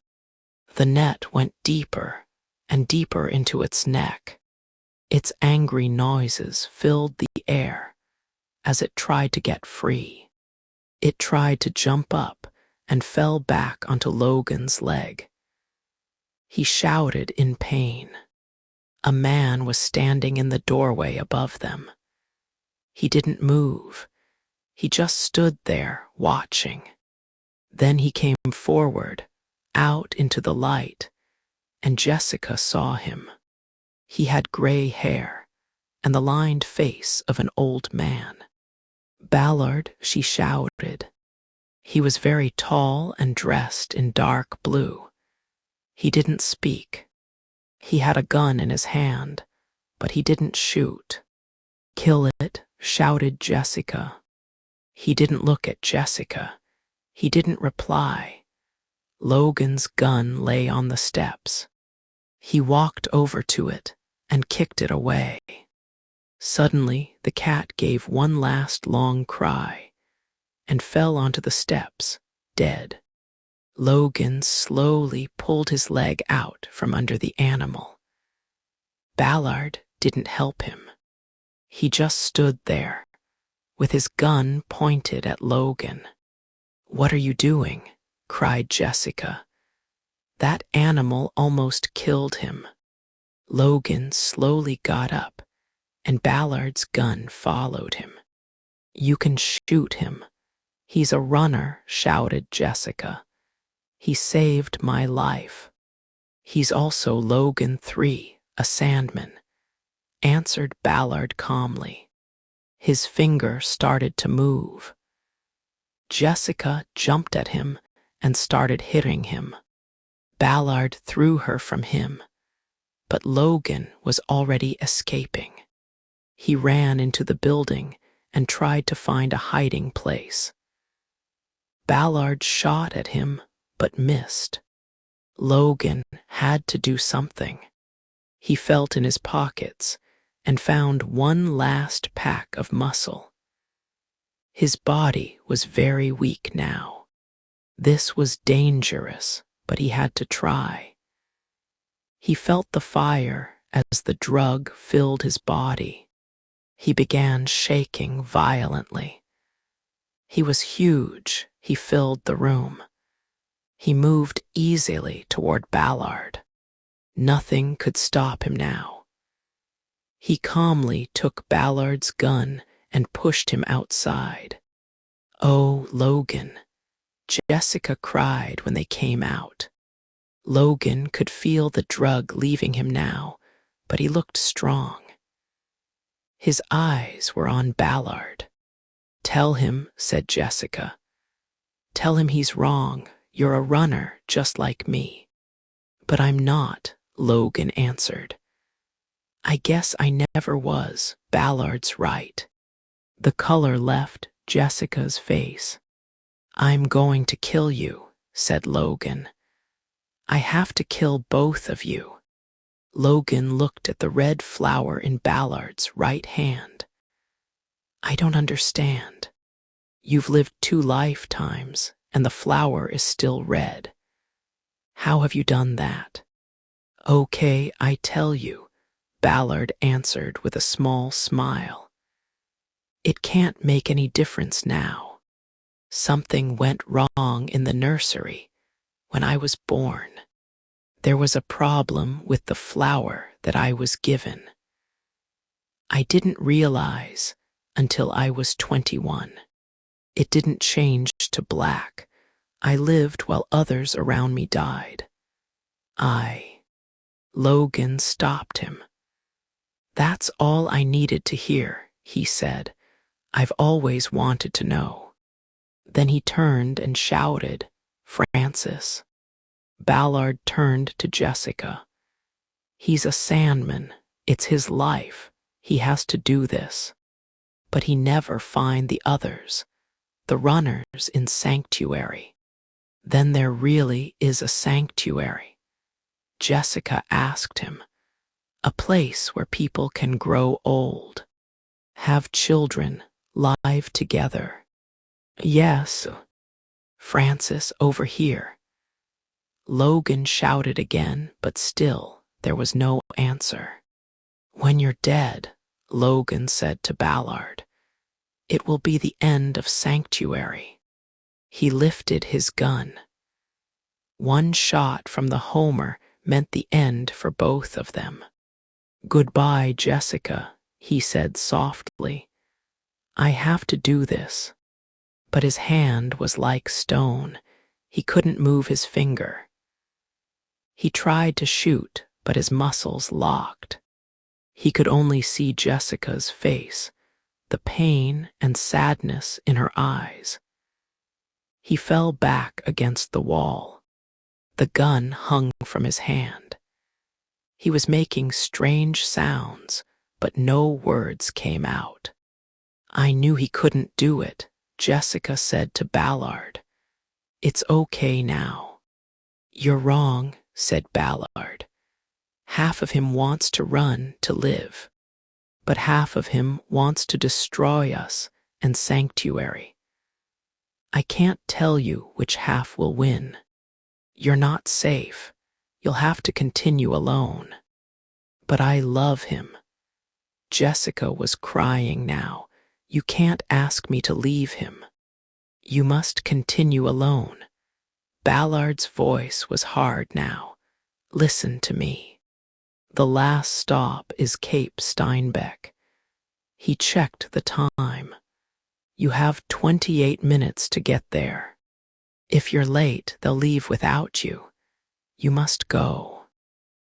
The net went deeper and deeper into its neck. Its angry noises filled the air as it tried to get free. It tried to jump up and fell back onto Logan's leg. He shouted in pain. A man was standing in the doorway above them. He didn't move. He just stood there, watching. Then he came forward, out into the light, and Jessica saw him. He had gray hair and the lined face of an old man. Ballard, she shouted. He was very tall and dressed in dark blue. He didn't speak. He had a gun in his hand, but he didn't shoot. Kill it, shouted Jessica. He didn't look at Jessica. He didn't reply. Logan's gun lay on the steps. He walked over to it and kicked it away. Suddenly, the cat gave one last long cry and fell onto the steps, dead. Logan slowly pulled his leg out from under the animal. Ballard didn't help him. He just stood there, with his gun pointed at Logan. "What are you doing?" cried Jessica. "That animal almost killed him." Logan slowly got up, and Ballard's gun followed him. "You can shoot him. He's a runner," shouted Jessica. "He saved my life." "He's also Logan 3, a Sandman," answered Ballard calmly. His finger started to move. Jessica jumped at him and started hitting him. Ballard threw her from him, but Logan was already escaping. He ran into the building and tried to find a hiding place. Ballard shot at him, but missed. Logan had to do something. He felt in his pockets and found one last pack of muscle. His body was very weak now. This was dangerous, but he had to try. He felt the fire as the drug filled his body. He began shaking violently. He was huge. He filled the room. He moved easily toward Ballard. Nothing could stop him now. He calmly took Ballard's gun and pushed him outside. "Oh, Logan," Jessica cried when they came out. Logan could feel the drug leaving him now, but he looked strong. His eyes were on Ballard. "Tell him," said Jessica. "Tell him he's wrong. You're a runner just like me." "But I'm not," Logan answered. "I guess I never was. Ballard's right." The color left Jessica's face. "I'm going to kill you," said Logan. "I have to kill both of you." Logan looked at the red flower in Ballard's right hand. "I don't understand. You've lived 2 lifetimes, and the flower is still red. How have you done that?" "Okay, I tell you," Ballard answered with a small smile. "It can't make any difference now. Something went wrong in the nursery when I was born. There was a problem with the flower that I was given. I didn't realize until I was 21. It didn't change to black. I lived while others around me died. Logan stopped him. "That's all I needed to hear," he said. "I've always wanted to know." Then he turned and shouted, "Francis." Ballard turned to Jessica. "He's a Sandman. It's his life. He has to do this. But he never find the others, the runners in Sanctuary." "Then there really is a sanctuary?" Jessica asked him. "A place where people can grow old, have children, live together?" "Yes." "Francis, over here." Logan shouted again, but still there was no answer. "When you're dead," Logan said to Ballard, "it will be the end of Sanctuary." He lifted his gun. One shot from the Homer meant the end for both of them. "Goodbye, Jessica," he said softly. "I have to do this." But his hand was like stone. He couldn't move his finger. He tried to shoot, but his muscles locked. He could only see Jessica's face, the pain and sadness in her eyes. He fell back against the wall. The gun hung from his hand. He was making strange sounds, but no words came out. "I knew he couldn't do it," Jessica said to Ballard. "It's okay now." "You're wrong," said Ballard. "Half of him wants to run to live, but half of him wants to destroy us and Sanctuary. I can't tell you which half will win. You're not safe. You'll have to continue alone." "But I love him." Jessica was crying now. You can't ask me to leave him. You must continue alone. Ballard's voice was hard now. Listen to me. The last stop is Cape Steinbeck. He checked the time. You have 28 minutes to get there. If you're late, they'll leave without you. You must go.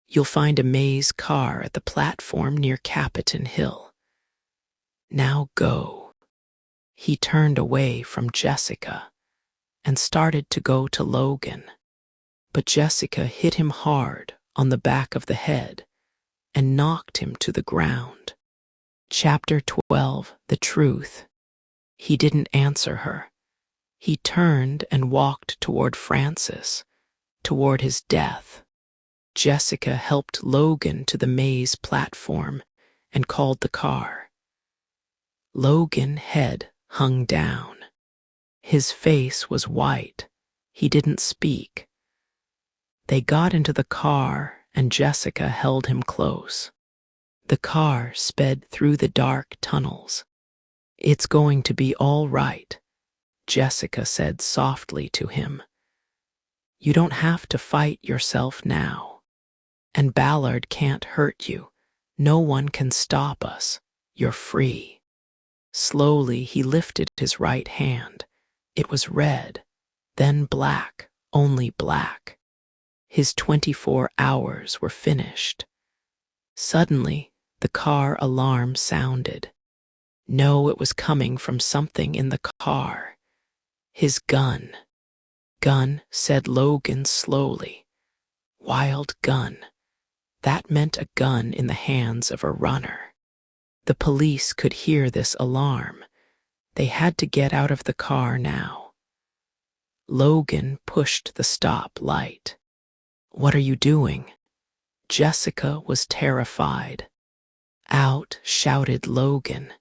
You'll find a maze car at the platform near Capitan Hill. Now go. He turned away from Jessica and started to go to Logan, but Jessica hit him hard on the back of the head and knocked him to the ground. Chapter 12, The Truth. He didn't answer her. He turned and walked toward Francis, toward his death. Jessica helped Logan to the maze platform and called the car. Logan's head hung down. His face was white. He didn't speak. They got into the car and Jessica held him close. The car sped through the dark tunnels. It's going to be all right, Jessica said softly to him. You don't have to fight yourself now. And Ballard can't hurt you. No one can stop us. You're free. Slowly he lifted his right hand. It was red, then black, only black. His 24 hours were finished. Suddenly, the car alarm sounded. No, it was coming from something in the car. His gun. Gun, said Logan slowly. Wild gun. That meant a gun in the hands of a runner. The police could hear this alarm. They had to get out of the car now. Logan pushed the stop light. What are you doing? Jessica was terrified. Out, shouted Logan.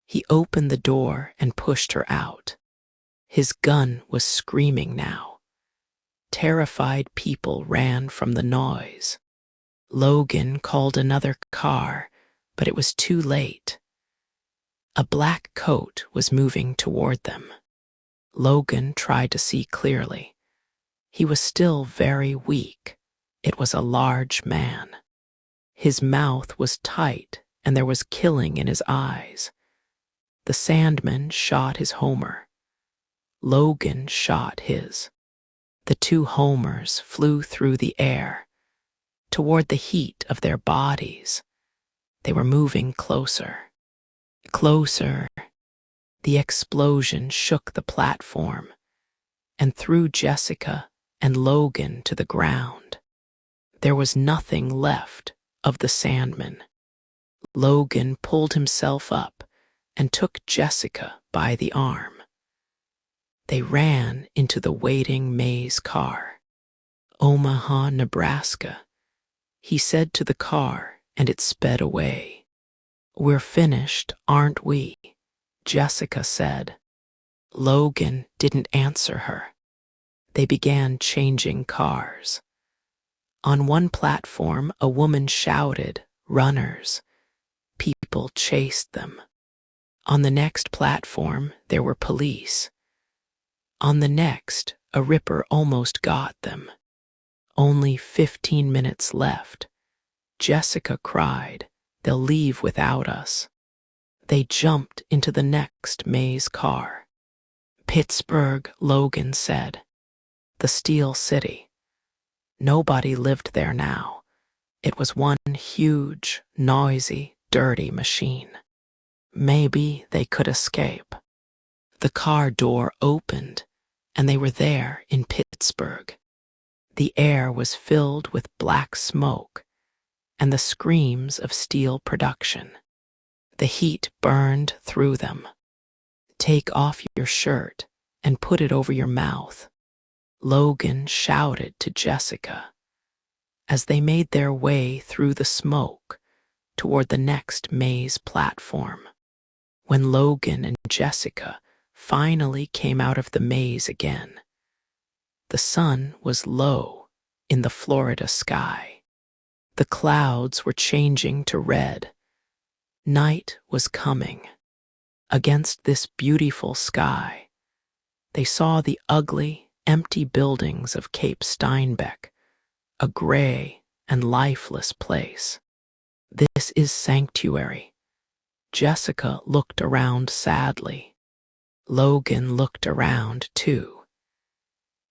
He opened the door and pushed her out. His gun was screaming now. Terrified people ran from the noise. Logan called another car, but it was too late. A black coat was moving toward them. Logan tried to see clearly. He was still very weak. It was a large man. His mouth was tight and there was killing in his eyes. The Sandman shot his Homer. Logan shot his. The two Homers flew through the air, toward the heat of their bodies. They were moving closer. Closer. The explosion shook the platform and threw Jessica and Logan to the ground. There was nothing left of the Sandman. Logan pulled himself up and took Jessica by the arm. They ran into the waiting maze car. Omaha, Nebraska, he said to the car, and it sped away. We're finished, aren't we? Jessica said. Logan didn't answer her. They began changing cars. On one platform, a woman shouted, "Runners!" People chased them. On the next platform, there were police. On the next, a ripper almost got them. Only 15 minutes left. Jessica cried, "They'll leave without us." They jumped into the next maze car. Pittsburgh, Logan said. The Steel City. Nobody lived there now. It was one huge, noisy, dirty machine. Maybe they could escape. The car door opened, and they were there in Pittsburgh. The air was filled with black smoke and the screams of steel production. The heat burned through them. Take off your shirt and put it over your mouth, Logan shouted to Jessica as they made their way through the smoke toward the next maze platform. When Logan and Jessica finally came out of the maze again, the sun was low in the Florida sky. The clouds were changing to red. Night was coming. Against this beautiful sky, they saw the ugly, empty buildings of Cape Steinbeck, a gray and lifeless place. This is sanctuary. Jessica looked around sadly. Logan looked around too.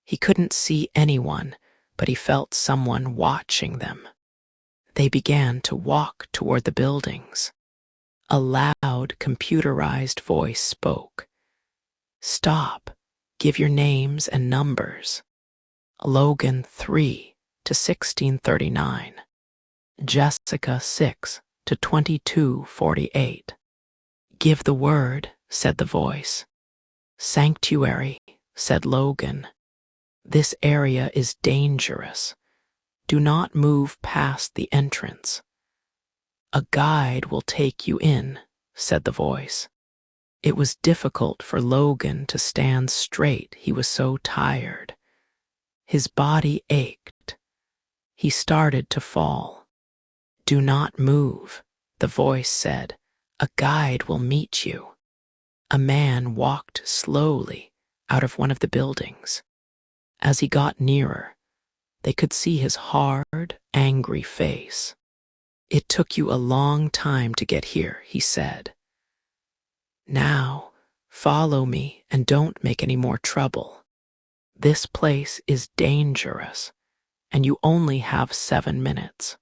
He couldn't see anyone, but he felt someone watching them. They began to walk toward the buildings. A loud, computerized voice spoke. "Stop. Give your names and numbers." Logan 3 to 1639. Jessica 6 to 2248. "Give the word," said the voice. "Sanctuary," said Logan. "This area is dangerous. Do not move past the entrance." "A guide will take you in," said the voice. It was difficult for Logan to stand straight. He was so tired. His body ached. He started to fall. "Do not move," the voice said. "A guide will meet you." A man walked slowly out of one of the buildings. As he got nearer, they could see his hard, angry face. "It took you a long time to get here," he said. "Now, follow me and don't make any more trouble. This place is dangerous, and you only have 7 minutes."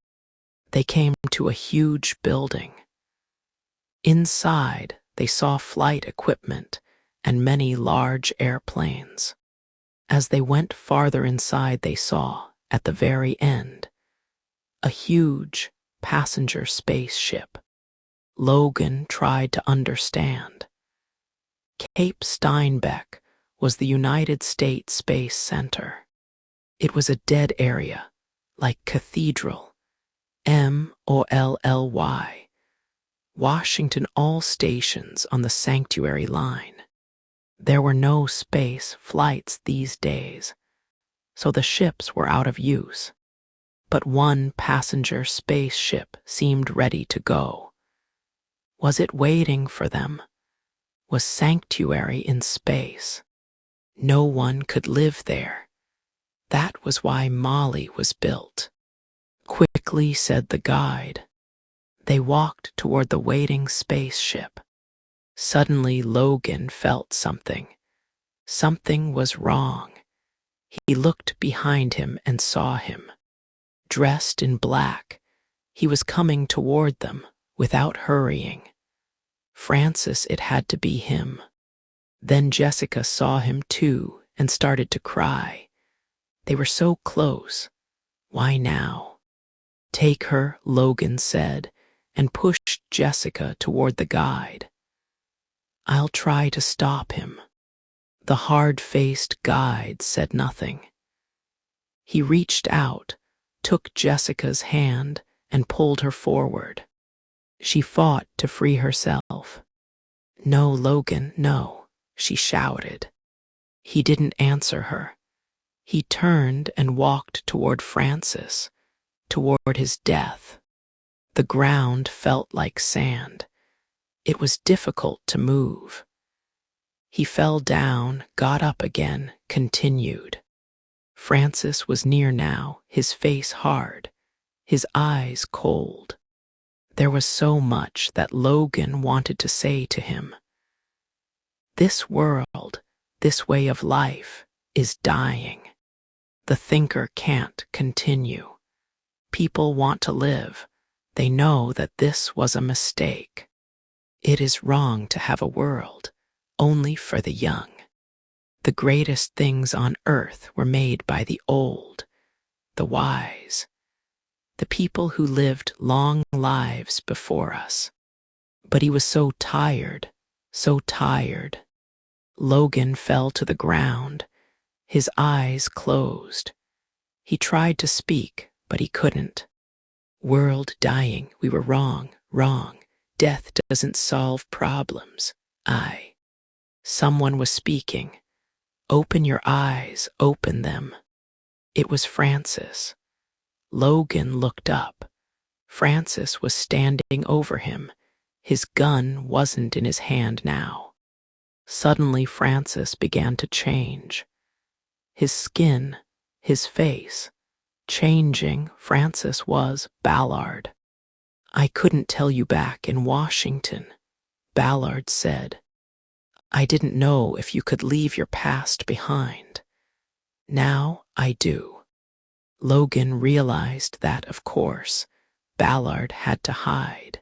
They came to a huge building. Inside, they saw flight equipment and many large airplanes. As they went farther inside, they saw, at the very end, a huge passenger spaceship. Logan tried to understand. Cape Steinbeck was the United States Space Center. It was a dead area, like Cathedral, MOLLY, Washington, all stations on the Sanctuary line. There were no space flights these days, so the ships were out of use. But one passenger spaceship seemed ready to go. Was it waiting for them? Was Sanctuary in space? No one could live there. That was why Molly was built. Quickly, said the guide. They walked toward the waiting spaceship. Suddenly, Logan felt something. Something was wrong. He looked behind him and saw him. Dressed in black, he was coming toward them without hurrying. Francis, it had to be him. Then Jessica saw him too and started to cry. They were so close. Why now? Take her, Logan said, and pushed Jessica toward the guide. I'll try to stop him. The hard-faced guide said nothing. He reached out, took Jessica's hand, and pulled her forward. She fought to free herself. No, Logan, no, she shouted. He didn't answer her. He turned and walked toward Francis, toward his death. The ground felt like sand. It was difficult to move. He fell down, got up again, continued. Francis was near now, his face hard, his eyes cold. There was so much that Logan wanted to say to him. This world, this way of life, is dying. The thinker can't continue. People want to live. They know that this was a mistake. It is wrong to have a world only for the young. The greatest things on earth were made by the old, the wise, the people who lived long lives before us. But he was so tired, so tired. Logan fell to the ground, his eyes closed. He tried to speak, but he couldn't. World dying, we were wrong, wrong. Death doesn't solve problems. Someone was speaking. Open your eyes, open them. It was Francis. Logan looked up. Francis was standing over him, His gun wasn't in his hand now. Suddenly Francis began to change. His skin, his face, changing. Francis was Ballard. "I couldn't tell you back in Washington," Ballard said. "I didn't know if you could leave your past behind. Now I do." Logan realized that, of course, Ballard had to hide.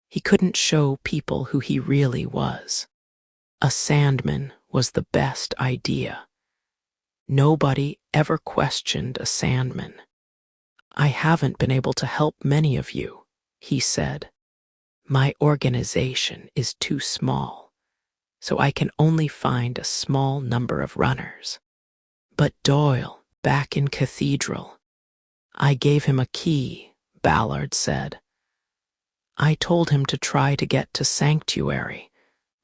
He couldn't show people who he really was. A sandman was the best idea. Nobody ever questioned a sandman. "I haven't been able to help many of you," he said. "My organization is too small, so I can only find a small number of runners." But Doyle, back in Cathedral, "I gave him a key," Ballard said. "I told him to try to get to Sanctuary,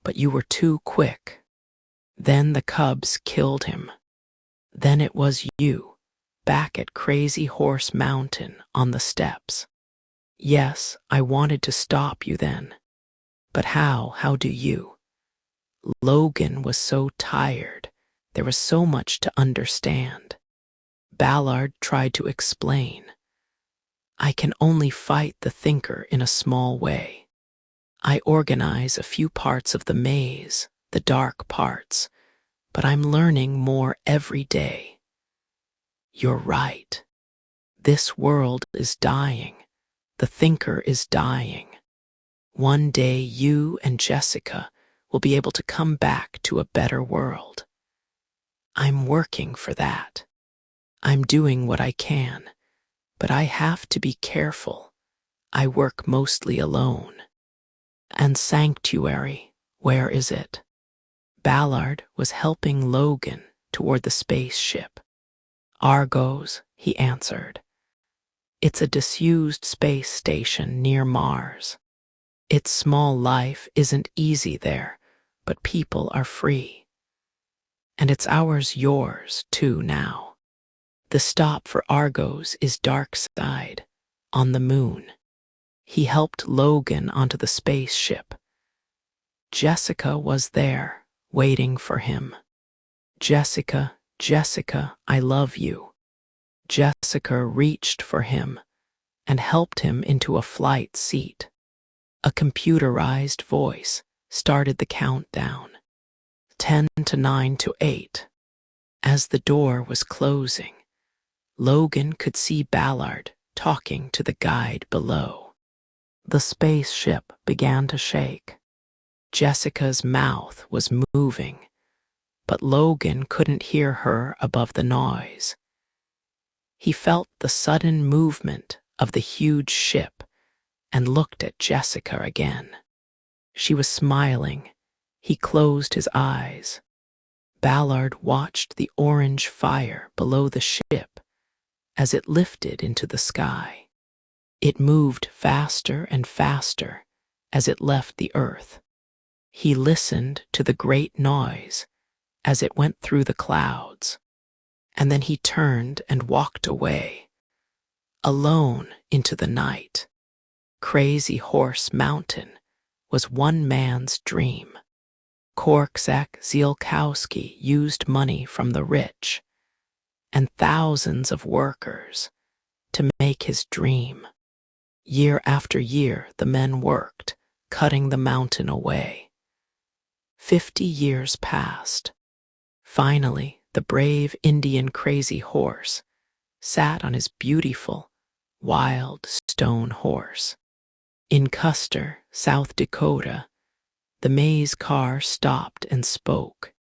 but you were too quick. Then the Cubs killed him. Then it was you, back at Crazy Horse Mountain on the steps. Yes, I wanted to stop you then. But how do you?" Logan was so tired. There was so much to understand. Ballard tried to explain. "I can only fight the thinker in a small way. I organize a few parts of the maze, the dark parts, but I'm learning more every day." "You're right. This world is dying. The thinker is dying. One day you and Jessica will be able to come back to a better world. I'm working for that. I'm doing what I can, but I have to be careful. I work mostly alone." "And Sanctuary, where is it?" Ballard was helping Logan toward the spaceship. "Argos," he answered. "It's a disused space station near Mars. Its small life isn't easy there, but people are free. And it's yours too now. The stop for Argos is Dark Side, on the moon." He helped Logan onto the spaceship. Jessica was there, waiting for him. "Jessica, Jessica, I love you." Jessica reached for him and helped him into a flight seat. A computerized voice started the countdown. 10 to 9 to 8. As the door was closing, Logan could see Ballard talking to the guide below. The spaceship began to shake. Jessica's mouth was moving, but Logan couldn't hear her above the noise. He felt the sudden movement of the huge ship and looked at Jessica again. She was smiling. He closed his eyes. Ballard watched the orange fire below the ship as it lifted into the sky. It moved faster and faster as it left the earth. He listened to the great noise as it went through the clouds, and then he turned and walked away, alone into the night. Crazy Horse Mountain was one man's dream. Korczak Zielkowski used money from the rich and thousands of workers to make his dream. Year after year, the men worked, cutting the mountain away. 50 years passed. Finally, the brave Indian Crazy Horse sat on his beautiful, wild stone horse. In Custer, South Dakota, the maze car stopped and spoke.